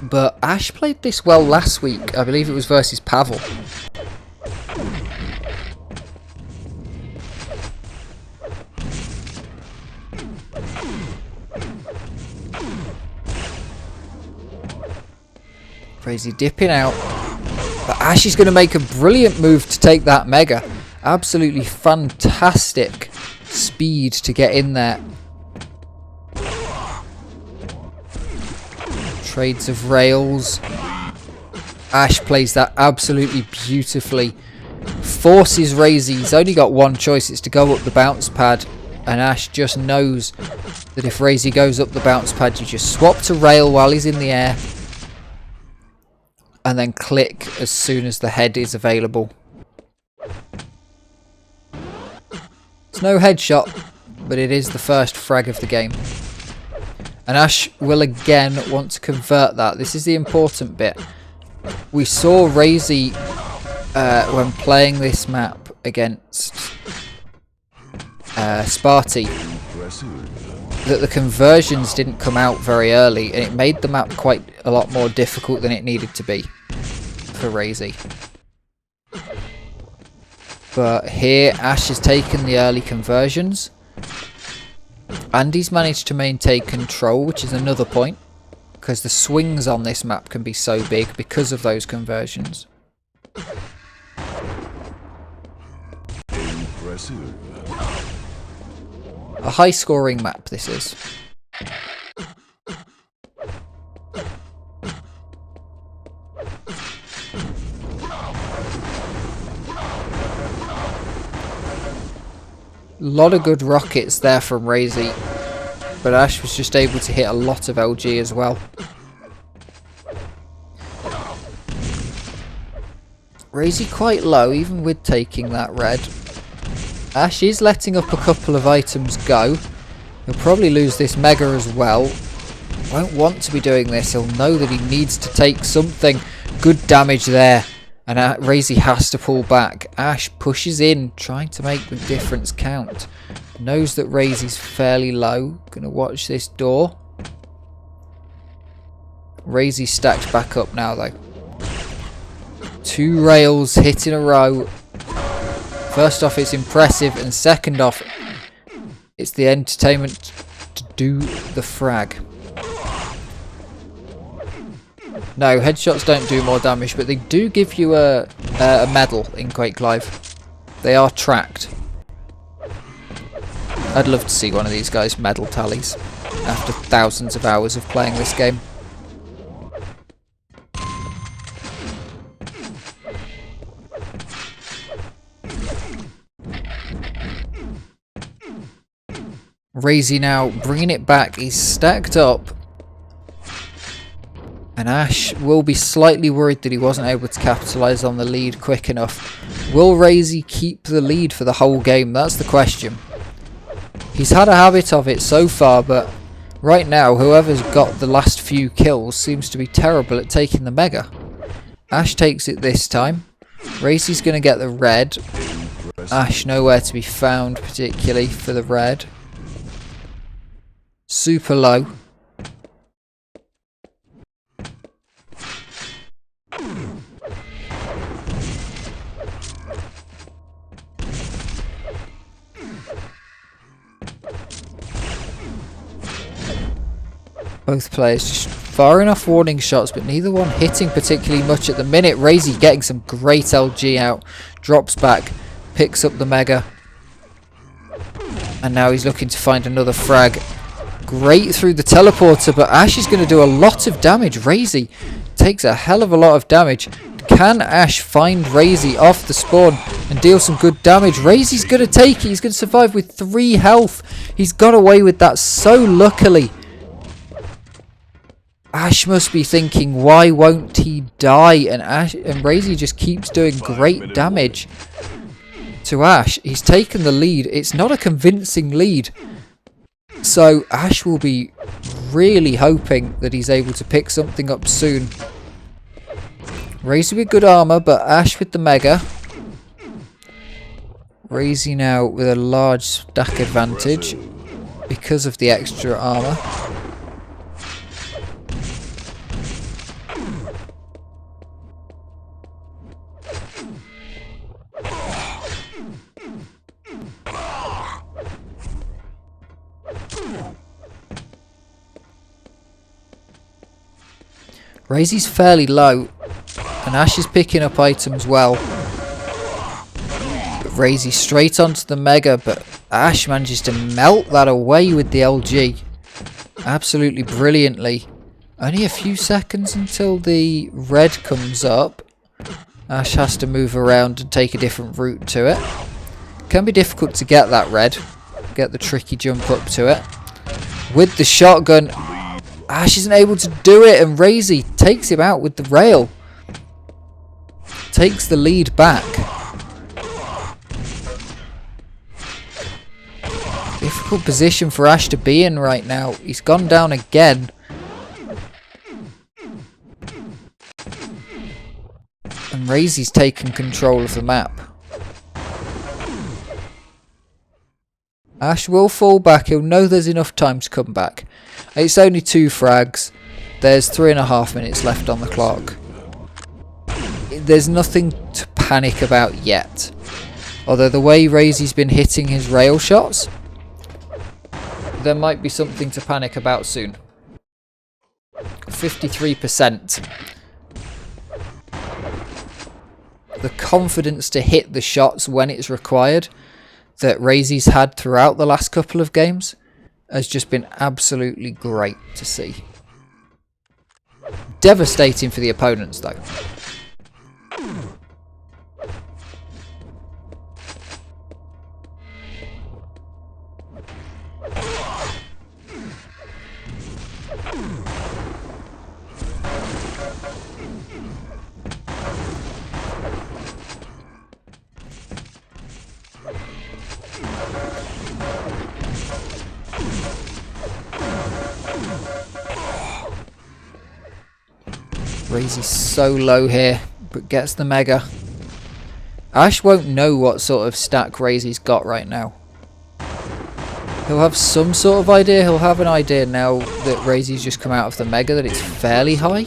But Ash played this well last week. I believe it was versus Pavel. RAISY dipping out. But Ash is going to make a brilliant move to take that mega. Absolutely fantastic speed to get in there. Trades of rails. Ash plays that absolutely beautifully. Forces RAISY. He's only got one choice. It's to go up the bounce pad. And Ash just knows that if RAISY goes up the bounce pad, you just swap to rail while he's in the air. And then click as soon as the head is available. It's no headshot, but it is the first frag of the game. And Ash will again want to convert that. This is the important bit. We saw RAISY when playing this map against Sparty, that the conversions didn't come out very early, and it made the map quite a lot more difficult than it needed to be for RAISY. But here Ash has taken the early conversions, and he's managed to maintain control, which is another point, because the swings on this map can be so big because of those conversions. Impressive. A high scoring map this is. A lot of good rockets there from RAISY, but Ash was just able to hit a lot of LG as well. RAISY quite low even with taking that red. Ash is letting up a couple of items go. He'll probably lose this mega as well. Won't want to be doing this. He'll know that he needs to take something. Good damage there. And RAISY has to pull back. Ash pushes in, trying to make the difference count. Knows that RAISY's fairly low. Gonna watch this door. RAISY stacked back up now though. 2 rails hit in a row. First off, it's impressive, and second off, it's the entertainment to do the frag. No, headshots don't do more damage, but they do give you a medal in Quake Live. They are tracked. I'd love to see one of these guys' medal tallies after thousands of hours of playing this game. RAISY now bringing it back. He's stacked up. And Ash will be slightly worried that he wasn't able to capitalise on the lead quick enough. Will RAISY keep the lead for the whole game? That's the question. He's had a habit of it so far, but right now whoever's got the last few kills seems to be terrible at taking the mega. Ash takes it this time. RAISY's going to get the red. Ash nowhere to be found particularly for the red. Super low. Both players just firing off warning shots, but neither one hitting particularly much at the minute. RAISY getting some great LG out. Drops back. Picks up the mega. And now he's looking to find another frag. Great through the teleporter, but Ash is going to do a lot of damage. RAISY takes a hell of a lot of damage. Can Ash find RAISY off the spawn and deal some good damage? RAISY's going to take it. He's going to survive with 3 health. He's got away with that so luckily. Ash must be thinking, why won't he die? And RAISY just keeps doing great damage to Ash. He's taken the lead. It's not a convincing lead. So Ash will be really hoping that he's able to pick something up soon. RAISY with good armor, but Ash with the mega. RAISY now with a large stack advantage because of the extra armor. RAISY's fairly low, and Ash is picking up items well. But RAISY straight onto the mega, but Ash manages to melt that away with the LG. Absolutely brilliantly. Only a few seconds until the red comes up. Ash has to move around and take a different route to it. Can be difficult to get that red. Get the tricky jump up to it. With the shotgun, Ash isn't able to do it, and RAISY takes him out with the rail. Takes the lead back. Difficult position for Ash to be in right now. He's gone down again. And RAISY's taken control of the map. Ash will fall back. He'll know there's enough time to come back. It's only 2 frags. There's 3.5 minutes left on the clock. There's nothing to panic about yet. Although the way RAISY's been hitting his rail shots, there might be something to panic about soon. 53%. The confidence to hit the shots when it's required that RAISY's had throughout the last couple of games has just been absolutely great to see. Devastating for the opponents though. RAISY's so low here, but gets the mega. Ash won't know what sort of stack RAISY's got right now. He'll have some sort of idea. He'll have an idea now that RAISY's just come out of the Mega that it's fairly high.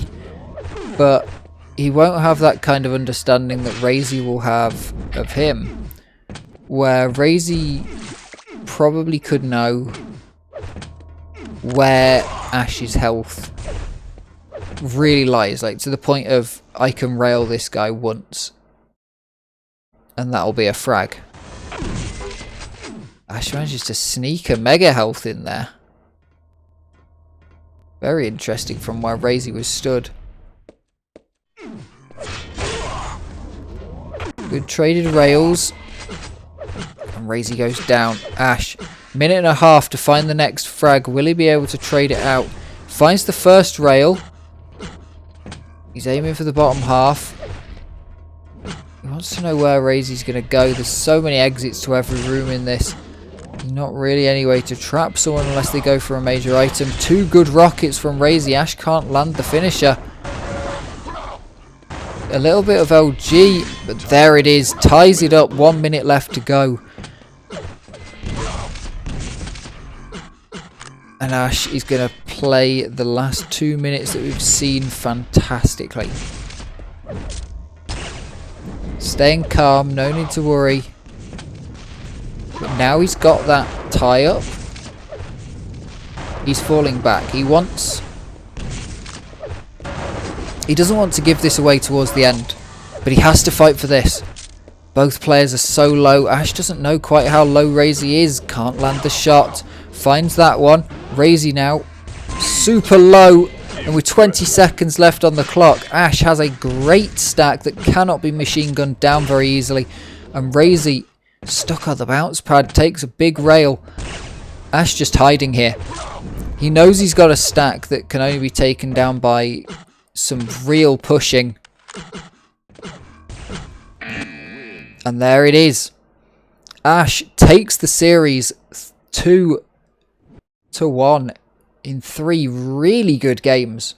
But he won't have that kind of understanding that RAISY will have of him. Where RAISY probably could know where Ash's health really lies. Like to the point of, I can rail this guy once. And that'll be a frag. Ash manages to sneak a mega health in there. Very interesting from where RAISY was stood. Good traded rails. And RAISY goes down. Ash, minute and a half to find the next frag. Will he be able to trade it out? Finds the first rail. He's aiming for the bottom half. He wants to know where RAISY's going to go. There's so many exits to every room in this. Not really any way to trap someone unless they go for a major item. 2 good rockets from RAISY. Ash can't land the finisher. A little bit of LG, but there it is. Ties it up. 1 minute left to go. And Ash is going to play the last 2 minutes that we've seen fantastically. Staying calm, no need to worry. But now he's got that tie up. He's falling back. He doesn't want to give this away towards the end, but he has to fight for this. Both players are so low. Ash doesn't know quite how low RAISY is. Can't land the shot. Finds that one. RAISY now super low, and with 20 seconds left on the clock, Ash has a great stack that cannot be machine gunned down very easily, and RAISY stuck on the bounce pad, takes a big rail. Ash just hiding here. He knows he's got a stack that can only be taken down by some real pushing. And there it is. Ash takes the series 2-1 in 3 really good games.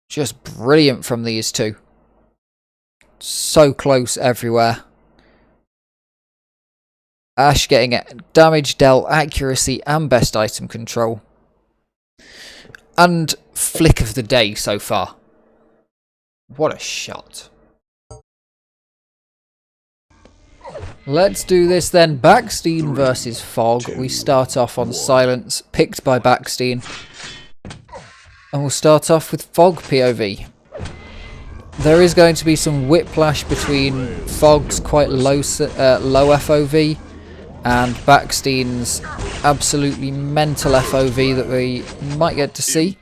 Just brilliant from these two. So close everywhere. Ash getting damage dealt, accuracy and best item control. And flick of the day so far. What a shot. Let's do this then. Baksteen versus Fog. We start off on silence, picked by Baksteen. And we'll start off with Fog POV. There is going to be some whiplash between Fog's quite low FOV and Baksteen's absolutely mental FOV that we might get to see.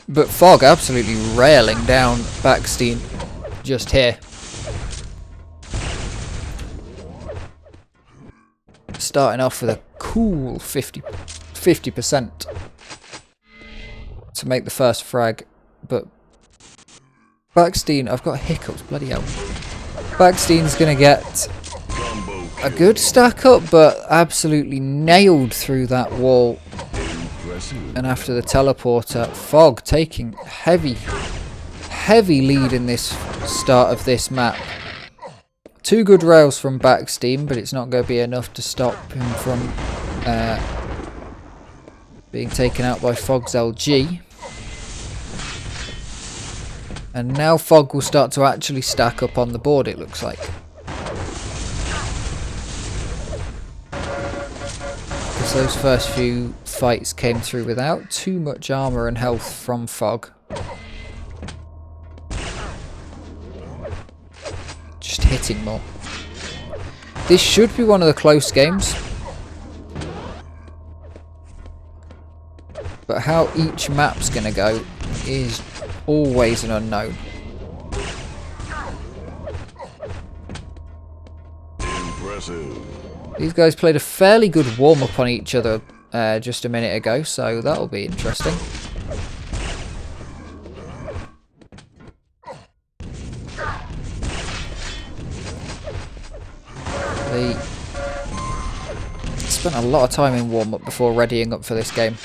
But Fog absolutely railing down Baksteen just here. Starting off with a cool 50% to make the first frag, but Baksteen, I've got hiccups, bloody hell. Baksteen's going to get a good stack up, but absolutely nailed through that wall. And after the teleporter, Fog taking heavy lead in this start of this map. 2 good rails from Baksteen, but it's not going to be enough to stop him from being taken out by Fog's LG. And now Fog will start to actually stack up on the board, it looks like. Because those first few fights came through without too much armor and health from Fog. Just hitting more. This should be one of the close games. But how each map's going to go is always an unknown. Impressive. These guys played a fairly good warm-up on each other just a minute ago, so that'll be interesting. They spent a lot of time in warm-up before readying up for this game.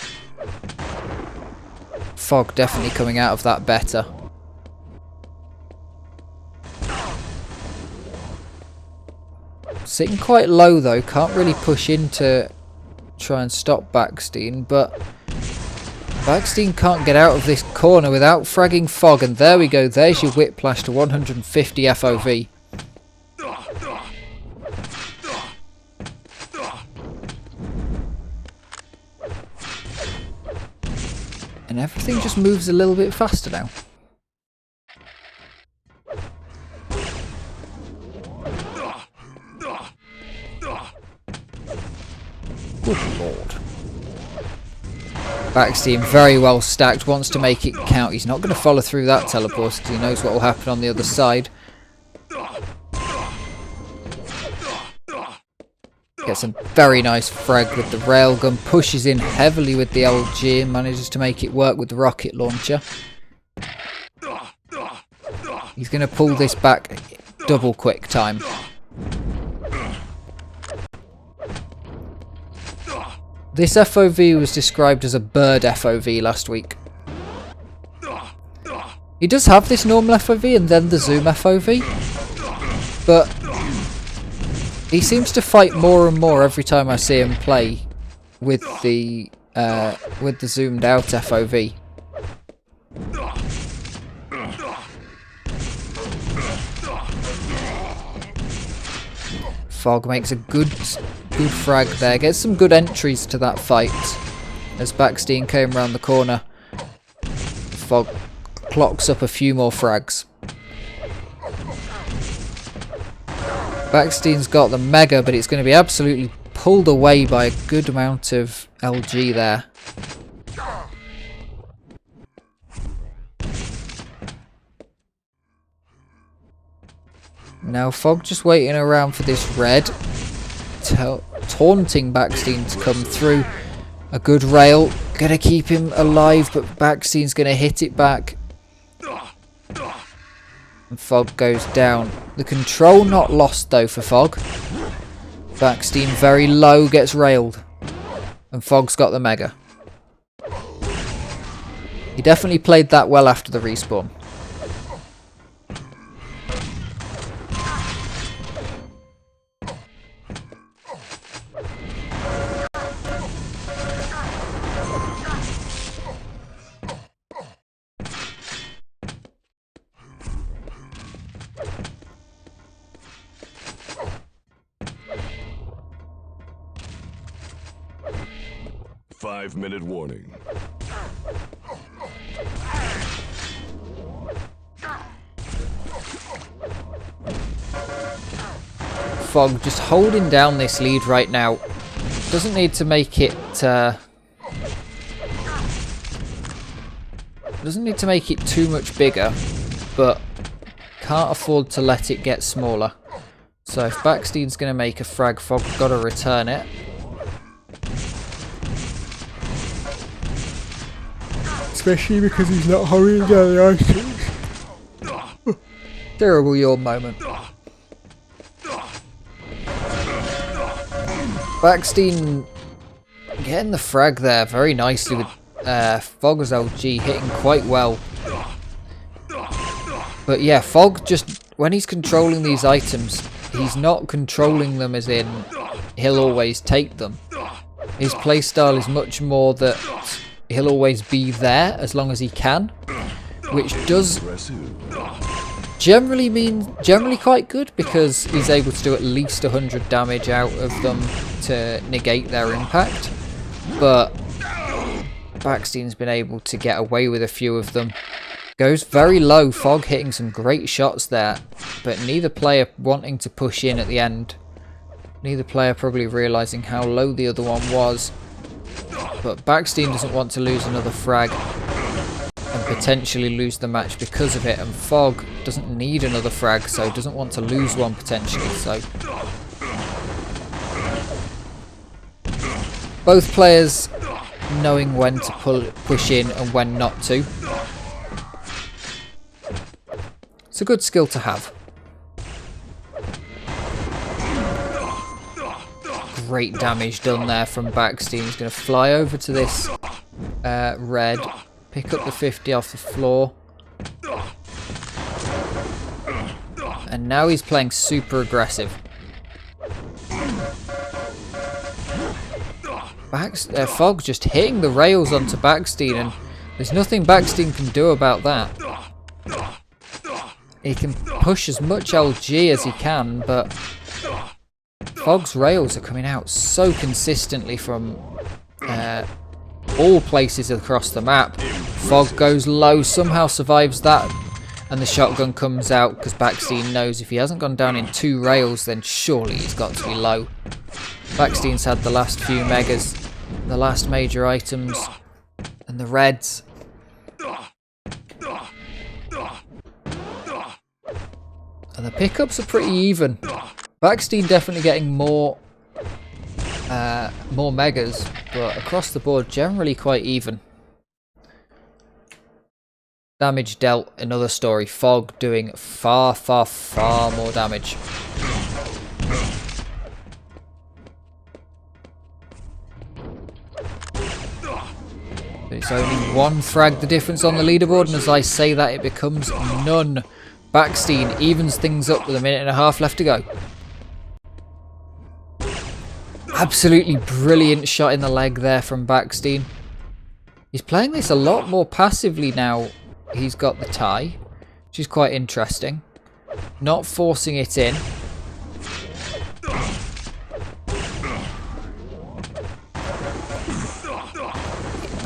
Fog definitely coming out of that better. Sitting quite low though, can't really push in to try and stop baksteen, but baksteen can't get out of this corner without fragging Fog, and there we go, there's your whiplash to 150 FOV. And everything just moves a little bit faster now. Good lord. Baksteen very well stacked, wants to make it count. He's not going to follow through that teleport because he knows what will happen on the other side. Gets a very nice frag with the railgun, pushes in heavily with the LG and manages to make it work with the rocket launcher. He's going to pull this back double quick time. This FOV was described as a bird FOV last week. He does have this normal FOV and then the zoom FOV, but he seems to fight more and more every time I see him play with the zoomed out FOV. Fog makes a good frag there, gets some good entries to that fight as baksteen came around the corner. Fog clocks up a few more frags. Baksteen's got the mega, but it's going to be absolutely pulled away by a good amount of LG there. Now Fog just waiting around for this red, taunting baksteen to come through. A good rail, gonna keep him alive, but baksteen's gonna hit it back. And Fog goes down. The control not lost though for Fog. Baksteen very low, gets railed. And Fog's got the mega. He definitely played that well after the respawn. Five-minute warning. Fog just holding down this lead right now. Doesn't need to make it too much bigger, but can't afford to let it get smaller. So if baksteen's going to make a frag, Fog's got to return it. Especially because he's not hurrying down the items. Terrible yawn moment. Baksteen getting the frag there very nicely with Fog's LG hitting quite well. But yeah, Fog just, when he's controlling these items, he's not controlling them as in he'll always take them. His playstyle is much more that he'll always be there as long as he can, which does generally quite good because he's able to do at least 100 damage out of them to negate their impact. But baksteen's been able to get away with a few of them. Goes very low, Fog hitting some great shots there, but neither player wanting to push in at the end. Neither player probably realising how low the other one was. But baksteen doesn't want to lose another frag and potentially lose the match because of it, and Fog doesn't need another frag, so doesn't want to lose one potentially. So both players knowing when to push in and when not to. It's a good skill to have. Great damage done there from baksteen. He's going to fly over to this red, pick up the 50 off the floor. And now he's playing super aggressive. Fog just hitting the rails onto baksteen, and there's nothing baksteen can do about that. He can push as much LG as he can, but Fog's rails are coming out so consistently from all places across the map. Fog goes low, somehow survives that, and the shotgun comes out because baksteen knows if he hasn't gone down in 2 rails, then surely he's got to be low. Baksteen's had the last few megas, the last major items, and the reds. And the pickups are pretty even. Baksteen definitely getting more megas, but across the board generally quite even. Damage dealt, another story. Fog doing far, far, far more damage. It's only 1 frag the difference on the leaderboard, and as I say that, it becomes none. Baksteen evens things up with 1.5 minutes left to go. Absolutely brilliant shot in the leg there from baksteen. He's playing this a lot more passively now. He's got the tie, which is quite interesting. Not forcing it in.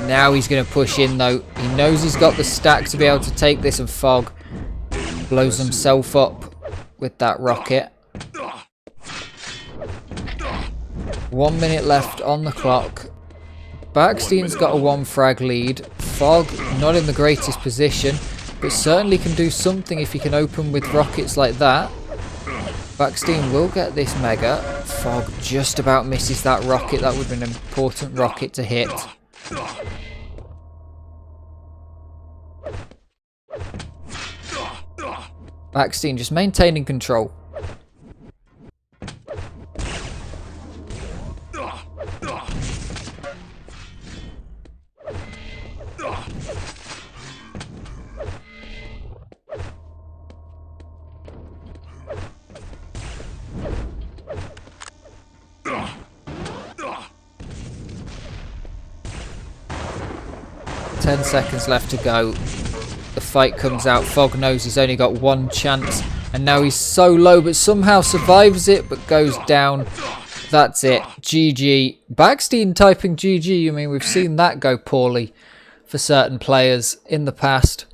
Now he's going to push in though. He knows he's got the stack to be able to take this, and Fog blows himself up with that rocket. 1 minute left on the clock. Baksteen's got a 1 frag lead. Fog not in the greatest position, but certainly can do something if he can open with rockets like that. Baksteen will get this mega. Fog just about misses that rocket. That would have been an important rocket to hit. Baksteen just maintaining control. Ten seconds left to go. The fight comes out. Fog knows he's only got 1 chance, and now he's so low, but somehow survives it, but goes down. That's it. GG. Baksteen typing GG. I mean, we've seen that go poorly for certain players in the past.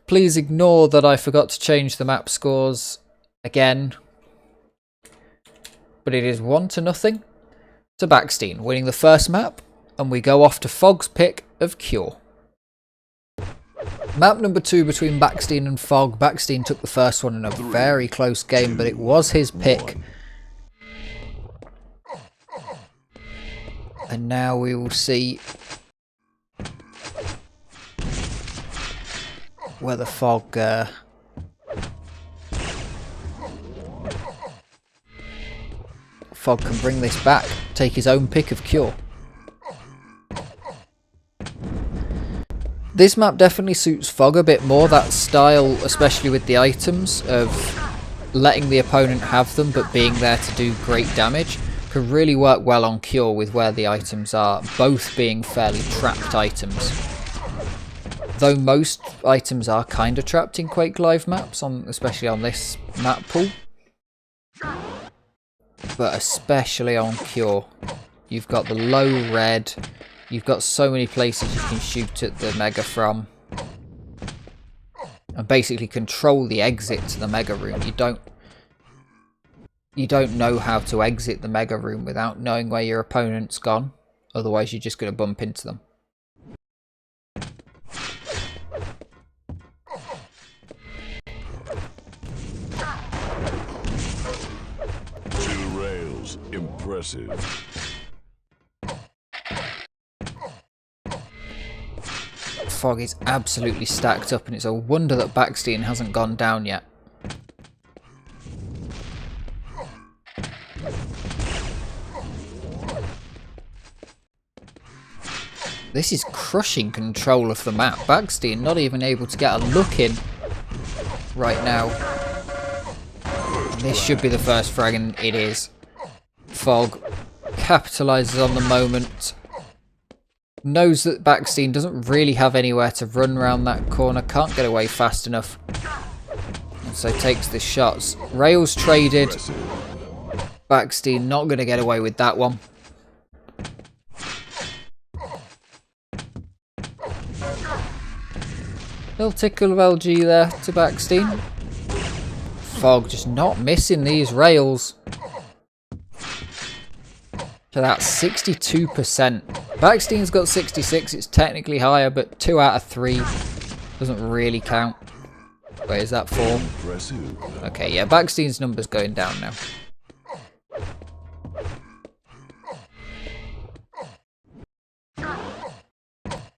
Please ignore that I forgot to change the map scores again. But it is 1-0 to Baksteen, winning the first map, and we go off to Fog's pick of Cure. Map number 2 between Baksteen and Fog. Baksteen took the first one in a very close game, but it was his pick. And now we will see whether Fog can bring this back, take his own pick of Cure. This map definitely suits Fog a bit more, that style, especially with the items, of letting the opponent have them but being there to do great damage. Could really work well on Cure with where the items are, both being fairly trapped items. Though most items are kind of trapped in Quake Live maps, especially on this map pool. But especially on Cure. You've got the low red. You've got so many places you can shoot at the mega from. And basically control the exit to the mega room. You don't know how to exit the mega room without knowing where your opponent's gone. Otherwise you're just going to bump into them. Impressive. Fog is absolutely stacked up, and it's a wonder that Baksteen hasn't gone down yet. This is crushing control of the map. Baksteen not even able to get a look in right now. And this should be the first frag, and it is. Fog capitalises on the moment. Knows that baksteen doesn't really have anywhere to run around that corner. Can't get away fast enough. And so takes the shots. Rails traded. baksteen not going to get away with that one. Little tickle of LG there to baksteen. Fog just not missing these rails. So that's 62%. Baksteen's got 66, it's technically higher, but 2 out of 3 doesn't really count. Wait, is that 4? Okay, yeah, Baksteen's number's going down now.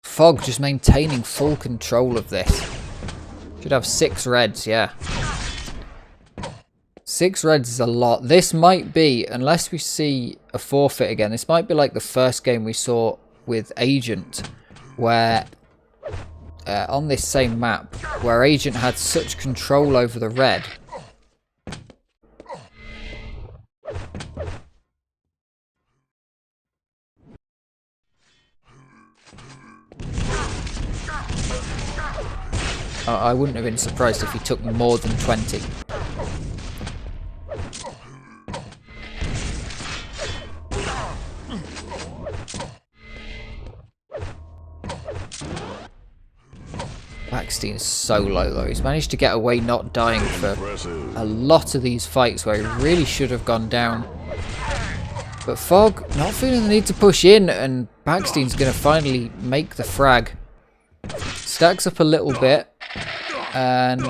Fog just maintaining full control of this. Should have 6 reds, yeah. 6 reds is a lot. This might be, unless we see a forfeit again, this might be like the first game we saw with Agent, where on this same map, where Agent had such control over the red. I wouldn't have been surprised if he took more than 20. Baksteen's so low though. He's managed to get away not dying for a lot of these fights where he really should have gone down. But Fog not feeling the need to push in, and Baksteen's going to finally make the frag. Stacks up a little bit, and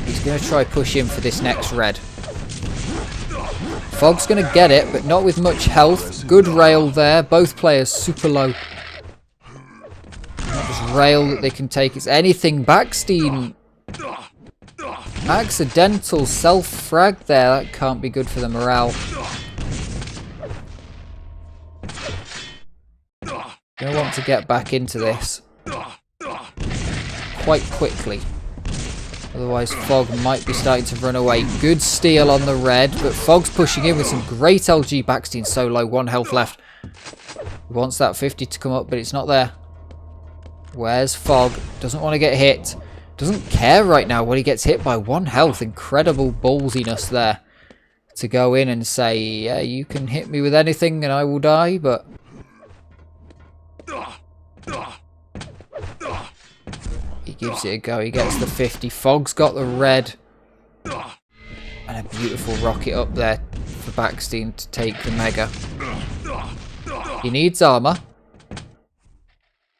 he's going to try push in for this next red. Fog's going to get it, but not with much health. Good rail there. Both players super low. Not just rail that they can take. It's anything. Baksteen. Accidental self-frag there. That can't be good for the morale. Gonna want to get back into this quite quickly. Otherwise Fog might be starting to run away. Good steal on the red, but Fog's pushing in with some great LG. Baksteen so low, 1 health left. He wants that 50 to come up, but it's not there. Where's Fog? Doesn't want to get hit. Doesn't care right now when he gets hit by 1 health. Incredible ballsiness there to go in and say, yeah, you can hit me with anything and I will die, but he gives it a go. He gets the 50. Fog's got the red. And a beautiful rocket up there for Baksteen to take the mega. He needs armor.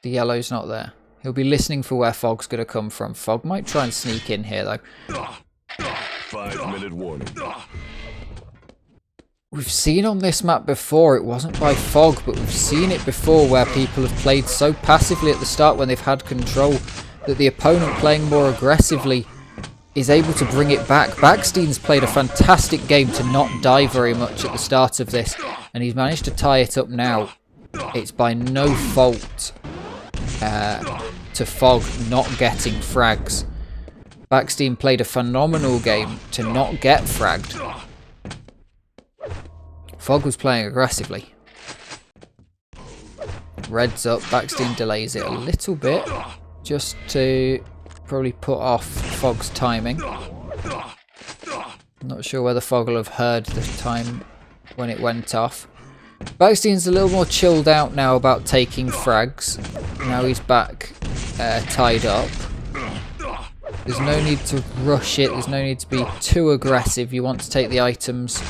The yellow's not there. He'll be listening for where Fog's going to come from. Fog might try and sneak in here, though. 5-minute warning. We've seen on this map before, it wasn't by Fog, but we've seen it before where people have played so passively at the start when they've had control that the opponent playing more aggressively is able to bring it back. Baksteen's played a fantastic game to not die very much at the start of this, and he's managed to tie it up now. It's by no fault to Fog not getting frags. Baksteen played a phenomenal game to not get fragged. Fog was playing aggressively. Red's up. Baksteen delays it a little bit just to probably put off Fog's timing. Not sure whether Fog will have heard the time when it went off. Baksteen's a little more chilled out now about taking frags. Now he's back tied up. There's no need to rush it. There's no need to be too aggressive. You want to take the items.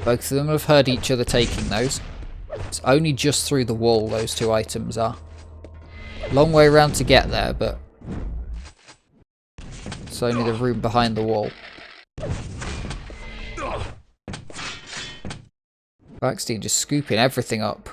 Both of them have heard each other taking those. It's only just through the wall those 2 items are. Long way around to get there, but it's only the room behind the wall. Baksteen just scooping everything up.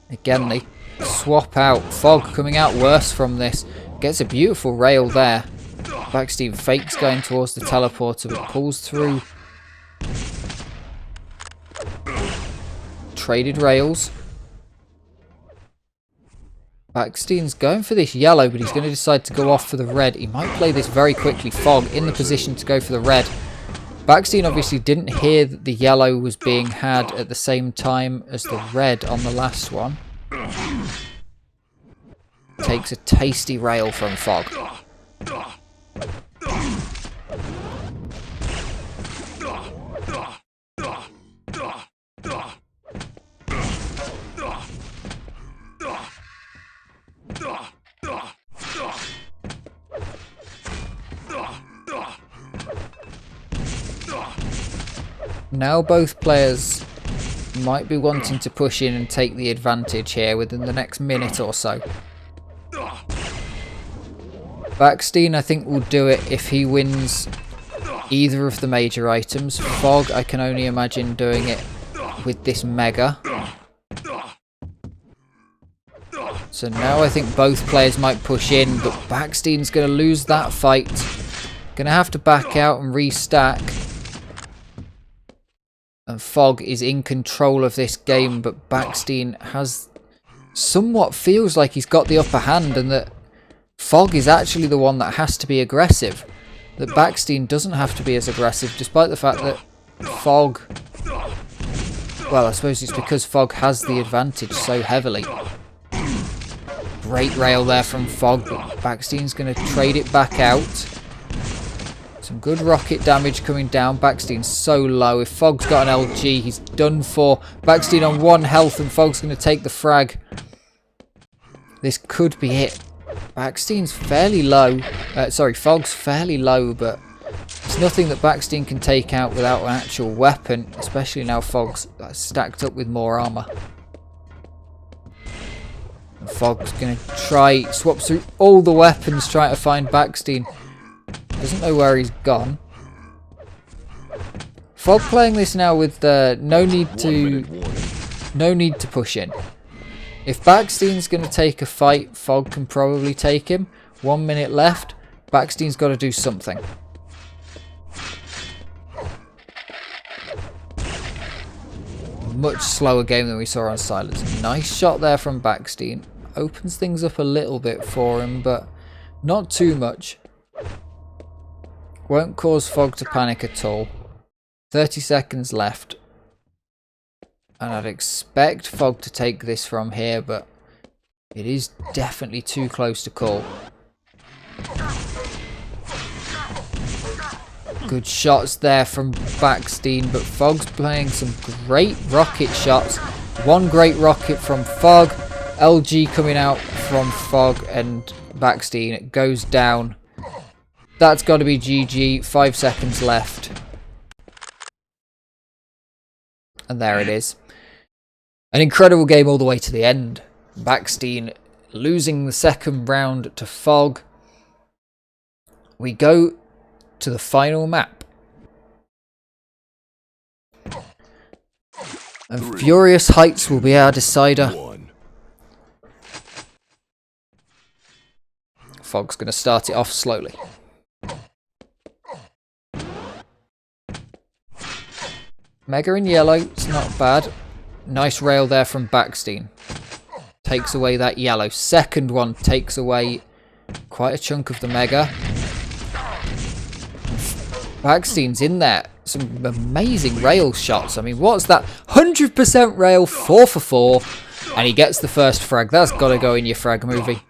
Again, they swap out. Fog coming out worse from this. Gets a beautiful rail there. Baksteen fakes going towards the teleporter, but pulls through. Traded rails. Baksteen's going for this yellow, but he's going to decide to go off for the red. He might play this very quickly. Fog in the position to go for the red. Baksteen obviously didn't hear that the yellow was being had at the same time as the red on the last one. Takes a tasty rail from Fog. Now both players might be wanting to push in and take the advantage here within the next minute or so. Baksteen, I think, will do it if he wins either of the major items. Fog, I can only imagine doing it with this mega. So now I think both players might push in, but Baksteen's going to lose that fight. Going to have to back out and restack. And Fog is in control of this game, but Baksteen has somewhat feels like he's got the upper hand, and that Fog is actually the one that has to be aggressive. That Baksteen doesn't have to be as aggressive, despite the fact that Fog... Well, I suppose it's because Fog has the advantage so heavily. Great rail there from Fog, but Baksteen's going to trade it back out. Some good rocket damage coming down. Baksteen's so low. If Fog's got an LG, he's done for. Baksteen on 1 health, and Fog's going to take the frag. This could be it. Baksteen's fairly low. Fog's fairly low, but it's nothing that Baksteen can take out without an actual weapon, especially now Fog's stacked up with more armor. And Fog's going to try, swap through all the weapons, trying to find Baksteen. Doesn't know where he's gone. Fog playing this now with no need to push in. If Baksteen's going to take a fight, Fog can probably take him. 1 minute left. Baksteen's got to do something. Much slower game than we saw on Silence. Nice shot there from Baksteen. Opens things up a little bit for him, but not too much. Won't cause Fog to panic at all. 30 seconds left. And I'd expect Fog to take this from here, but it is definitely too close to call. Good shots there from Baksteen, but Fog's playing some great rocket shots. 1 great rocket from Fog. LG coming out from Fog, and Baksteen goes down. That's got to be GG. 5 seconds left. And there it is. An incredible game all the way to the end. Baksteen losing the second round to Fog. We go to the final map. And Furious Heights will be our decider. Fog's going to start it off slowly. Mega in yellow, it's not bad. Nice rail there from Baksteen. Takes away that yellow. Second one takes away quite a chunk of the mega. Baksteen's in there. Some amazing rail shots. I mean, what's that? 100% rail, 4 for 4. And he gets the first frag. That's got to go in your frag movie.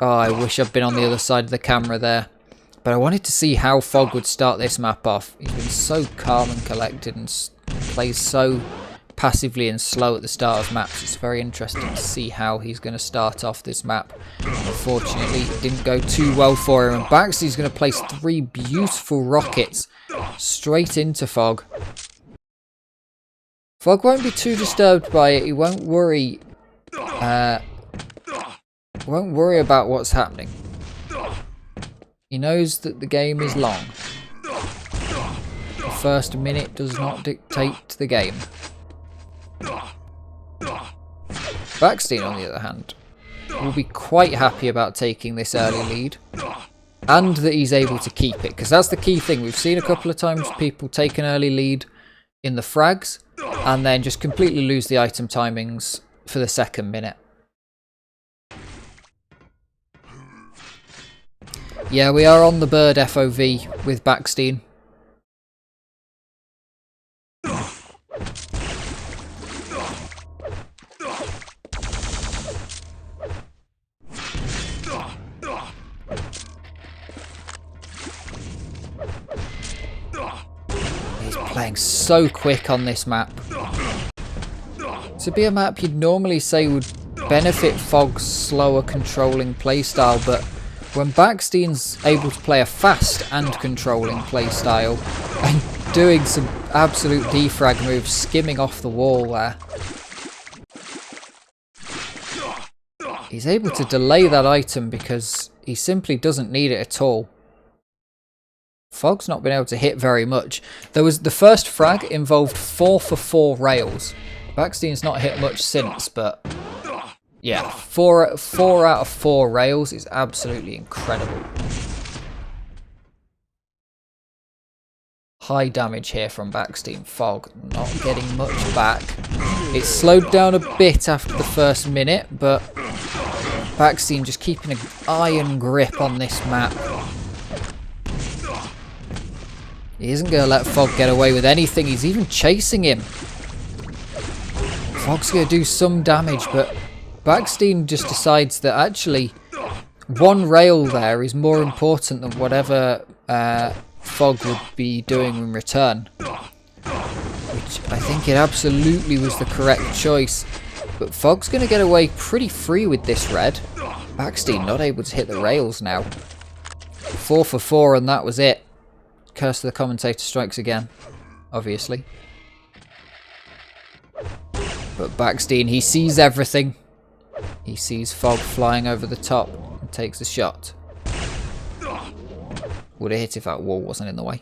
Oh, I wish I'd been on the other side of the camera there. But I wanted to see how Fog would start this map off. He's been so calm and collected and plays so passively and slow at the start of maps. It's very interesting to see how he's going to start off this map. Unfortunately, it didn't go too well for him. And Baksteen's going to place 3 beautiful rockets straight into Fog. Fog won't be too disturbed by it. He won't worry. Won't worry about what's happening. He knows that the game is long. The first minute does not dictate the game. Baksteen, on the other hand, will be quite happy about taking this early lead. And that he's able to keep it. Because that's the key thing. We've seen a couple of times people take an early lead in the frags. And then just completely lose the item timings for the second minute. Yeah, we are on the bird FOV with baksteen. He's playing so quick on this map. To be a map you'd normally say would benefit Fog's slower controlling playstyle, but when baksteen's able to play a fast and controlling playstyle and doing some absolute defrag moves, skimming off the wall there, he's able to delay that item because he simply doesn't need it at all. Fog's not been able to hit very much. There was the first frag involved 4 for 4 rails. Baksteen's not hit much since, but yeah, 4 out of 4 rails is absolutely incredible. High damage here from baksteen. Fog not getting much back. It slowed down a bit after the first minute, but baksteen just keeping an iron grip on this map. He isn't going to let Fog get away with anything. He's even chasing him. Fog's going to do some damage, but baksteen just decides that actually one rail there is more important than whatever Fog would be doing in return. Which I think it absolutely was the correct choice. But Fog's going to get away pretty free with this red. baksteen not able to hit the rails now. 4 for 4 and that was it. Curse of the commentator strikes again, obviously. But baksteen, he sees everything. He sees Fog flying over the top and takes a shot. Would have hit if that wall wasn't in the way.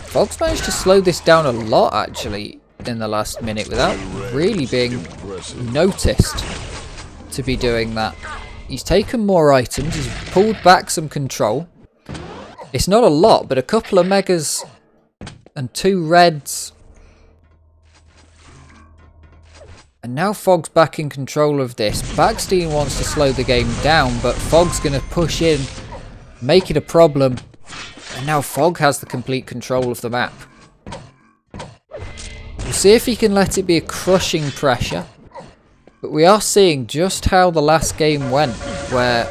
Fog's managed to slow this down a lot actually in the last minute without really being noticed to be doing that. He's taken more items, he's pulled back some control. It's not a lot, but a couple of megas and 2 reds. And now Fog's back in control of this. baksteen wants to slow the game down, but Fog's going to push in, make it a problem. And now Fog has the complete control of the map. We'll see if he can let it be a crushing pressure. But we are seeing just how the last game went, where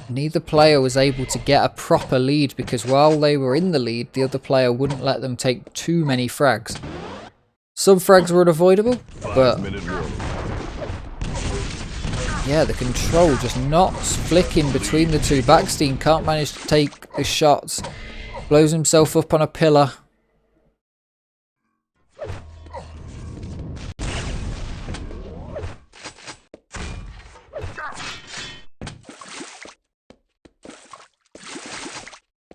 neither player was able to get a proper lead because while they were in the lead, the other player wouldn't let them take too many frags. Some frags were unavoidable, but yeah, the control just not flicking between the two. baksteen can't manage to take the shots. Blows himself up on a pillar.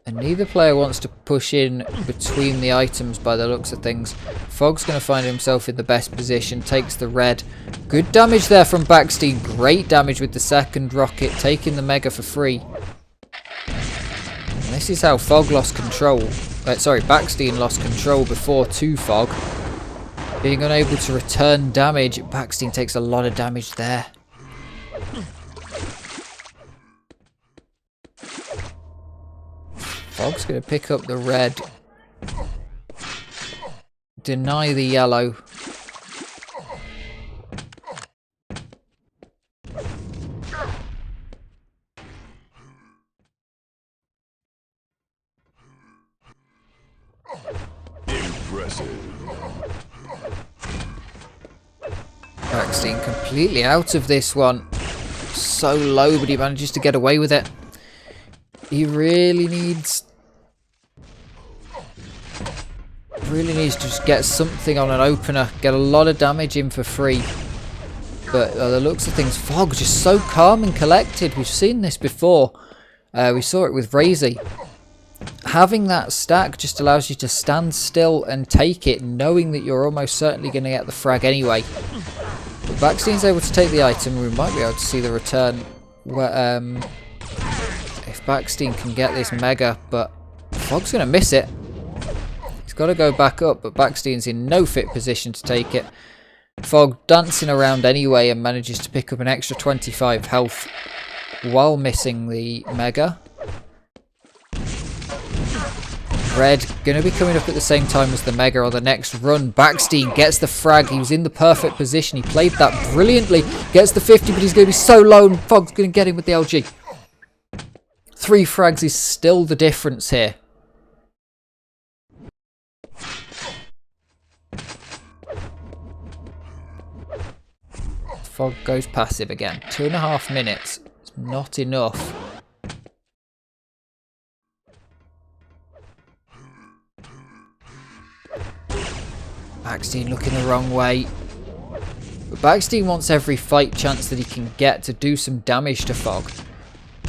And neither player wants to push in between the items by the looks of things. Fog's going to find himself in the best position, takes the red. Good damage there from baksteen, great damage with the second rocket, taking the mega for free. And this is how Fog lost control. baksteen lost control before to Fog. Being unable to return damage, baksteen takes a lot of damage there. Fog's going to pick up the red. Deny the yellow. Impressive. baksteen completely out of this one. So low, but he manages to get away with it. He really needs to just get something on an opener, get a lot of damage in for free. But the looks of things, Fog just so calm and collected. We've seen this before. We saw it with RAISY. Having that stack just allows you to stand still and take it, knowing that you're almost certainly going to get the frag anyway. But Baksteen's able to take the item. We might be able to see the return where, if Baksteen can get this mega, but Fog's going to miss it. He's got to go back up, but Baksteen's in no fit position to take it. Fog dancing around anyway and manages to pick up an extra 25 health while missing the mega. Red going to be coming up at the same time as the mega on the next run. Baksteen gets the frag. He was in the perfect position. He played that brilliantly. Gets the 50, but he's going to be so low and Fog's going to get him with the LG. 3 frags is still the difference here. Fog goes passive again. 2.5 minutes. It's not enough. Baksteen looking the wrong way. But Baksteen wants every fight chance that he can get to do some damage to Fog.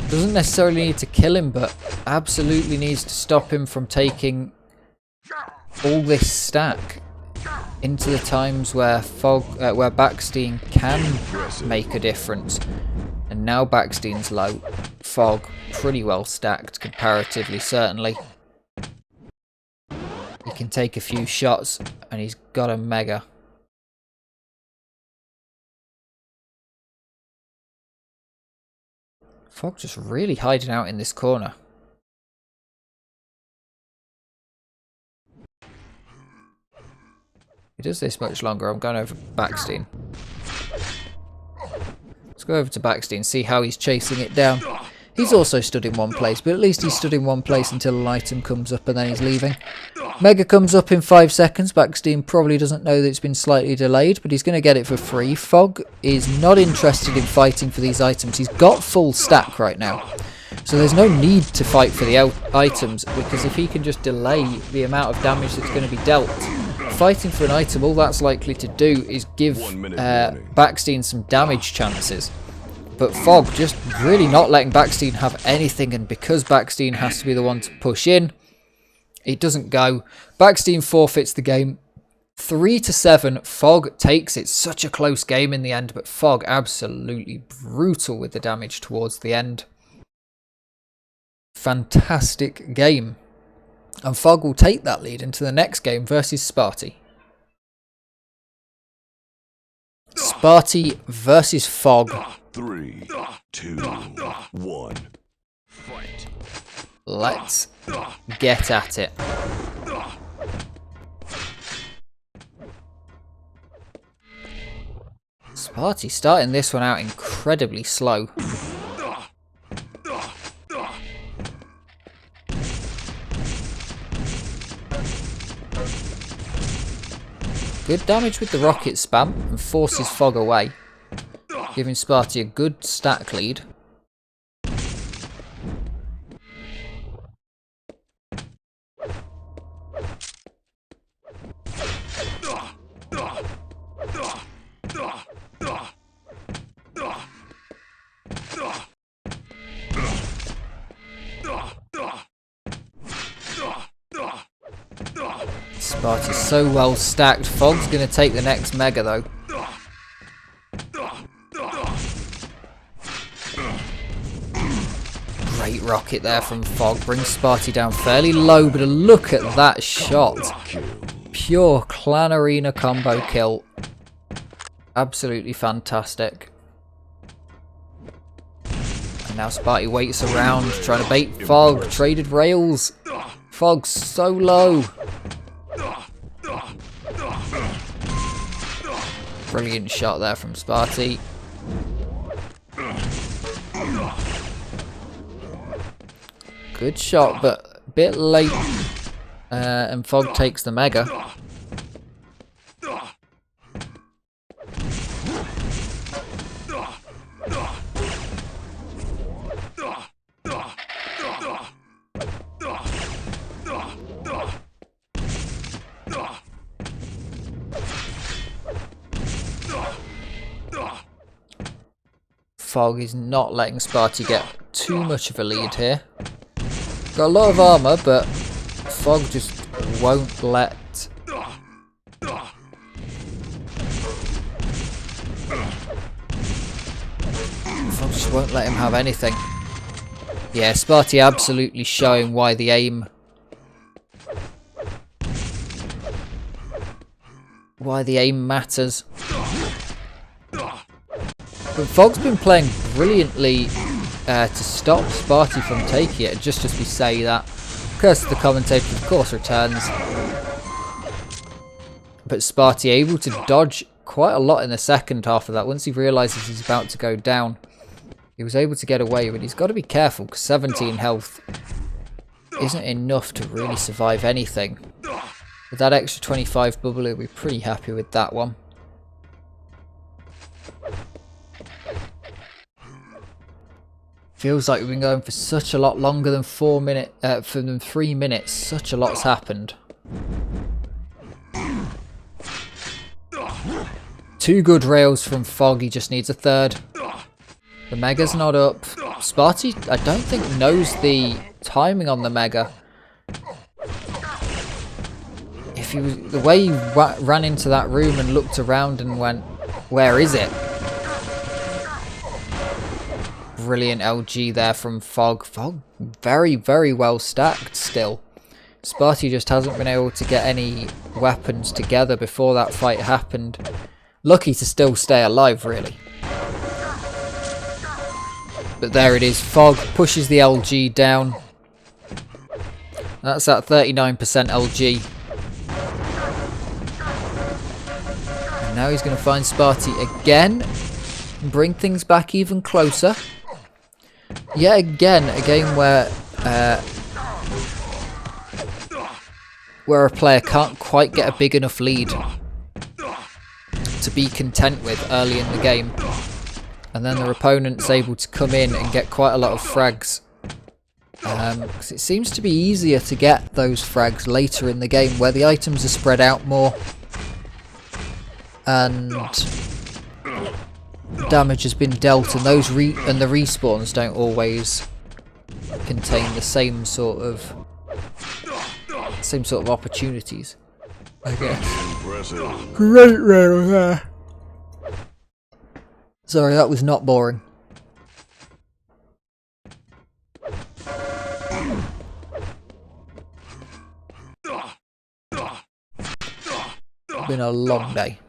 Doesn't necessarily need to kill him, but absolutely needs to stop him from taking all this stack into the times where where Baksteen can make a difference. And now Baksteen's low. Fog pretty well stacked comparatively, certainly. He can take a few shots and he's got a mega. Fog just really hiding out in this corner. If he does this much longer, I'm going over Baksteen. Let's go over to Baksteen, see how he's chasing it down. He's also stood in one place, but at least he's stood in one place until an item comes up and then he's leaving. Mega comes up in 5 seconds. Baksteen probably doesn't know that it's been slightly delayed, but he's going to get it for free. Fog is not interested in fighting for these items. He's got full stack right now. So there's no need to fight for the items, because if he can just delay the amount of damage that's going to be dealt, fighting for an item, all that's likely to do is give Baksteen some damage chances. But Fog just really not letting Baksteen have anything, and because Baksteen has to be the one to push in, it doesn't go. Baksteen forfeits the game 3-7. Fog takes it. Such a close game in the end, but Fog absolutely brutal with the damage towards the end. Fantastic game. And Fog will take that lead into the next game versus Sparty. Sparty versus Fog. 3, 2, 1. Fight. Let's get at it. Sparty starting this one out incredibly slow. Good damage with the rocket spam and forces Fog away, giving Sparty a good stack lead. Sparty's so well stacked. Fog's going to take the next mega though. Great rocket there from Fog. Brings Sparty down fairly low, but a look at that shot. Pure clan arena combo kill. Absolutely fantastic. And now Sparty waits around, trying to bait Fog. Traded rails. Fog's so low. Brilliant shot there from Sparty. Good shot, but a bit late. And Fog takes the mega. Fog is not letting Sparty get too much of a lead here. Got a lot of armour, but Fog just won't let... Fog just won't let him have anything. Yeah, Sparty absolutely showing why the aim... why the aim matters. But Fog's been playing brilliantly to stop Sparty from taking it, just as we say that. Curse of the commentator of course returns. But Sparty able to dodge quite a lot in the second half of that. Once he realises he's about to go down, he was able to get away, but he's got to be careful because 17 health isn't enough to really survive anything. With that extra 25 bubble, he'll be pretty happy with that one. Feels like we've been going for such a lot longer than 3 minutes. Such a lot's happened. 2 good rails from Fog, he just needs a third. The Mega's not up. Sparty, I don't think, knows the timing on the Mega. If he was, the way he ran into that room and looked around and went, where is it? Brilliant LG there from Fog. Fog very, very well stacked still. Sparty just hasn't been able to get any weapons together before that fight happened. Lucky to still stay alive, really. But there it is. Fog pushes the LG down. That's at 39% LG. And now he's going to find Sparty again and bring things back even closer. Yet again, a game where a player can't quite get a big enough lead to be content with early in the game, and then their opponent's able to come in and get quite a lot of frags. Because it seems to be easier to get those frags later in the game, where the items are spread out more and damage has been dealt, and those the respawns don't always contain the same sort of opportunities, I guess. Great rail there. Sorry, that was not boring. Been a long day.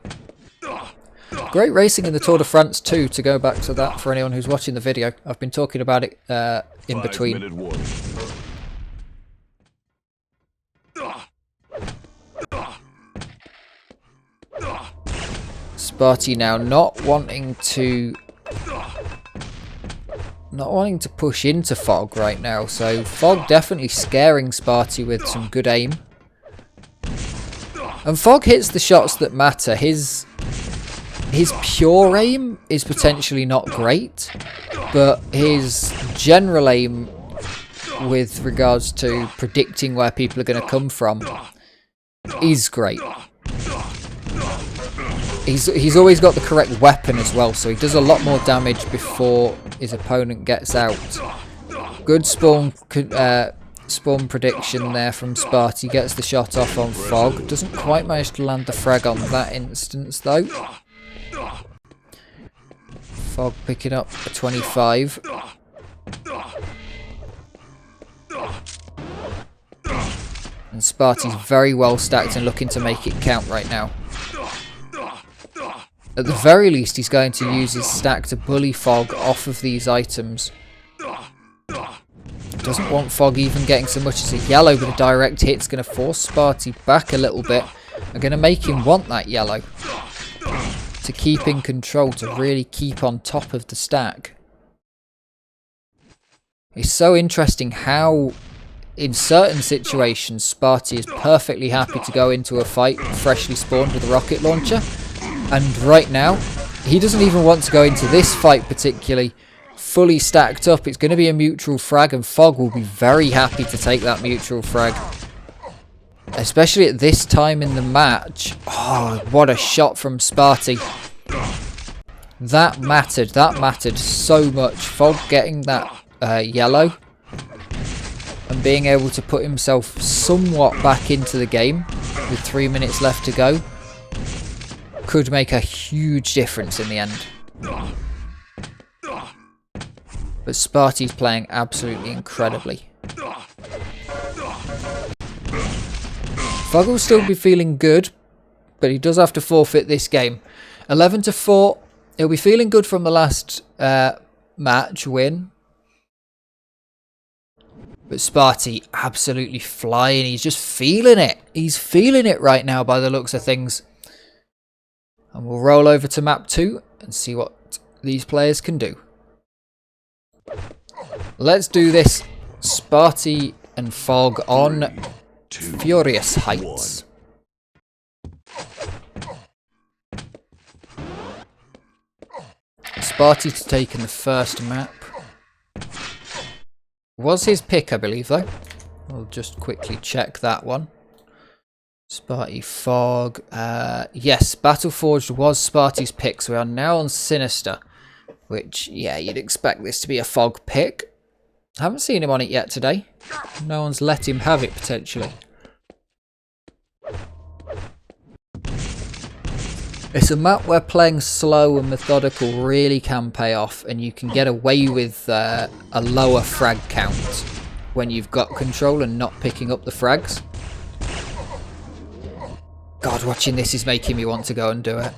Great racing in the Tour de France too, to go back to that for anyone who's watching the video. I've been talking about it in between. Sparty now not wanting to push into Fog right now, so Fog definitely scaring Sparty with some good aim. And Fog hits the shots that matter. His pure aim is potentially not great, but his general aim with regards to predicting where people are going to come from is great. He's always got the correct weapon as well, so he does a lot more damage before his opponent gets out. Good spawn prediction there from Sparty. Gets the shot off on Fog. Doesn't quite manage to land the frag on that instance though. Fog picking up a 25. And Sparty's very well stacked and looking to make it count right now. At the very least, he's going to use his stack to bully Fog off of these items. Doesn't want Fog even getting so much as a yellow, but a direct hit's going to force Sparty back a little bit. I'm going to make him want that yellow to keep in control, to really keep on top of the stack. It's so interesting how in certain situations Sparty is perfectly happy to go into a fight freshly spawned with a rocket launcher, and right now he doesn't even want to go into this fight particularly fully stacked up. It's going to be a mutual frag, and Fog will be very happy to take that mutual frag, especially at this time in the match. Oh, what a shot from Sparty. That mattered so much. Fog getting that yellow and being able to put himself somewhat back into the game with 3 minutes left to go could make a huge difference in the end. But Sparty's playing absolutely incredibly. Fog will still be feeling good, but he does have to forfeit this game. 11-4. He'll be feeling good from the last match win. But Sparty absolutely flying. He's just feeling it. He's feeling it right now by the looks of things. And we'll roll over to map 2 and see what these players can do. Let's do this. Sparty and Fog on Furious Heights. Sparty's taken the first map. Was his pick, I believe, though. I'll just quickly check that one. Sparty, Fog. Yes, Battleforged was Sparty's pick, so we are now on Sinister. Which, yeah, you'd expect this to be a Fog pick. I haven't seen him on it yet today. No one's let him have it, potentially. It's a map where playing slow and methodical really can pay off, and you can get away with a lower frag count when you've got control and not picking up the frags. God, watching this is making me want to go and do it.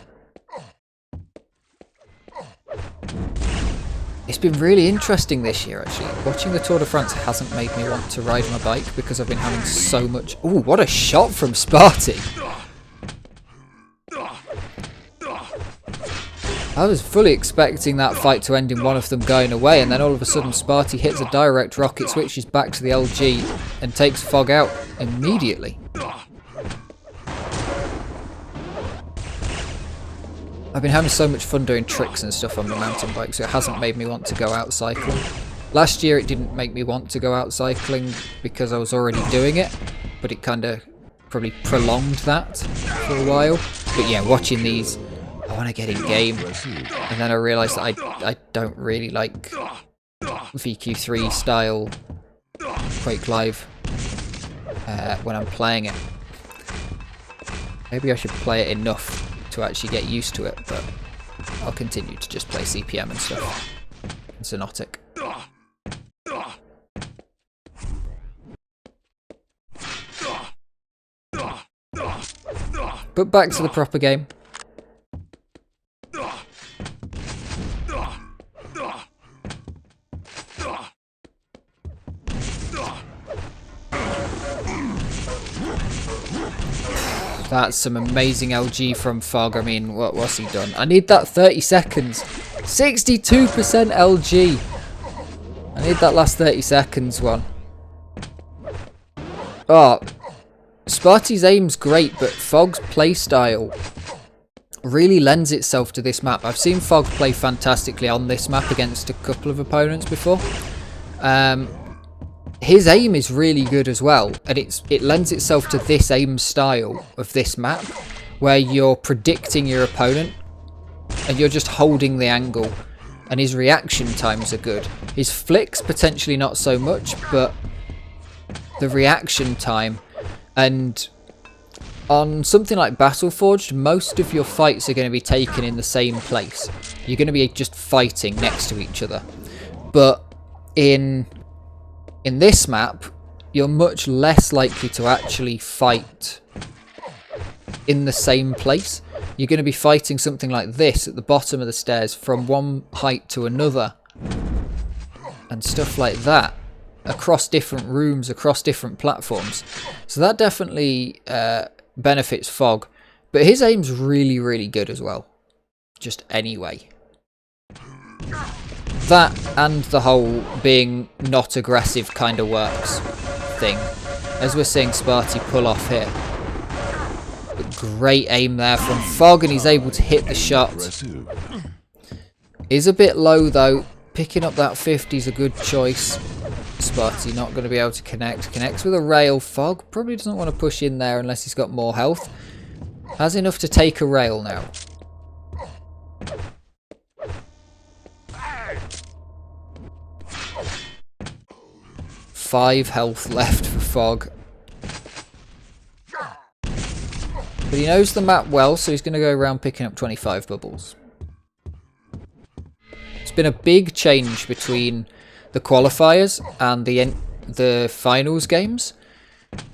It's been really interesting this year, actually. Watching the Tour de France hasn't made me want to ride my bike because I've been having so much... Ooh, what a shot from Sparty! I was fully expecting that fight to end in one of them going away, and then all of a sudden Sparty hits a direct rocket, switches back to the LG, and takes Fog out immediately. I've been having so much fun doing tricks and stuff on the mountain bike, so it hasn't made me want to go out cycling. Last year it didn't make me want to go out cycling because I was already doing it, but it kind of probably prolonged that for a while. But yeah, watching these... I want to get in game, and then I realised that I don't really like VQ3 style Quake Live when I'm playing it. Maybe I should play it enough to actually get used to it, but I'll continue to just play CPM and stuff. And Sonotic. But back to the proper game. That's some amazing LG from Fog. I mean, what's he done? I need that 30 seconds. 62% LG. I need that last 30 seconds one. Oh, Sparty's aim's great, but Fog's playstyle really lends itself to this map. I've seen Fog play fantastically on this map against a couple of opponents before. His aim is really good as well, and it lends itself to this aim style of this map, where you're predicting your opponent and you're just holding the angle, and his reaction times are good. His flicks potentially not so much, but the reaction time, and on something like Battleforged, most of your fights are going to be taken in the same place. You're going to be just fighting next to each other, but in this map, you're much less likely to actually fight in the same place. You're going to be fighting something like this at the bottom of the stairs from one height to another. And stuff like that. Across different rooms, across different platforms. So that definitely benefits Fog. But his aim's really, really good as well. Just anyway. That and the whole being not aggressive kind of works thing, as we're seeing Sparty pull off here. But great aim there from Fog, and he's able to hit the shot. Is a bit low though. Picking up that 50 is a good choice. Sparty not going to be able to connect. Connects with a rail. Fog probably doesn't want to push in there unless he's got more health. Has enough to take a rail now. 5 health left for Fog. But he knows the map well, so he's going to go around picking up 25 bubbles. It's been a big change between the qualifiers and the finals games,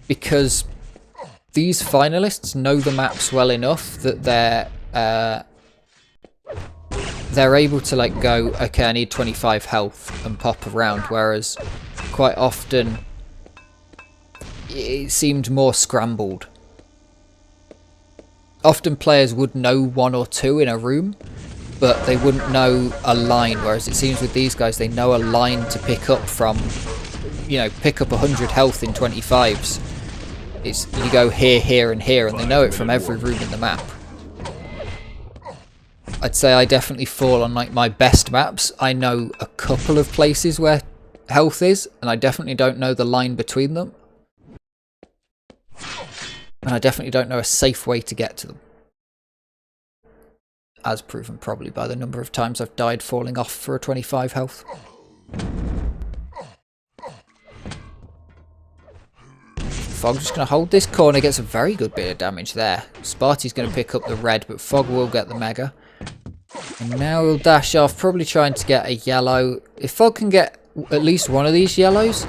because these finalists know the maps well enough that they're able to like go, okay, I need 25 health and pop around, whereas quite often it seemed more scrambled. Often players would know 1 or 2 in a room, but they wouldn't know a line, whereas it seems with these guys they know a line to pick up from, you know, pick up 100 health in 25s. It's you go here, here and here, and they know it from every room in the map. I'd say I definitely fall on like my best maps. I know a couple of places where health is, and I definitely don't know the line between them. And I definitely don't know a safe way to get to them. As proven probably by the number of times I've died falling off for a 25 health. Fog's just going to hold this corner, gets a very good bit of damage there. Sparty's going to pick up the red, but Fog will get the mega. And now he'll dash off, probably trying to get a yellow. If Fog can get at least one of these yellows,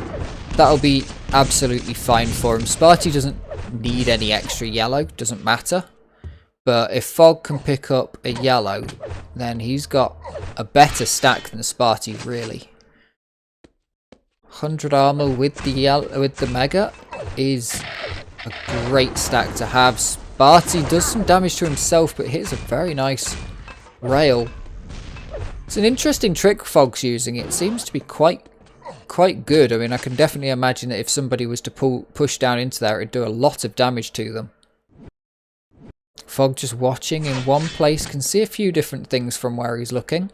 that'll be absolutely fine for him. Sparty doesn't need any extra yellow, doesn't matter. But if Fog can pick up a yellow, then he's got a better stack than Sparty, really. 100 armor with the mega is a great stack to have. Sparty does some damage to himself, but hits a very nice rail. It's an interesting trick Fog's using. It seems to be quite good. I mean, I can definitely imagine that if somebody was to push down into there, it'd do a lot of damage to them. Fog just watching in one place, can see a few different things from where he's looking.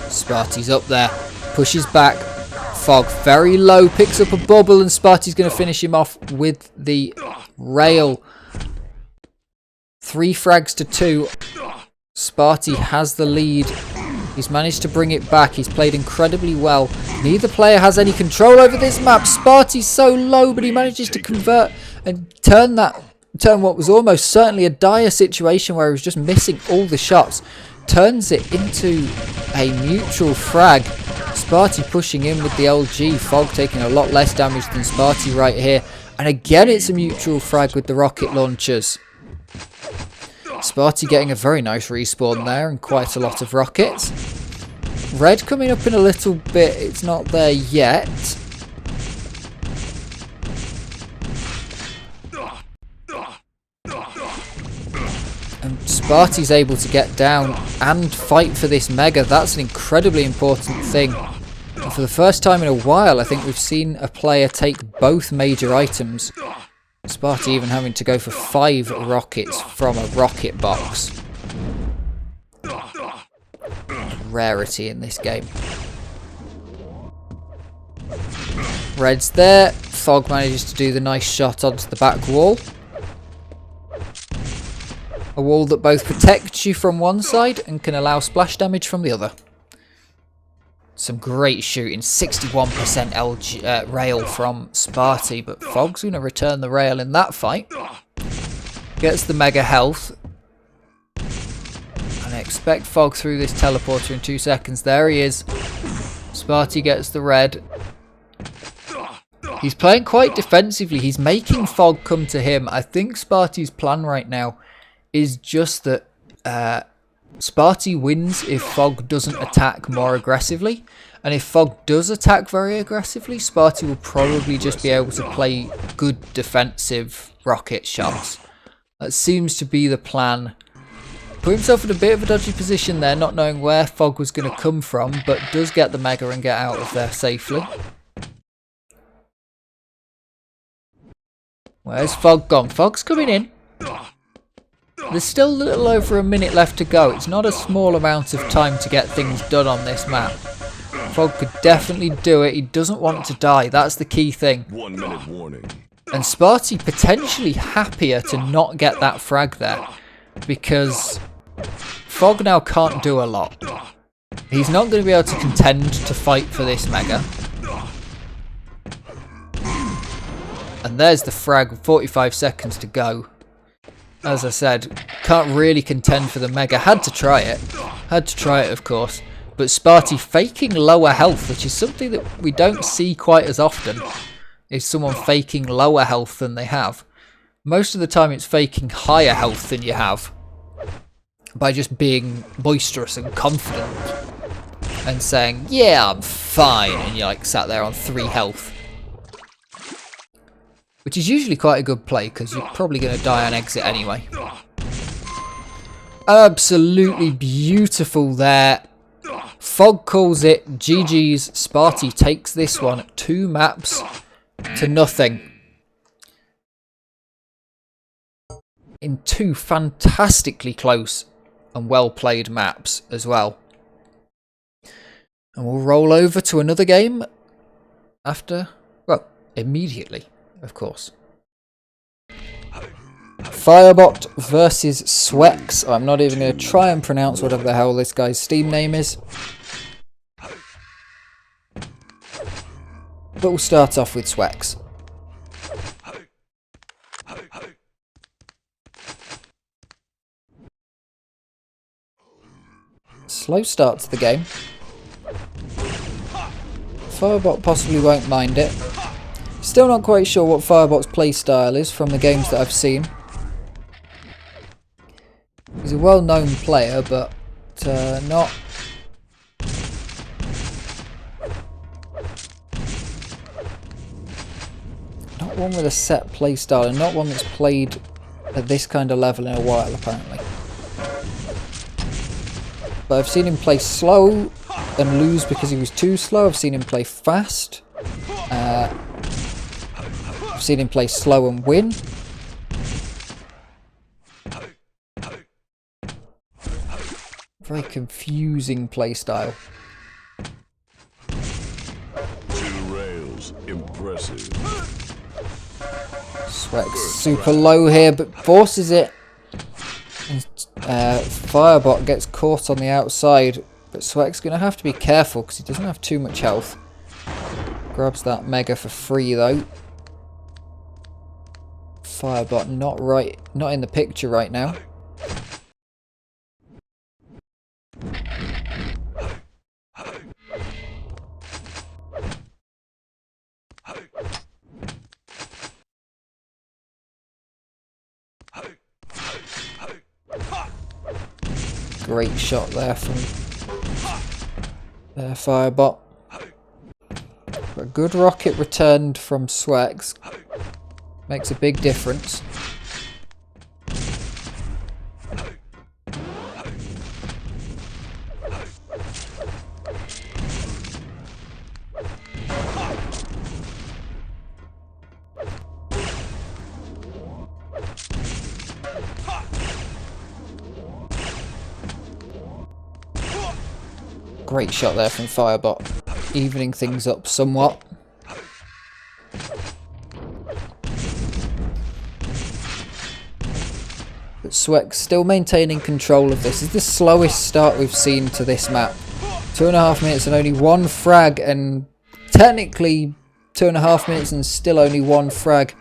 Sparty's up there, pushes back. Fog very low, picks up a bubble, and Sparty's going to finish him off with the rail. 3 frags to 2. Sparty has the lead. He's managed to bring it back. He's played incredibly well. Neither player has any control over this map. Sparty's so low, but he manages to convert and turn what was almost certainly a dire situation where he was just missing all the shots. Turns it into a mutual frag. Sparty pushing in with the LG. Fog taking a lot less damage than Sparty right here. And again, it's a mutual frag with the rocket launchers. Sparty getting a very nice respawn there and quite a lot of rockets. Red coming up in a little bit. It's not there yet. And Sparty's able to get down and fight for this mega. That's an incredibly important thing. And for the first time in a while, I think we've seen a player take both major items. Sparty even having to go for 5 rockets from a rocket box. Rarity in this game. Red's there. Fog manages to do the nice shot onto the back wall. A wall that both protects you from one side and can allow splash damage from the other. Some great shooting, 61% rail from Sparty, but Fog's going to return the rail in that fight. Gets the mega health. And I expect Fog through this teleporter in 2 seconds. There he is. Sparty gets the red. He's playing quite defensively. He's making Fog come to him. I think Sparty's plan right now is just that Sparty wins if Fog doesn't attack more aggressively, and if Fog does attack very aggressively, Sparty will probably just be able to play good defensive rocket shots. That seems to be the plan. Put himself in a bit of a dodgy position there, not knowing where Fog was going to come from, but does get the mega and get out of there safely. Where's Fog gone? Fog's coming in. There's still a little over a minute left to go. It's not a small amount of time to get things done on this map. Fog could definitely do it. He doesn't want to die. That's the key thing. 1 minute warning. And Sparty potentially happier to not get that frag there, because Fog now can't do a lot. He's not going to be able to contend to fight for this mega. And there's the frag with 45 seconds to go. As I said, can't really contend for the mega. Had to try it. Had to try it, of course. But Sparty faking lower health, which is something that we don't see quite as often, is someone faking lower health than they have. Most of the time it's faking higher health than you have by just being boisterous and confident and saying, yeah, I'm fine, and you're like sat there on 3 health. Which is usually quite a good play because you're probably going to die on exit anyway. Absolutely beautiful there. Fog calls it. GG's. Sparty takes this one 2 maps to nothing. In 2 fantastically close and well played maps as well. And we'll roll over to another game after, well, immediately, of course. Firebot versus Swex. I'm not even going to try and pronounce whatever the hell this guy's Steam name is. But we'll start off with Swex. Slow start to the game. Firebot possibly won't mind it. Still not quite sure what Firebot's playstyle is from the games that I've seen. He's a well-known player, but not one with a set playstyle, and not one that's played at this kind of level in a while, apparently. But I've seen him play slow and lose because he was too slow. I've seen him play fast. I've seen him play slow and win. Very confusing playstyle. 2 rails, impressive. Swex super low here, but forces it. Firebot gets caught on the outside, but Swex going to have to be careful because he doesn't have too much health. Grabs that mega for free though. Firebot not in the picture right now. Great shot there from Firebot. A good rocket returned from Swex. Makes a big difference. Great shot there from Firebot, evening things up somewhat. But Swex still maintaining control of this. This is the slowest start we've seen to this map. 2.5 minutes and only 1 frag, and technically 2.5 minutes and still only 1 frag.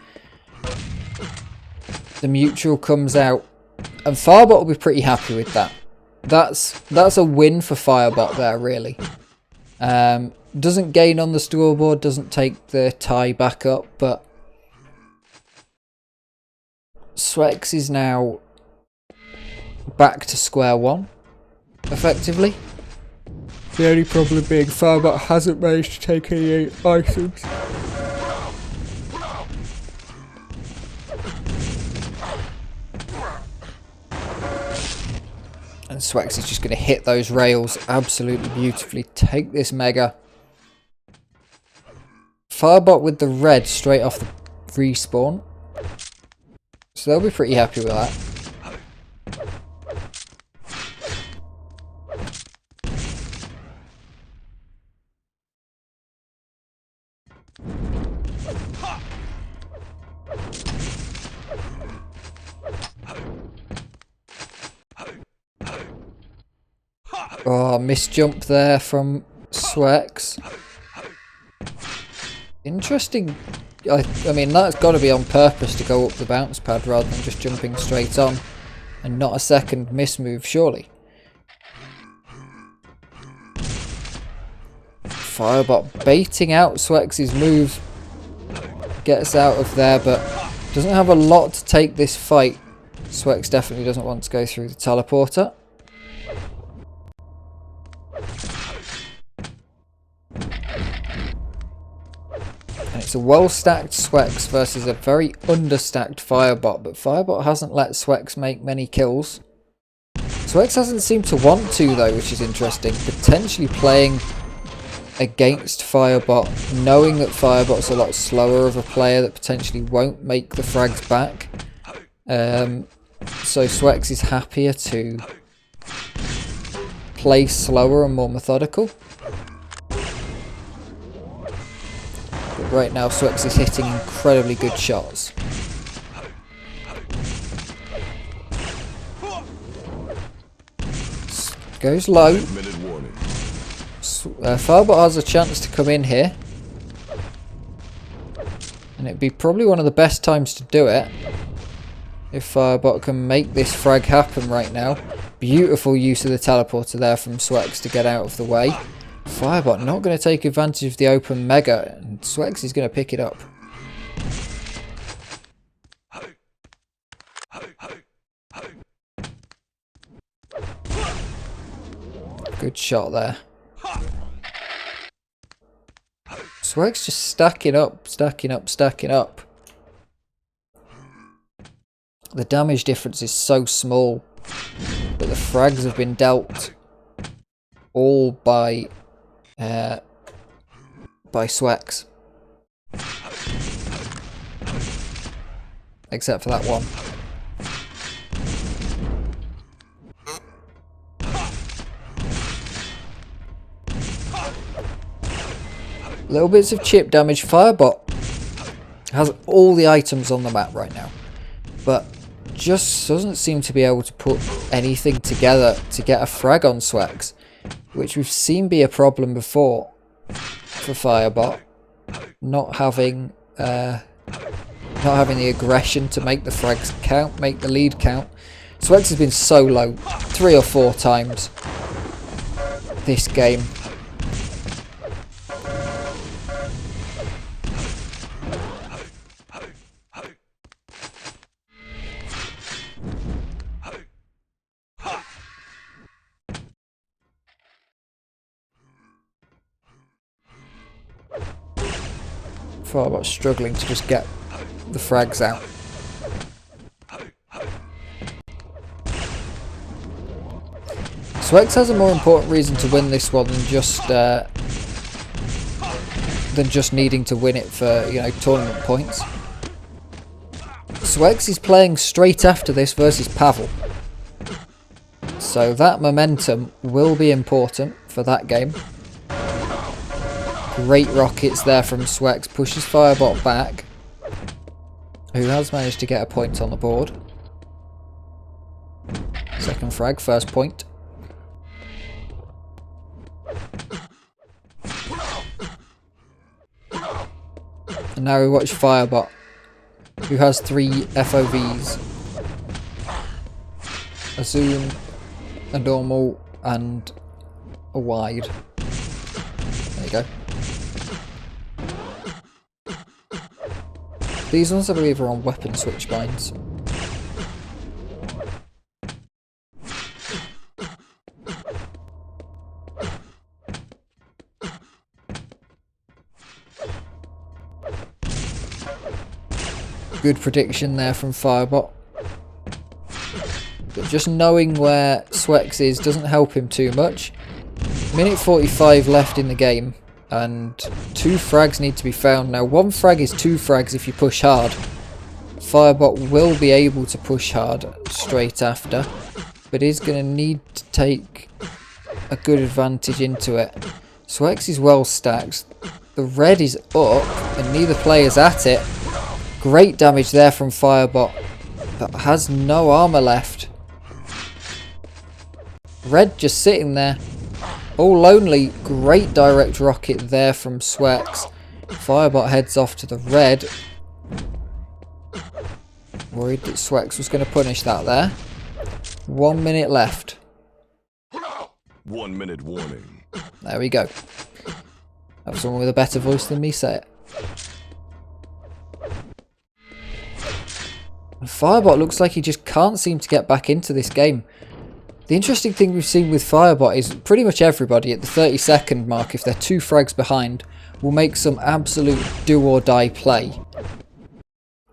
The mutual comes out, and Firebot will be pretty happy with that. That's a win for Firebot there, really. Doesn't gain on the scoreboard, doesn't take the tie back up, but Swex is now back to square one, effectively. The only problem being Firebot hasn't managed to take any items. And Swex is just going to hit those rails absolutely beautifully. Take this mega. Firebot with the red straight off the respawn. So they'll be pretty happy with that. Oh, misjump there from swex. Interesting. I mean, that's got to be on purpose to go up the bounce pad rather than just jumping straight on. And not a second miss move, surely. Firebot baiting out Swex's move. Gets out of there, but doesn't have a lot to take this fight. Swex definitely doesn't want to go through the teleporter. And it's a well-stacked Swex versus a very understacked Firebot, but Firebot hasn't let Swex make many kills. Swex hasn't seemed to want to though, which is interesting. Potentially playing against Firebot, knowing that Firebot's a lot slower of a player that potentially won't make the frags back. So Swex is happier to play slower and more methodical. But right now Swex is hitting incredibly good shots. Goes low. Firebot has a chance to come in here. And it'd be probably one of the best times to do it. If Firebot can make this frag happen right now. Beautiful use of the teleporter there from Swex to get out of the way. Firebot not going to take advantage of the open mega. And Swex is going to pick it up. Good shot there. Swex just stacking up, stacking up, stacking up. The damage difference is so small, but the frags have been dealt all by Swex. Except for that one. Little bits of chip damage. Firebot has all the items on the map right now, but just doesn't seem to be able to put anything together to get a frag on Swex, which we've seen be a problem before for Firebot, not having the aggression to make the frags count, make the lead count. Swex has been so low 3 or 4 times this game. Firebot struggling to just get the frags out. Swex has a more important reason to win this one than just needing to win it for, you know, tournament points. Swex is playing straight after this versus Pavel, so that momentum will be important for that game. Great rockets there from Swex, pushes Firebot back, who has managed to get a point on the board. Second frag, first point. And now we watch Firebot, who has 3 FOVs. A zoom, a normal, and a wide. There you go. These ones I believe are on weapon switch binds. Good prediction there from Firebot. But just knowing where Swex is doesn't help him too much. Minute 45 left in the game. And 2 frags need to be found. Now 1 frag is 2 frags if you push hard. Firebot will be able to push hard straight after, but is going to need to take a good advantage into it. Swex is well stacked. The red is up and neither player's at it. Great damage there from Firebot, but has no armor left. Red just sitting there. All lonely. Great direct rocket there from swex. Firebot heads off to the red. Worried that swex was going to punish that there. 1 minute left. 1 minute warning. There we go. Have someone with a better voice than me say it. And Firebot looks like he just can't seem to get back into this game. The interesting thing we've seen with Firebot is pretty much everybody at the 30-second mark, if they're 2 frags behind, will make some absolute do or die play.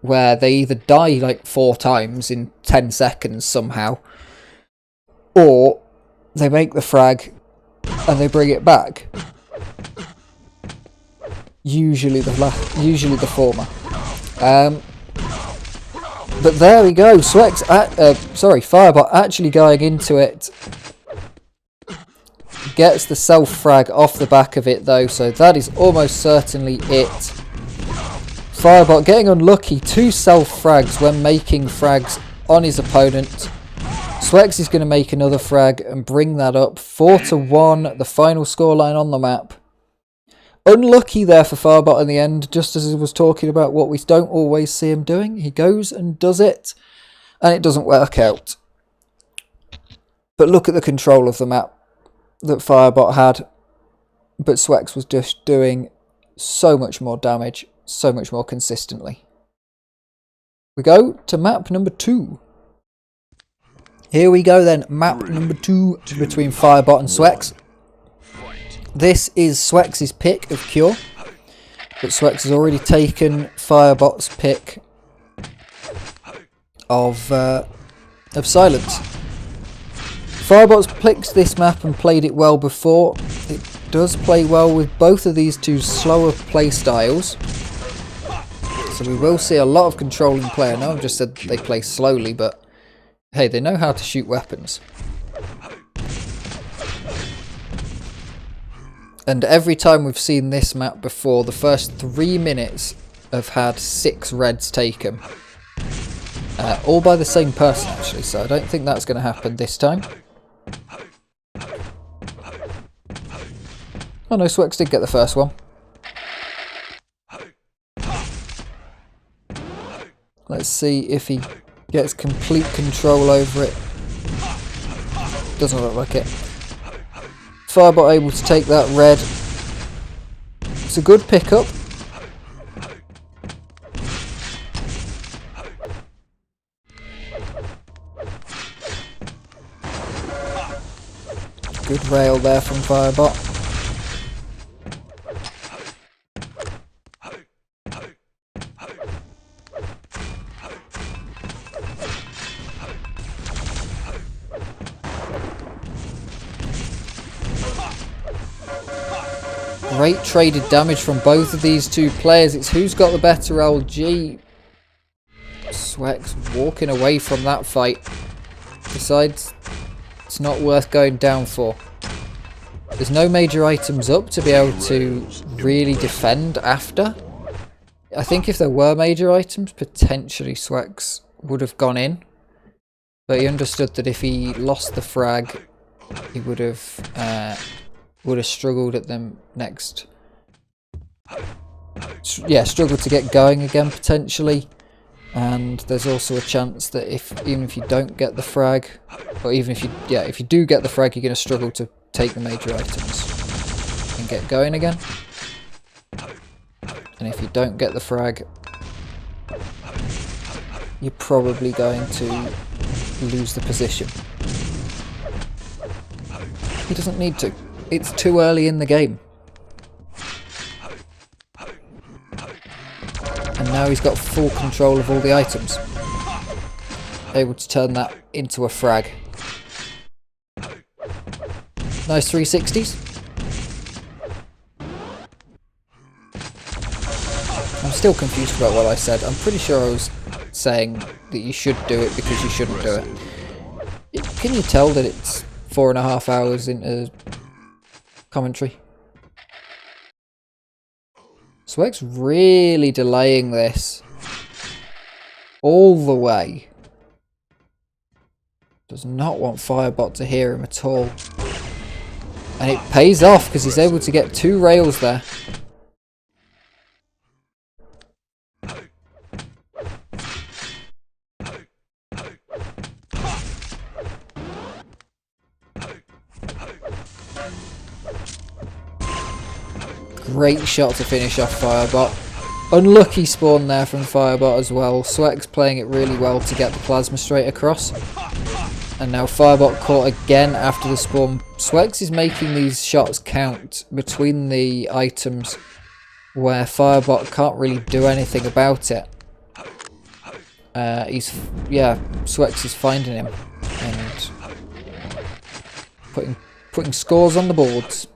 Where they either die like 4 times in 10 seconds somehow, or they make the frag and they bring it back. Usually the former. But there we go. Firebot actually going into it. Gets the self frag off the back of it though, so that is almost certainly it. Firebot getting unlucky. 2 self frags when making frags on his opponent. Swex is going to make another frag and bring that up 4-1, the final scoreline on the map. Unlucky there for Firebot in the end, just as he was talking about what we don't always see him doing. He goes and does it, and it doesn't work out. But look at the control of the map that Firebot had, but Swex was just doing so much more damage, so much more consistently. We go to map number 2. Here we go then, map number 2 between Firebot and Swex. This is Swex's pick of Cure, but Swex has already taken Firebot's pick of Silence. Firebot's picked this map and played it well before. It does play well with both of these 2 slower play styles. So we will see a lot of controlling play. I know I've just said they play slowly, but hey, they know how to shoot weapons. And every time we've seen this map before, the first 3 minutes have had 6 reds taken. All by the same person actually, so I don't think that's going to happen this time. Oh no, Swex did get the first one. Let's see if he gets complete control over it. Doesn't look like it. Firebot able to take that red. It's a good pickup. Good rail there from Firebot. Great traded damage from both of these 2 players. It's who's got the better LG. Swex walking away from that fight. Decides it's not worth going down for. There's no major items up to be able to really defend after. I think if there were major items, potentially Swex would have gone in. But he understood that if he lost the frag, he would have struggled at them next. Yeah, struggled to get going again potentially. And there's also a chance that even if you don't get the frag, or even if you do get the frag, you're going to struggle to take the major items and get going again. And if you don't get the frag, you're probably going to lose the position. He doesn't need to. It's too early in the game. And now he's got full control of all the items. Able to turn that into a frag. Nice 360s. I'm still confused about what I said. I'm pretty sure I was saying that you should do it because you shouldn't do it. Can you tell that it's 4.5 hours into commentary? Swex really delaying this all the way. Does not want Firebot to hear him at all. And it pays off because he's able to get 2 rails there. Great shot to finish off Firebot. Unlucky spawn there from Firebot as well. Swex playing it really well to get the plasma straight across. And now Firebot caught again after the spawn. Swex is making these shots count between the items where Firebot can't really do anything about it. Swex is finding him and putting scores on the boards.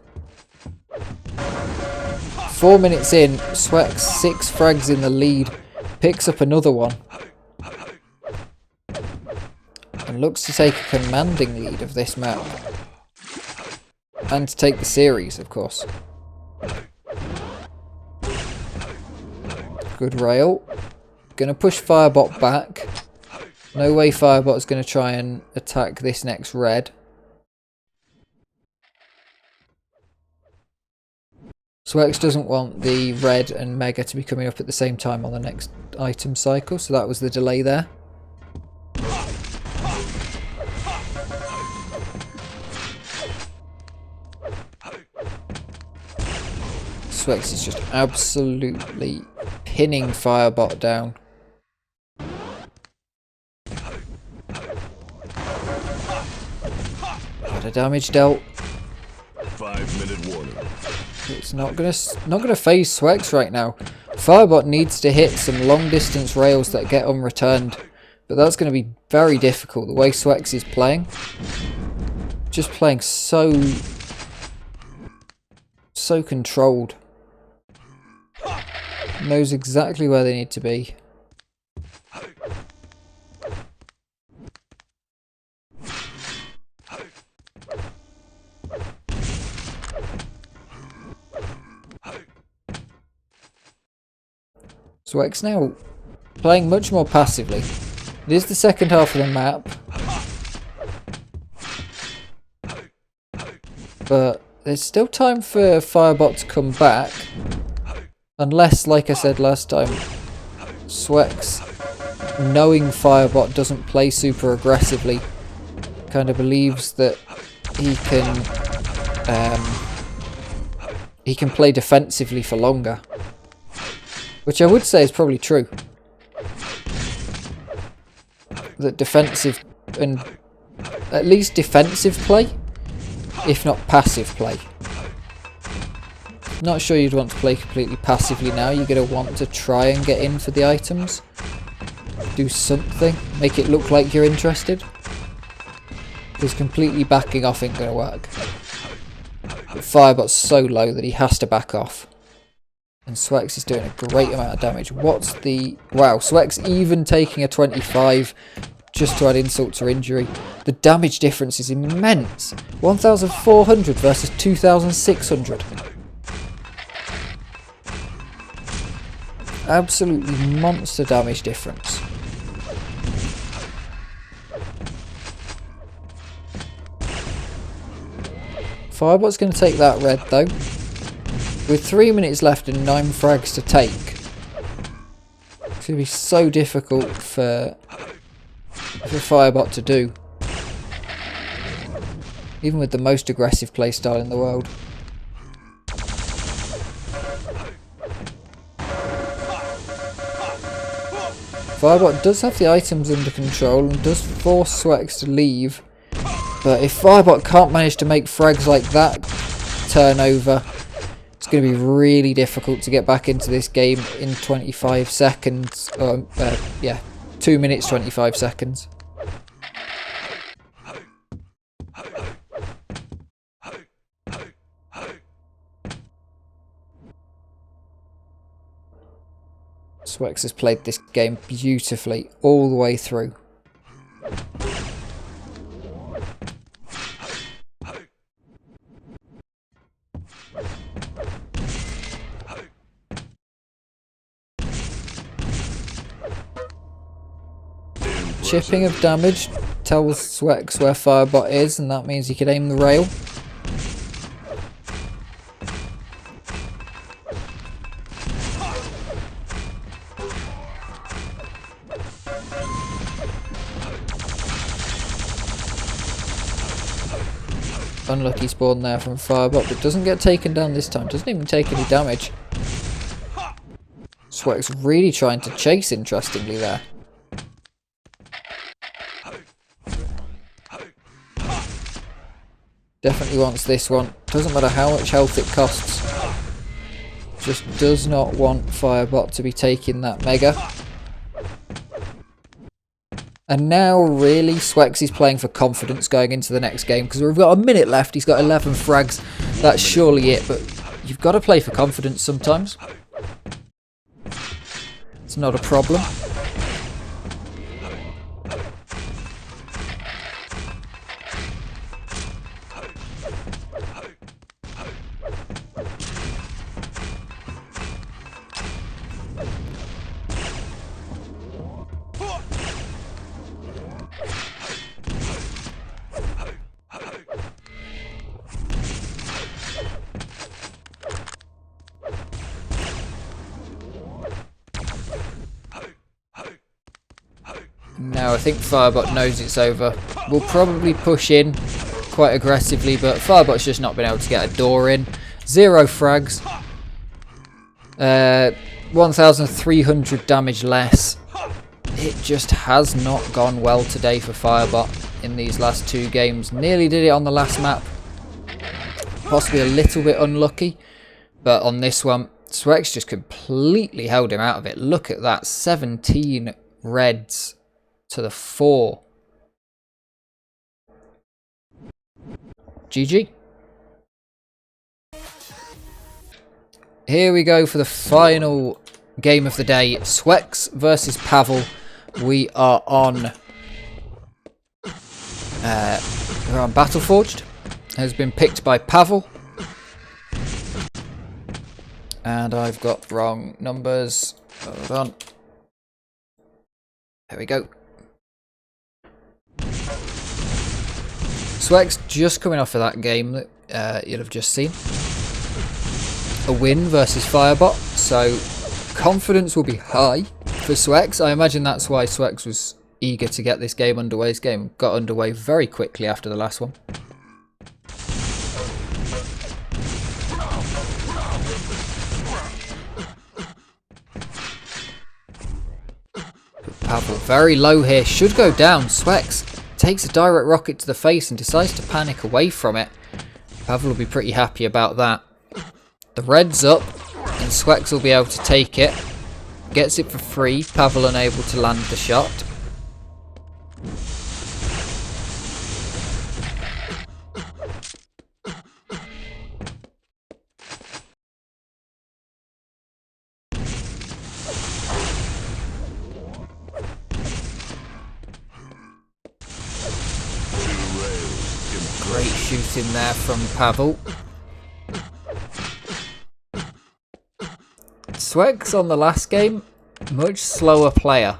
4 minutes in, Swex 6 frags in the lead, picks up another one. And looks to take a commanding lead of this map. And to take the series, of course. Good rail. Gonna push Firebot back. No way Firebot's gonna try and attack this next red. Swex doesn't want the red and mega to be coming up at the same time on the next item cycle, so that was the delay there. Swex is just absolutely pinning Firebot down. Had a damage dealt. 5-minute warning. It's not gonna phase Swex right now. Firebot needs to hit some long distance rails that get unreturned, but that's going to be very difficult the way Swex is playing. Just playing so controlled. Knows exactly where they need to be. Swex now playing much more passively. It is the second half of the map, but there's still time for Firebot to come back, unless, like I said last time, Swex, knowing Firebot doesn't play super aggressively, kind of believes that he can play defensively for longer. Which I would say is probably true. That defensive, and at least defensive play, if not passive play. Not sure you'd want to play completely passively now. You're going to want to try and get in for the items. Do something. Make it look like you're interested. Because completely backing off ain't going to work. But Firebot's so low that he has to back off. And Swex is doing a great amount of damage. What's the... Wow, Swex even taking a 25 just to add insult to injury. The damage difference is immense. 1,400 versus 2,600. Absolutely monster damage difference. Firebot's going to take that red though. With 3 minutes left and 9 frags to take, it's going to be so difficult for Firebot to do. Even with the most aggressive playstyle in the world. Firebot does have the items under control and does force Swex to leave. But if Firebot can't manage to make frags like that turnover, it's going to be really difficult to get back into this game in 25 seconds. 2 minutes 25 seconds. Swex has played this game beautifully all the way through. Chipping of damage tells Swex where Firebot is, and that means he can aim the rail. Unlucky spawn there from Firebot, but doesn't get taken down this time. Doesn't even take any damage. Swex really trying to chase, interestingly, there. Definitely wants this one. Doesn't matter how much health it costs. Just does not want Firebot to be taking that Mega. And now, really, Swex is playing for confidence going into the next game, because we've got a minute left. He's got 11 frags. That's surely it, but you've got to play for confidence sometimes. It's not a problem. Now I think Firebot knows it's over. We'll probably push in quite aggressively, but Firebot's just not been able to get a door in. 0 frags. 1,300 damage less. It just has not gone well today for Firebot in these last 2 games. Nearly did it on the last map. Possibly a little bit unlucky, but on this one, Swex just completely held him out of it. Look at that, 17 reds to the 4. GG. Here we go for the final game of the day. Swex versus Pavel. We are on Battleforged. Has been picked by Pavel. And I've got wrong numbers. Hold on. There we go. Swex just coming off of that game that you'll have just seen. A win versus Firebot, so confidence will be high for Swex. I imagine that's why Swex was eager to get this game underway. This game got underway very quickly after the last one. Pavel very low here, should go down. Swex takes a direct rocket to the face and decides to panic away from it. Pavel will be pretty happy about that. The red's up and Swex will be able to take it. Gets it for free. Pavel unable to land the shot. Great shooting there from Pavel. Swex on the last game, much slower player.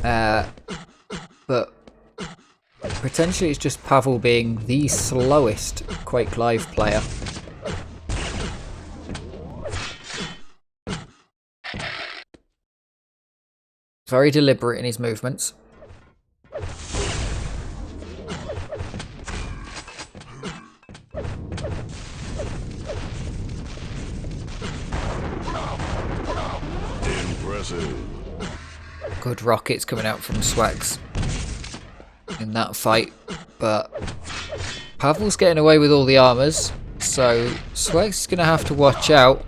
But potentially it's just Pavel being the slowest Quake Live player. Very deliberate in his movements. Good rockets coming out from Swex in that fight, but Pavel's getting away with all the armors, so Swex is going to have to watch out.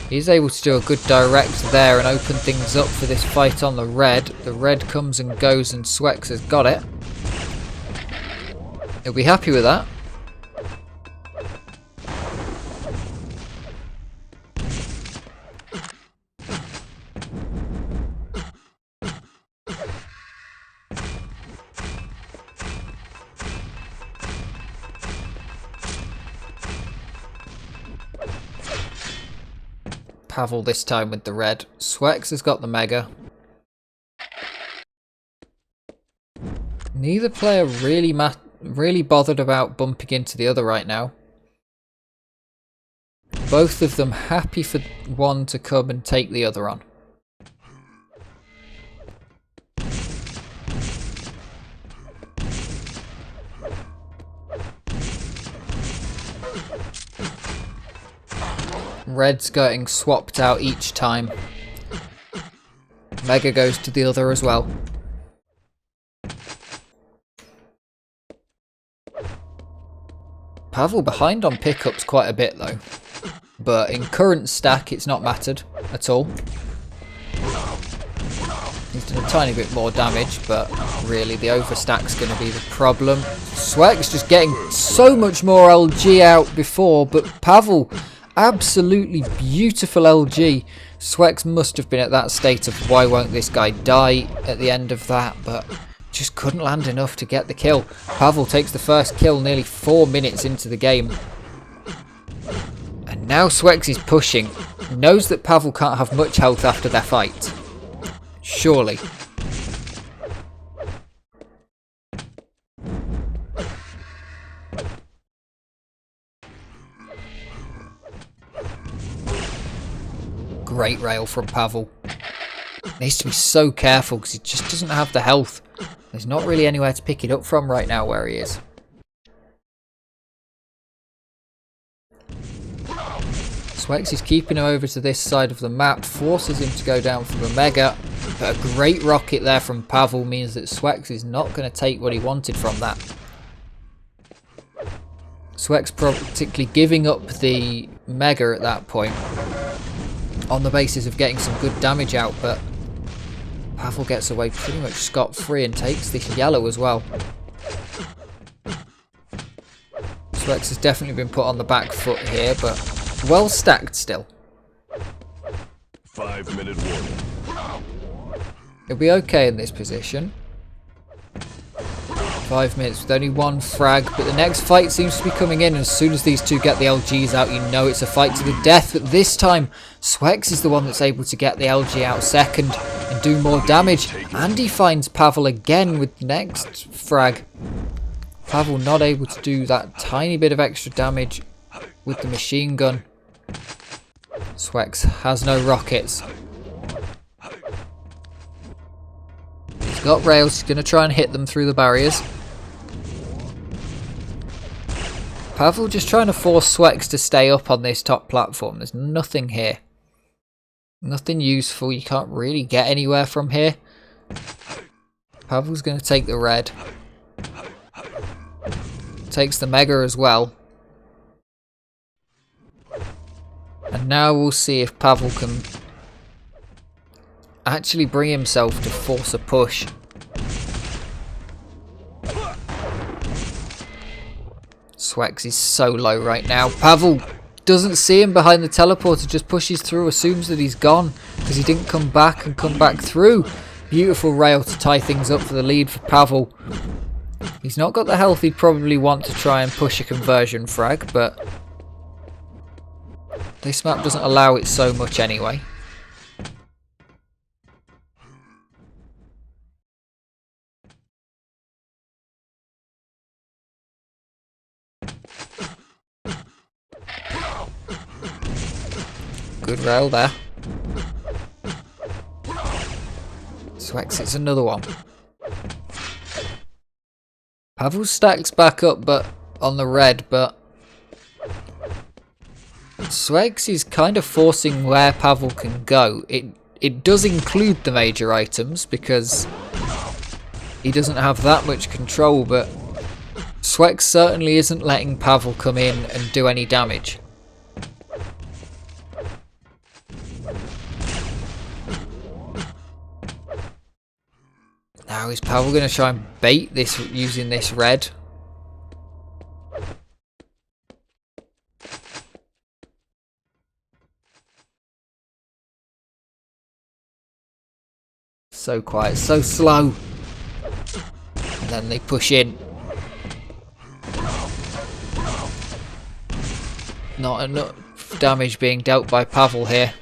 He's able to do a good direct there and open things up for this fight on the red. The red comes and goes and Swex has got it. He'll be happy with that. Pavel this time with the red. Swex has got the mega. Neither player really bothered about bumping into the other right now. Both of them happy for one to come and take the other on. Red's getting swapped out each time. Mega goes to the other as well. Pavel behind on pickups quite a bit though. But in current stack it's not mattered at all. He's done a tiny bit more damage, but really the overstack's going to be the problem. Swex just getting so much more LG out before, but Pavel, absolutely beautiful LG. Swex must have been at that state of why won't this guy die at the end of that, but just couldn't land enough to get the kill. Pavel takes the first kill nearly 4 minutes into the game. And now Swex is pushing. He knows that Pavel can't have much health after their fight. Surely. Great rail from Pavel. Needs to be so careful because he just doesn't have the health. There's not really anywhere to pick it up from right now where he is. Swex is keeping him over to this side of the map, forces him to go down for the Mega. But a great rocket there from Pavel means that Swex is not going to take what he wanted from that. Swex practically giving up the Mega at that point on the basis of getting some good damage out, but Pavel gets away pretty much scot-free and takes this yellow as well. Swex has definitely been put on the back foot here, but well stacked still. 5-minute warning. He'll be okay in this position. 5 minutes with only one frag, but the next fight seems to be coming in. As soon as these two get the LGs out, you know it's a fight to the death. But this time, Swex is the one that's able to get the LG out second and do more damage. And he finds Pavel again with the next frag. Pavel not able to do that tiny bit of extra damage with the machine gun. Swex has no rockets. He's got rails, he's going to try and hit them through the barriers. Pavel just trying to force Swex to stay up on this top platform. There's nothing here. Nothing useful, you can't really get anywhere from here. Pavel's going to take the red. Takes the Mega as well. And now we'll see if Pavel can actually bring himself to force a push. Swex is so low right now. Pavel doesn't see him behind the teleporter, just pushes through, assumes that he's gone because he didn't come back and come back through. Beautiful rail to tie things up for the lead for Pavel. He's not got the health he'd probably want to try and push a conversion frag, but this map doesn't allow it so much anyway. Good rail there. Swex hits another one. Pavel stacks back up but on the red, but Swex is kind of forcing where Pavel can go. It does include the major items because he doesn't have that much control, but Swex certainly isn't letting Pavel come in and do any damage. Now is Pavel going to try and bait this using this red? So quiet, so slow. And then they push in. Not enough damage being dealt by Pavel here.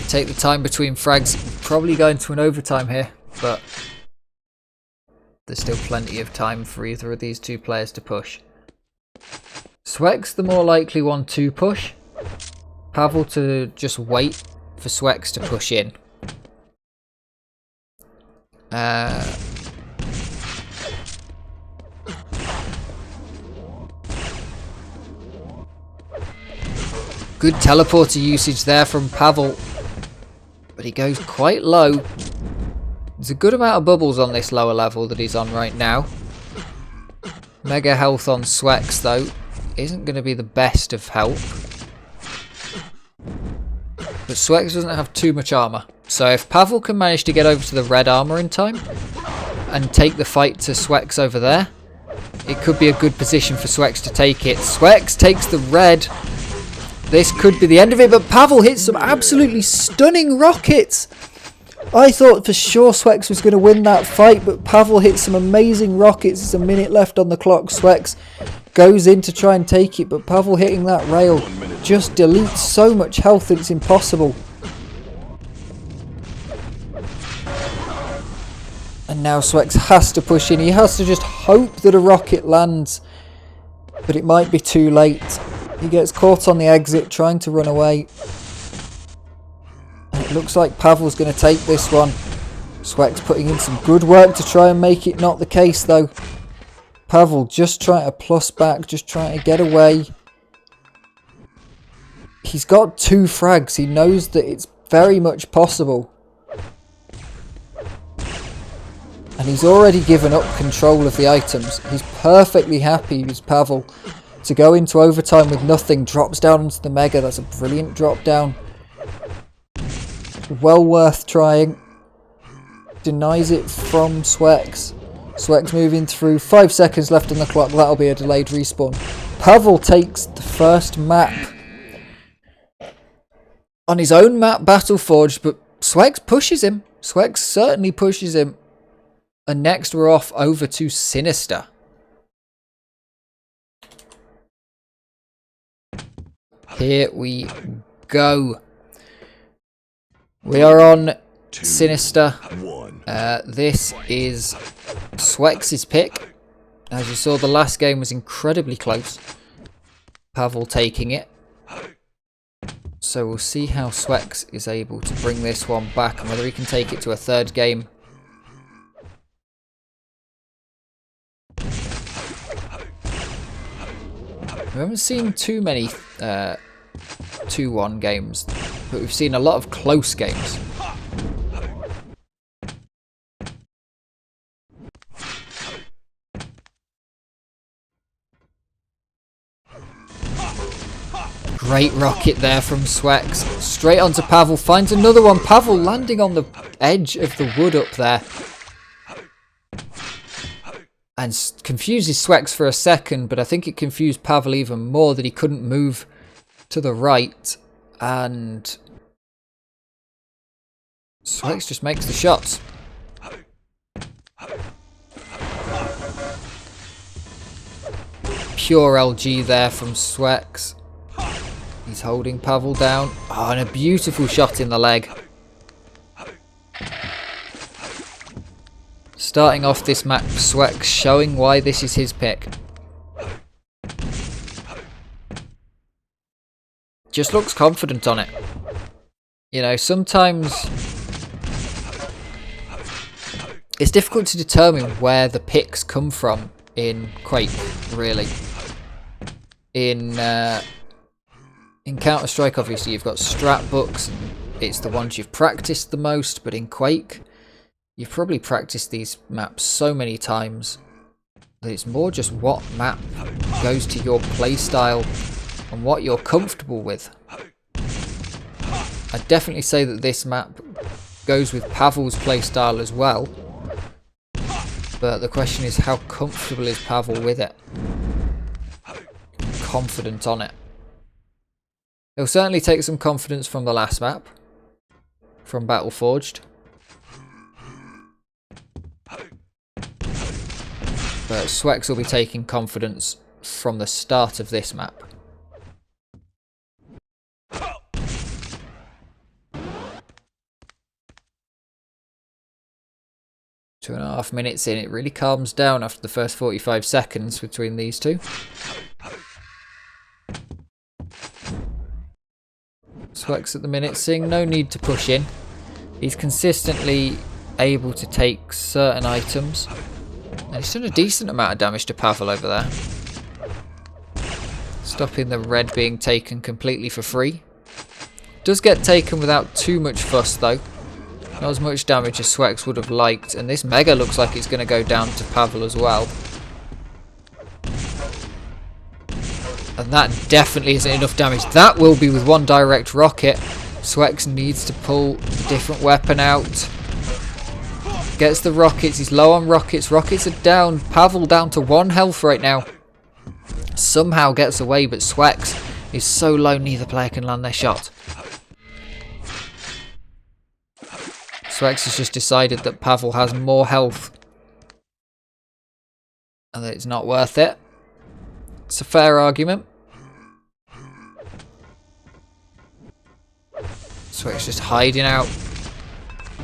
Take the time between frags, probably going to an overtime here, but there's still plenty of time for either of these two players to push. Swex the more likely one to push. Pavel to just wait for Swex to push in. Good teleporter usage there from Pavel. But he goes quite low. There's a good amount of bubbles on this lower level that he's on right now. Mega health on Swex though isn't going to be the best of help. But Swex doesn't have too much armor. So if Pavel can manage to get over to the red armor in time and take the fight to Swex over there, it could be a good position for Swex to take it. Swex takes the red. This could be the end of it, but Pavel hits some absolutely stunning rockets. I thought for sure Swex was going to win that fight, but Pavel hit some amazing rockets. There's a minute left on the clock. Swex goes in to try and take it, but Pavel hitting that rail just deletes so much health that it's impossible. And now Swex has to push in. He has to just hope that a rocket lands, but it might be too late. He gets caught on the exit trying to run away. And it looks like Pavel's going to take this one. Swex putting in some good work to try and make it not the case though. Pavel just trying to plus back, just trying to get away. He's got 2 frags. He knows that it's very much possible. And he's already given up control of the items. He's perfectly happy with Pavel to go into overtime with nothing. Drops down into the Mega. That's a brilliant drop down. Well worth trying. Denies it from Swex. Swex moving through. 5 seconds left on the clock. That'll be a delayed respawn. Pavel takes the first map on his own map, Battleforged, but Swex pushes him. Swex certainly pushes him. And next we're off over to Sinister. Here we go. We are on Sinister. This is Swex's pick. As you saw, the last game was incredibly close. Pavel taking it. So we'll see how Swex is able to bring this one back and whether he can take it to a third game. We haven't seen too many 2-1 games, but we've seen a lot of close games. Great rocket there from Swex. Straight onto Pavel. Finds another one. Pavel landing on the edge of the wood up there. And confuses Swex for a second, but I think it confused Pavel even more that he couldn't move to the right. And Swex just makes the shots. Pure LG there from Swex. He's holding Pavel down. Oh, and a beautiful shot in the leg. Starting off this map, Swex showing why this is his pick. Just looks confident on it. You know, sometimes it's difficult to determine where the picks come from in Quake, really. In Counter-Strike, obviously, you've got strat books. And it's the ones you've practiced the most, but in Quake, you've probably practiced these maps so many times that it's more just what map goes to your playstyle and what you're comfortable with. I'd definitely say that this map goes with Pavel's playstyle as well. But the question is, how comfortable is Pavel with it? Confident on it. He'll certainly take some confidence from the last map, from Battleforged. But Swex will be taking confidence from the start of this map. Two and a half minutes in, it really calms down after the first 45 seconds between these two. Swex at the minute seeing no need to push in. He's consistently able to take certain items. And he's done a decent amount of damage to Pavel over there. stopping the red being taken completely for free. Does get taken without too much fuss though. Not as much damage as Swex would have liked, and this mega looks like it's going to go down to Pavel as well. And that definitely isn't enough damage. That will be with one direct rocket. Swex needs to pull a different weapon out. Gets the rockets. He's low on rockets. Rockets are down. Pavel down to 1 health right now. Somehow gets away, but Swex is so low neither player can land their shot. Swex has just decided that Pavel has more health and that it's not worth it. It's a fair argument. Swex just hiding out.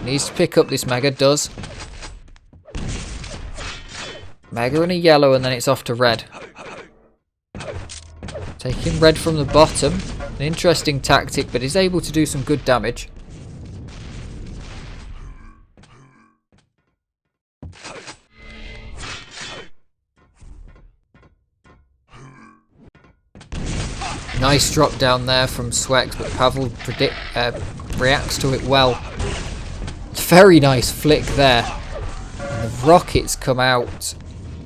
Needs to pick up this mega, does. Mega and a yellow, and then it's off to red. Taking red from the bottom. An interesting tactic, but is able to do some good damage. Nice drop down there from Swex, but Pavel reacts to it well. Very nice flick there. And the rockets come out.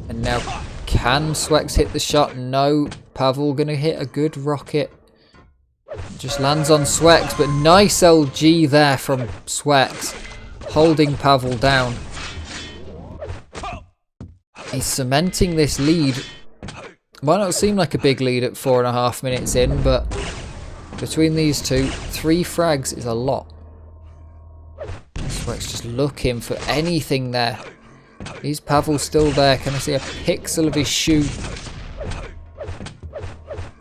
And now, can Swex hit the shot? No. Pavel gonna hit a good rocket. Just lands on Swex, but nice LG there from Swex. Holding Pavel down. He's cementing this lead. Might not seem like a big lead at 4.5 minutes in, but between these two, 3 frags is a lot. Swex just looking for anything there. Is Pavel still there? Can I see a pixel of his shoe?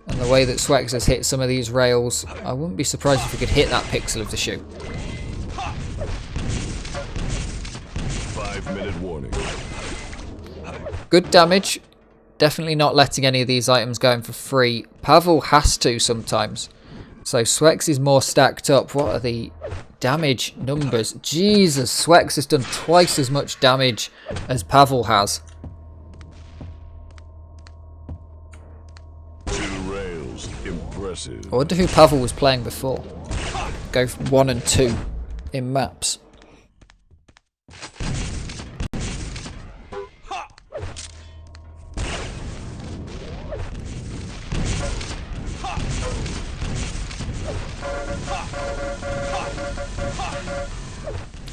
And the way that Swex has hit some of these rails, I wouldn't be surprised if he could hit that pixel of the shoe. 5-minute warning. Good damage. Definitely not letting any of these items go in for free. Pavel has to sometimes. So Swex is more stacked up. What are the damage numbers? Jesus, Swex has done twice as much damage as Pavel has. 2 rails. Impressive. I wonder who Pavel was playing before. Go for 1 and 2 in maps.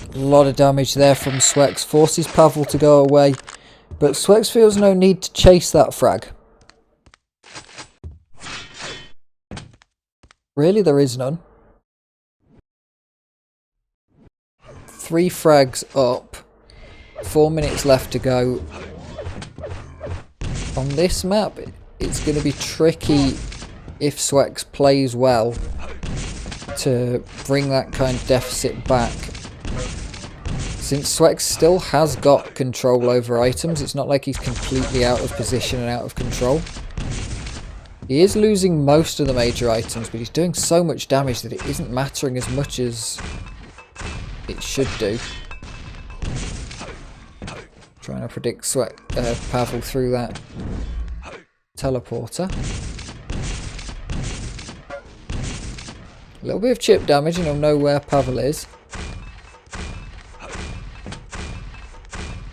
A lot of damage there from Swex. Forces Pavel to go away. But Swex feels no need to chase that frag. Really, there is none. 3 frags up. 4 minutes left to go. On this map, it's going to be tricky if Swex plays well to bring that kind of deficit back. Since Swex still has got control over items, it's not like he's completely out of position and out of control. He is losing most of the major items, but he's doing so much damage that it isn't mattering as much as it should do. Trying to predict Pavel through that teleporter. A little bit of chip damage and he'll know where Pavel is.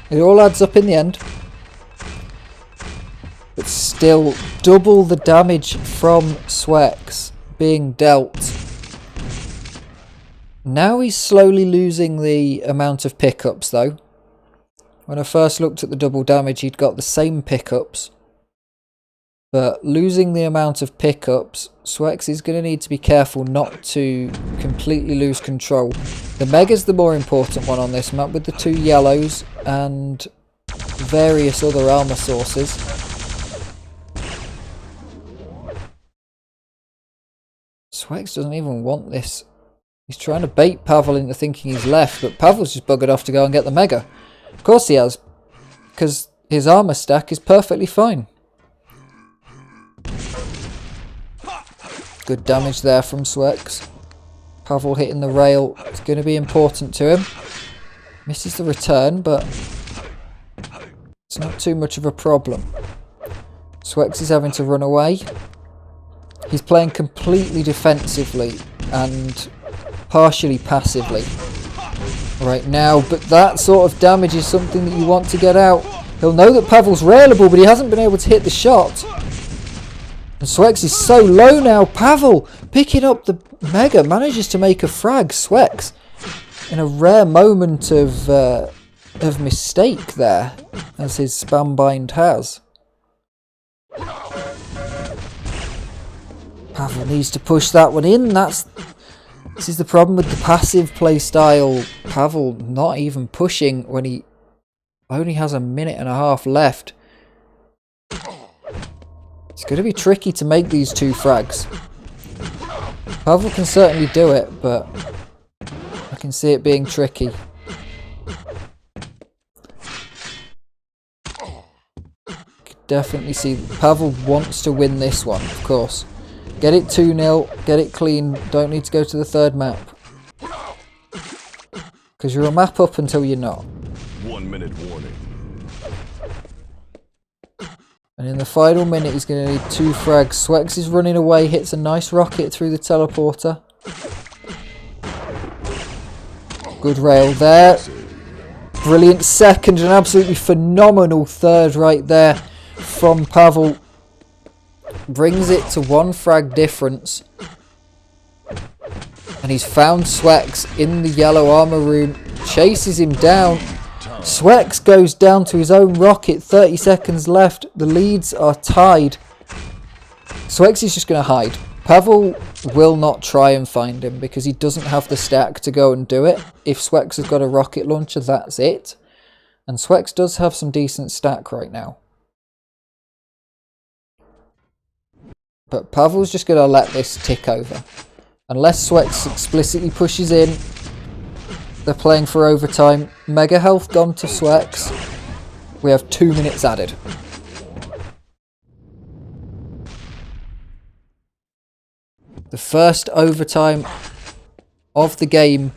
It all adds up in the end. But still, double the damage from Swex being dealt. Now he's slowly losing the amount of pickups though. When I first looked at the double damage, he'd got the same pickups. But losing the amount of pickups, Swex is going to need to be careful not to completely lose control. The Mega's the more important one on this map, with the 2 yellows and various other armor sources. Swex doesn't even want this. He's trying to bait Pavel into thinking he's left, but Pavel's just buggered off to go and get the Mega. Of course he has, because his armor stack is perfectly fine. Good damage there from Swex. Pavel hitting the rail. It's going to be important to him. Misses the return, but it's not too much of a problem. Swex is having to run away. He's playing completely defensively and partially passively right now, but that sort of damage is something that you want to get out. He'll know that Pavel's railable, but he hasn't been able to hit the shot. And swex is so low now. Pavel, picking up the Mega, manages to make a frag. Swex, in a rare moment of mistake there, as his spam bind has. Pavel needs to push that one in. This is the problem with the passive play style. Pavel not even pushing when he only has a minute and a half left. It's going to be tricky to make these 2 frags. Pavel can certainly do it, but I can see it being tricky. Definitely see Pavel wants to win this one, of course. Get it 2-0, get it clean, don't need to go to the 3rd map. Because you're a map up until you're not. 1 minute warning. And in the final minute he's going to need 2 frags. Swex is running away, hits a nice rocket through the teleporter. Good rail there. Brilliant 2nd, an absolutely phenomenal 3rd right there from Pavel. Brings it to 1 frag difference. And he's found Swex in the yellow armor room. Chases him down. Swex goes down to his own rocket. 30 seconds left. The leads are tied. Swex is just going to hide. Pavel will not try and find him because he doesn't have the stack to go and do it. If Swex has got a rocket launcher, that's it. And Swex does have some decent stack right now. But Pavel's just going to let this tick over. Unless Swex explicitly pushes in. They're playing for overtime. Mega health gone to Swex. We have 2 minutes added. The first overtime of the game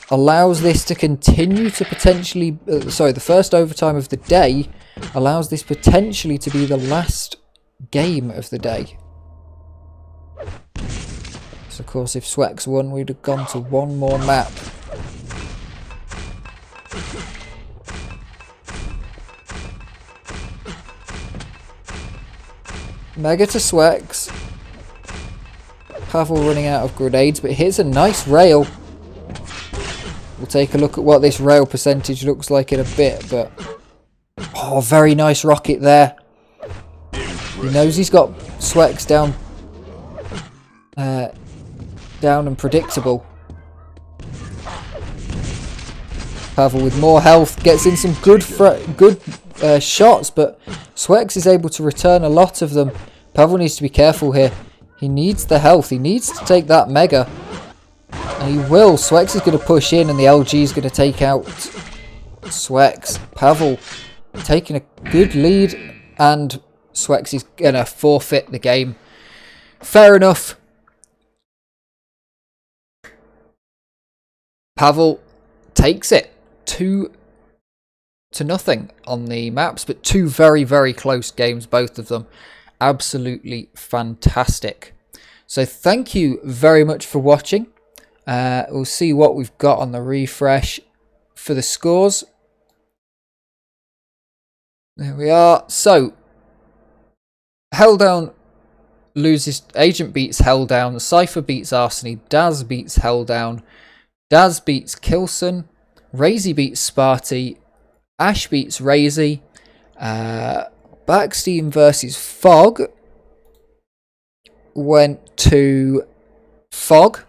allows this to continue to potentially... the first overtime of the day allows this potentially to be the last game of the day. So of course if Swex won we'd have gone to 1 more map. Mega to Swex. Pavel running out of grenades, but here's a nice rail. We'll take a look at what this rail percentage looks like in a bit, but... oh, very nice rocket there. He knows he's got Swex down and predictable. Pavel with more health gets in some good shots, but Swex is able to return a lot of them. Pavel needs to be careful here. He needs the health. He needs to take that Mega. And he will. Swex is going to push in and the LG is going to take out Swex. Pavel taking a good lead and Swex is going to forfeit the game. Fair enough. Pavel takes it 2-0 on the maps, but 2 very, very close games, both of them. Absolutely fantastic. So thank you very much for watching. We'll see what we've got on the refresh for the scores. There we are. So Helldown loses, Agent beats Helldown, Cypher beats ARSENY, Daz beats Helldown, Daz beats Kilson, RAISY beats Sparty, Ash beats RAISY, baksteen versus Fog went to Fog.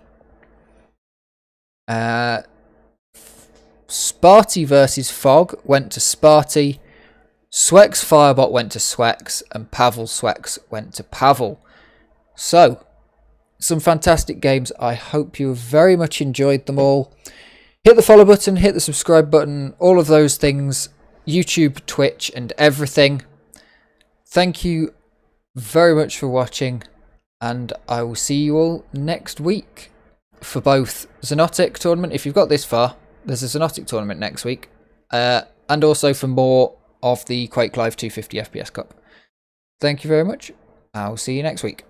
Sparty versus Fog went to Sparty. Swex Firebot went to Swex, and Pavel Swex went to Pavel. So, some fantastic games. I hope you very much enjoyed them all. Hit the follow button, hit the subscribe button, all of those things. YouTube, Twitch, and everything. Thank you very much for watching, and I will see you all next week for both Xonotic Tournament. If you've got this far, there's a Xonotic Tournament next week, and also for more of the Quake Live 250 FPS Cup. Thank you very much. I'll see you next week.